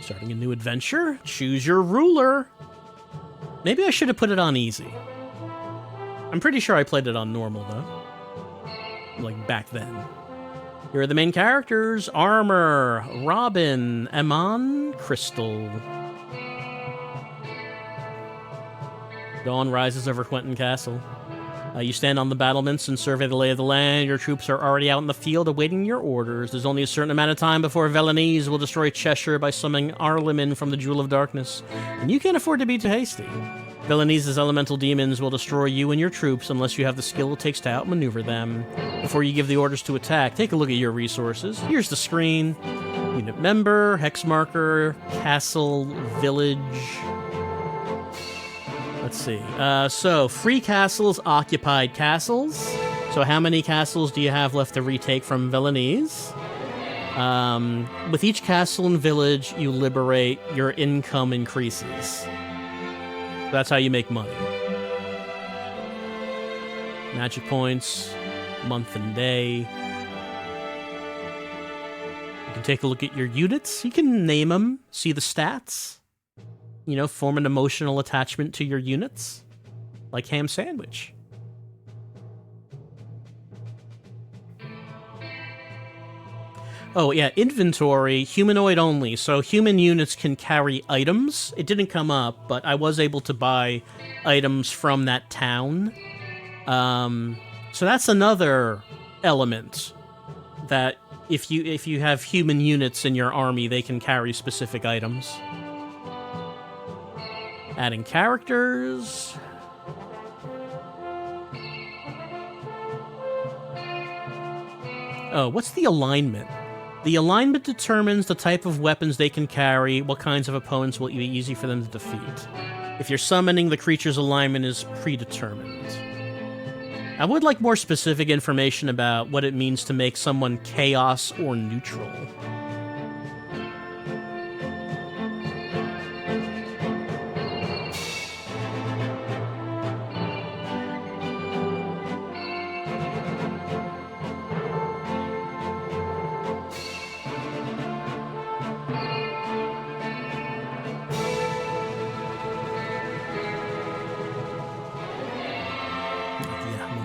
Starting a new adventure, choose your ruler. Maybe I should have put it on easy. I'm pretty sure I played it on normal, though. Like, back then. Here are the main characters. Armor, Robin, Amon, Crystal. Dawn rises over Quentin Castle. You stand on the battlements and survey the lay of the land. Your troops are already out in the field awaiting your orders. There's only a certain amount of time before Velanese will destroy Cheshire by summoning Arleman from the Jewel of Darkness, and you can't afford to be too hasty. Velanese's elemental demons will destroy you and your troops unless you have the skill it takes to outmaneuver them. Before you give the orders to attack, take a look at your resources. Here's the screen. Unit member, hex marker, castle, village... Let's see. So, free castles, occupied castles. So how many castles do you have left to retake from Velanese? With each castle and village you liberate, your income increases. That's how you make money. Magic points, month and day. You can take a look at your units. You can name them, see the stats. You know, form an emotional attachment to your units, like Ham Sandwich. Oh, yeah, inventory, humanoid only. So human units can carry items. It didn't come up, but I was able to buy items from that town. So that's another element that if you have human units in your army, they can carry specific items. Adding characters. Oh, what's the alignment? The alignment determines the type of weapons they can carry, what kinds of opponents will be easy for them to defeat. If you're summoning, the creature's alignment is predetermined. I would like more specific information about what it means to make someone chaos or neutral.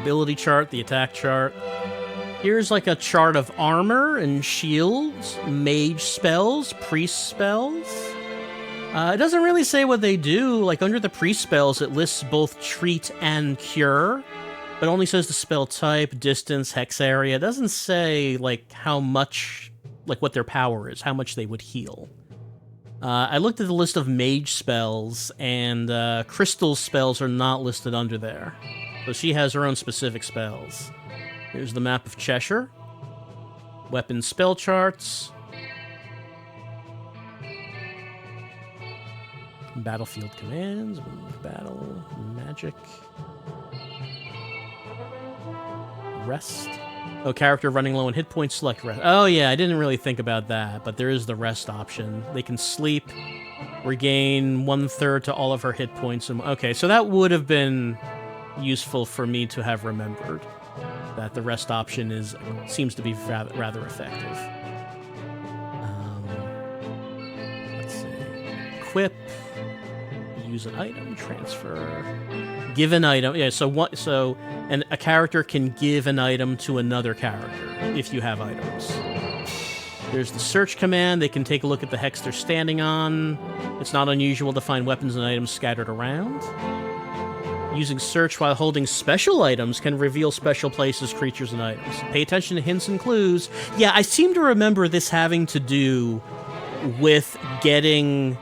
Ability chart, the attack chart. Here's like a chart of armor and shields, mage spells, priest spells. It doesn't really say what they do. Like under the priest spells, it lists both treat and cure, but only says the spell type, distance, hex area. It doesn't say like how much, like what their power is, how much they would heal. I looked at the list of mage spells, and crystal spells are not listed under there. So she has her own specific spells. Here's the map of Cheshire. Weapon spell charts. Battlefield commands. Battle. Magic. Rest. Oh, character running low on hit points, select rest. Oh yeah, I didn't really think about that, but there is the rest option. They can sleep, regain 1/3 to all of her hit points. Okay, so that would have been useful for me to have remembered, that the rest option seems to be rather effective. Let's see. Equip. Use an item. Transfer. Give an item. Yeah, and a character can give an item to another character if you have items. There's the search command. They can take a look at the hex they're standing on. It's not unusual to find weapons and items scattered around. Using search while holding special items can reveal special places, creatures, and items. Pay attention to hints and clues. Yeah, I seem to remember this having to do with getting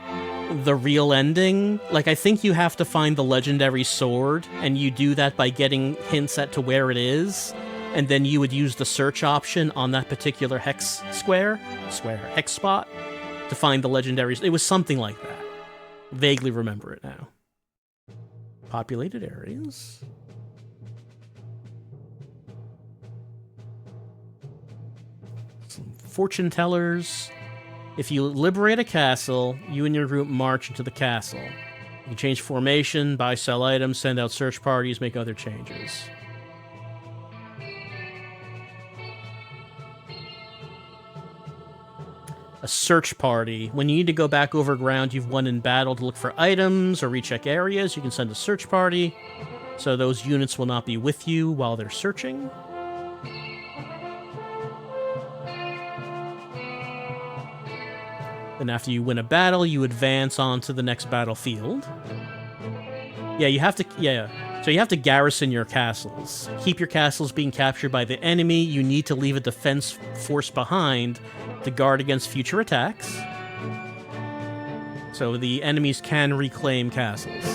the real ending. Like, I think you have to find the legendary sword, and you do that by getting hints at to where it is, and then you would use the search option on that particular hex spot to find the legendary. It was something like that. Vaguely remember it now. Populated areas. Some fortune tellers. If you liberate a castle, you and your group march into the castle. You can change formation, buy, sell items, send out search parties, make other changes. A search party. When you need to go back over ground you've won in battle to look for items or recheck areas, you can send a search party, so those units will not be with you while they're searching. Then after you win a battle, you advance on to the next battlefield. Yeah, you have to... So you have to garrison your castles. Keep your castles being captured by the enemy. You need to leave a defense force behind to guard against future attacks. So the enemies can reclaim castles.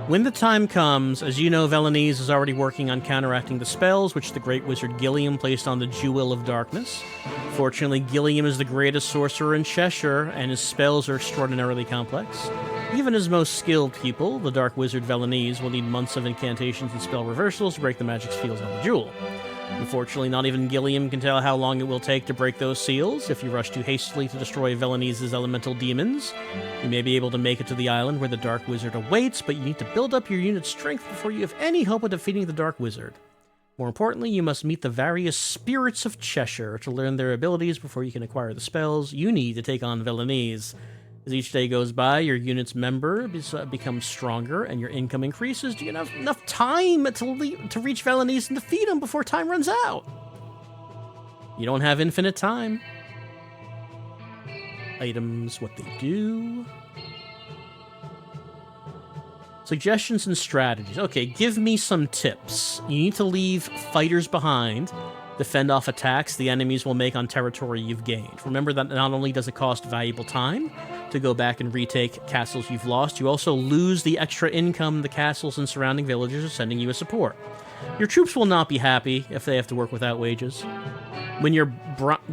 When the time comes, as you know, Velanese is already working on counteracting the spells which the great wizard Gilliam placed on the Jewel of Darkness. Fortunately, Gilliam is the greatest sorcerer in Cheshire, and his spells are extraordinarily complex. Even his most skilled pupil, the Dark Wizard Velanese, will need months of incantations and spell reversals to break the magic seals on the Jewel. Unfortunately, not even Gilliam can tell how long it will take to break those seals. If you rush too hastily to destroy Velanese's elemental demons, you may be able to make it to the island where the Dark Wizard awaits, but you need to build up your unit's strength before you have any hope of defeating the Dark Wizard. More importantly, you must meet the various spirits of Cheshire to learn their abilities before you can acquire the spells you need to take on Velanese. As each day goes by, your unit's member becomes stronger and your income increases. Do you have enough time to reach Velanese and defeat him before time runs out? You don't have infinite time. Items, what they do. Suggestions and strategies. Okay, give me some tips. You need to leave fighters behind to fend off attacks the enemies will make on territory you've gained. Remember that not only does it cost valuable time to go back and retake castles you've lost, you also lose the extra income the castles and surrounding villages are sending you as support. Your troops will not be happy if they have to work without wages. When you're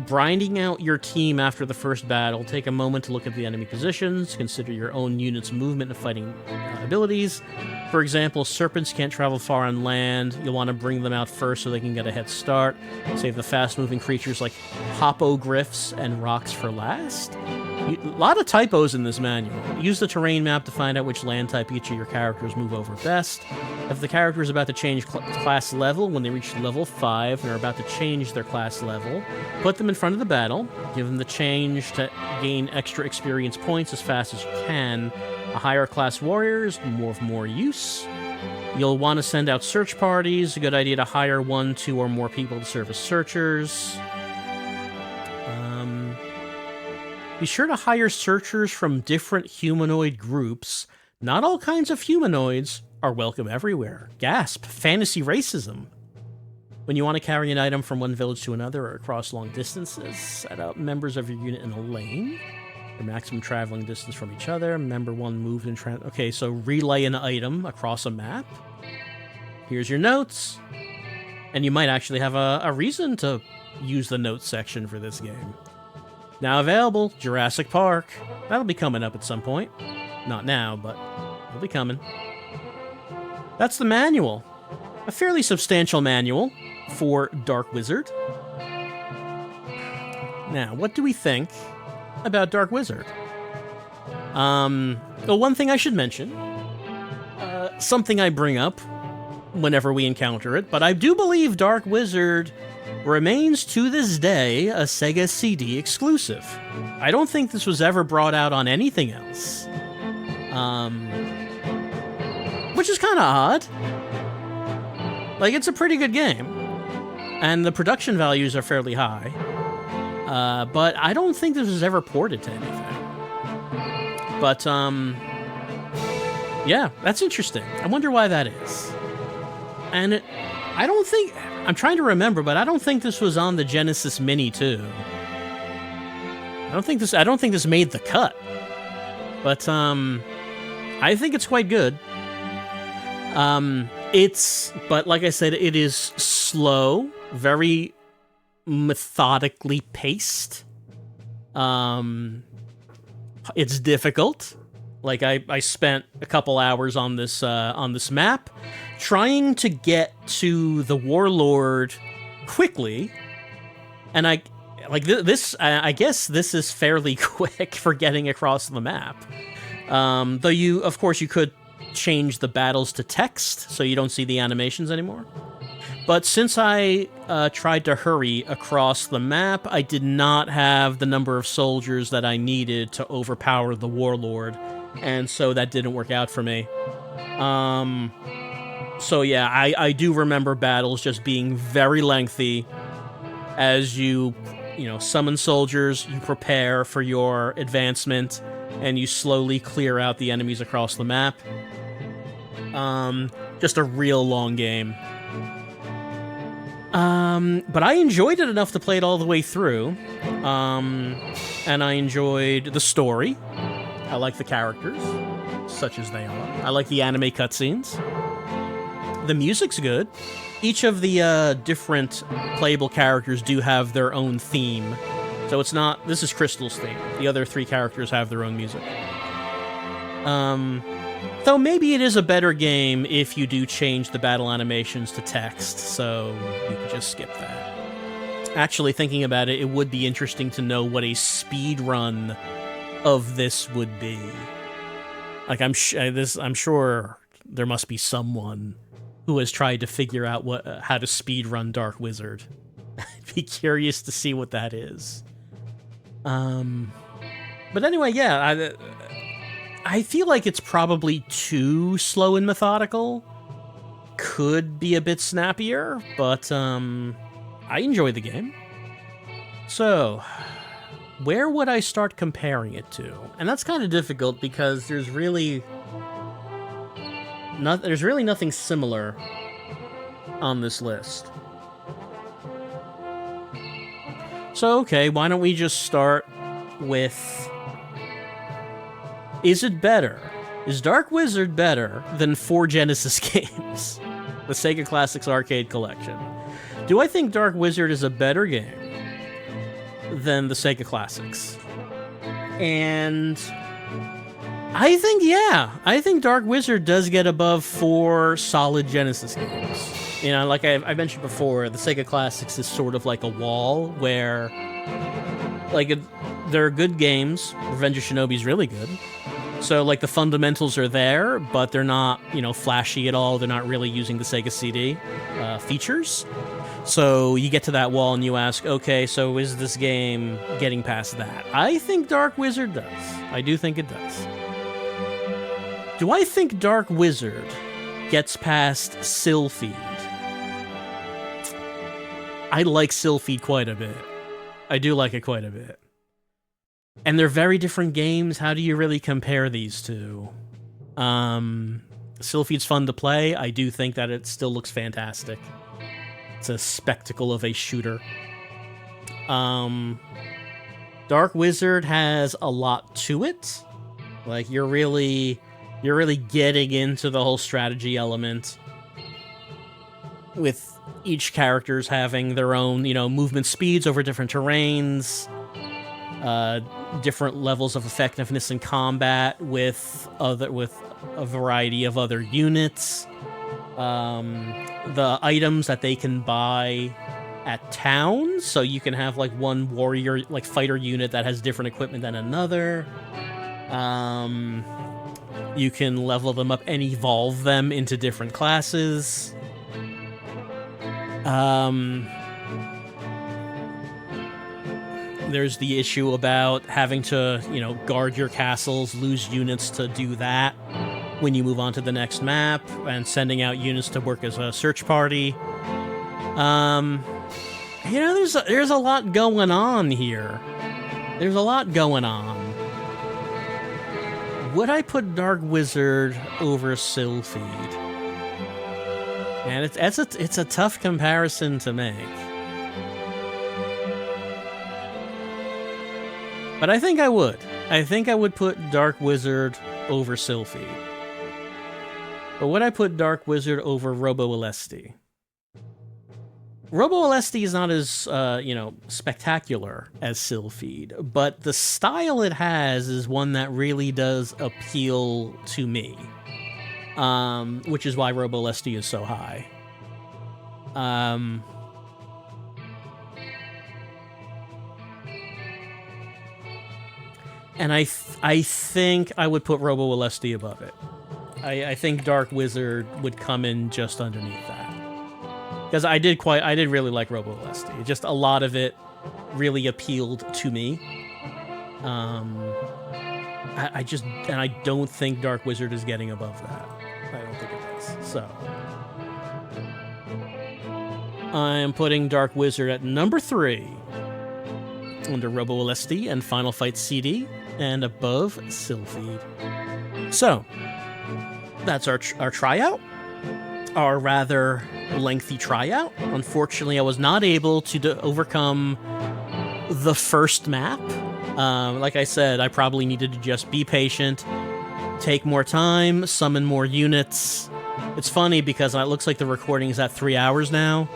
grinding out your team after the first battle, take a moment to look at the enemy positions, consider your own unit's movement and fighting abilities. For example, serpents can't travel far on land. You'll want to bring them out first so they can get a head start. Save the fast-moving creatures like hippogriffs and rocks for last. A lot of typos in this manual. Use the terrain map to find out which land type each of your characters move over best. If the character is about to change class level, when they reach level 5 and are about to change their class level, put them in front of the battle, give them the change to gain extra experience points as fast as you can. A higher class warrior is more use. You'll want to send out search parties. A good idea to hire 1, 2, or more people to serve as searchers. Be sure to hire searchers from different humanoid groups. Not all kinds of humanoids are welcome everywhere. Gasp, fantasy racism. When you want to carry an item from one village to another or across long distances, set up members of your unit in a lane. Your maximum traveling distance from each other. Member 1 moved and okay, so relay an item across a map. Here's your notes. And you might actually have a reason to use the notes section for this game. Now available, Jurassic Park. That'll be coming up at some point. Not now, but it'll be coming. That's the manual. A fairly substantial manual for Dark Wizard. Now, what do we think about Dark Wizard? Well, one thing I should mention, something I bring up whenever we encounter it, but I do believe Dark Wizard remains to this day a Sega CD exclusive. I don't think this was ever brought out on anything else. Which is kind of odd. Like, it's a pretty good game. And the production values are fairly high. But I don't think this was ever ported to anything. But, yeah, that's interesting. I wonder why that is. And I don't think... I'm trying to remember, but I don't think this was on the Genesis Mini, too. I don't think this made the cut. But, I think it's quite good. But like I said, it is slow, very methodically paced. It's difficult. Like, I spent a couple hours on this map trying to get to the warlord quickly, and I guess this is fairly quick for getting across the map. Though of course you could change the battles to text so you don't see the animations anymore. But since I tried to hurry across the map, I did not have the number of soldiers that I needed to overpower the warlord, and so that didn't work out for me. So yeah, I do remember battles just being very lengthy as you summon soldiers, you prepare for your advancement, and you slowly clear out the enemies across the map. Just a real long game. But I enjoyed it enough to play it all the way through. And I enjoyed the story. I like the characters, such as they are. I like the anime cutscenes. The music's good. Each of the different playable characters do have their own theme. So it's not... This is Crystal's theme. The other 3 characters have their own music. Though maybe it is a better game if you do change the battle animations to text, so you can just skip that. Actually, thinking about it, it would be interesting to know what a speed run of this would be. Like, I'm sure there must be someone who has tried to figure out how to speed run Dark Wizard. I'd be curious to see what that is. But anyway, yeah, I feel like it's probably too slow and methodical. Could be a bit snappier, but I enjoy the game. So, where would I start comparing it to? And that's kind of difficult because there's really nothing similar on this list. So, okay, why don't we just start with... Is it better? Is Dark Wizard better than 4 Genesis games? The Sega Classics Arcade Collection. Do I think Dark Wizard is a better game than the Sega Classics? And I think, yeah. I think Dark Wizard does get above 4 solid Genesis games. You know, like I mentioned before, the Sega Classics is sort of like a wall where, like, there are good games. Revenge of Shinobi is really good. So, like, the fundamentals are there, but they're not, you know, flashy at all. They're not really using the Sega CD features. So you get to that wall and you ask, okay, so is this game getting past that? I think Dark Wizard does. I do think it does. Do I think Dark Wizard gets past Sylphied? I like Sylphied quite a bit. I do like it quite a bit. And they're very different games. How do you really compare these two? Sylphied's fun to play. I do think that it still looks fantastic. It's a spectacle of a shooter. Dark Wizard has a lot to it. Like, you're really getting into the whole strategy element, with each characters having their own, you know, movement speeds over different terrains, different levels of effectiveness in combat with a variety of other units. The items that they can buy at towns, so you can have like one warrior, like fighter unit that has different equipment than another. You can level them up and evolve them into different classes. There's the issue about having to, you know, guard your castles, lose units to do that when you move on to the next map, and sending out units to work as a search party. You know, there's a lot going on here. There's a lot going on. Would I put Dark Wizard over Sylphied? And it's a tough comparison to make. But I think I would. I think I would put Dark Wizard over Sylphied. But would I put Dark Wizard over Robo Alesti? Robo Alesti is not as, you know, spectacular as Sylphied, but the style it has is one that really does appeal to me. Which is why Robo Alesti is so high. And I think I would put Robo Alesti above it. I think Dark Wizard would come in just underneath that. Because I did really like Robo Alesti. Just a lot of it really appealed to me. I don't think Dark Wizard is getting above that. I don't think it is. So I am putting Dark Wizard at number 3 under Robo Alesti and Final Fight CD, and above Sylphied. So that's our tryout. Our rather lengthy tryout. Unfortunately, I was not able to overcome the first map. Like I said, I probably needed to just be patient, take more time, summon more units. It's funny because it looks like the recording is at 3 hours now,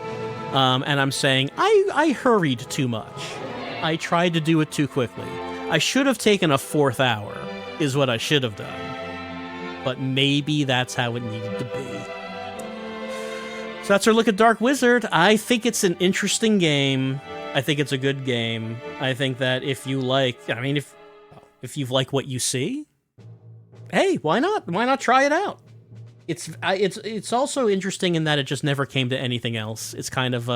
and I'm saying I hurried too much. I tried to do it too quickly. I should have taken a 4th hour, is what I should have done. But maybe that's how it needed to be. So that's our look at Dark Wizard. I think it's an interesting game. I think it's a good game. I think that if you like, if you like what you see, hey, why not? Why not try it out? It's also interesting in that it just never came to anything else. It's kind of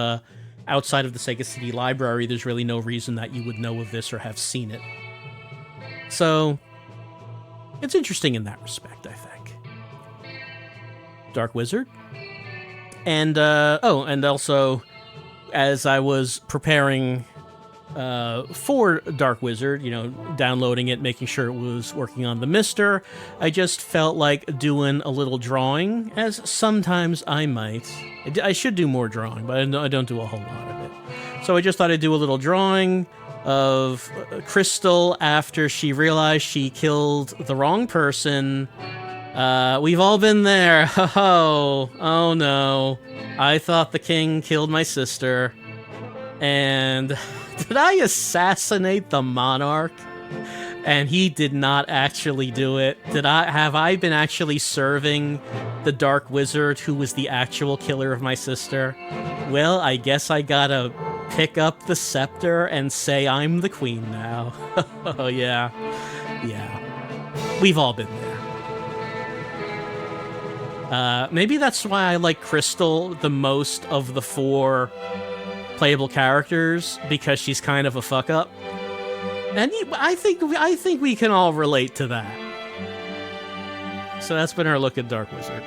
outside of the Sega CD library. There's really no reason that you would know of this or have seen it. So it's interesting in that respect, I think. Dark Wizard. And, and also, as I was preparing for Dark Wizard, downloading it, making sure it was working on the Mister, I just felt like doing a little drawing, as sometimes I might. I should do more drawing, but I don't do a whole lot of it. So I just thought I'd do a little drawing of Crystal after she realized she killed the wrong person. We've all been there. Oh no. I thought the king killed my sister. And did I assassinate the monarch? And he did not actually do it. Have I been actually serving the Dark Wizard who was the actual killer of my sister? Well, I guess I gotta pick up the scepter and say I'm the queen now. Oh yeah. Yeah. We've all been there. Maybe that's why I like Crystal the most of the 4 playable characters, because she's kind of a fuck up. And I think we can all relate to that. So that's been our look at Dark Wizard.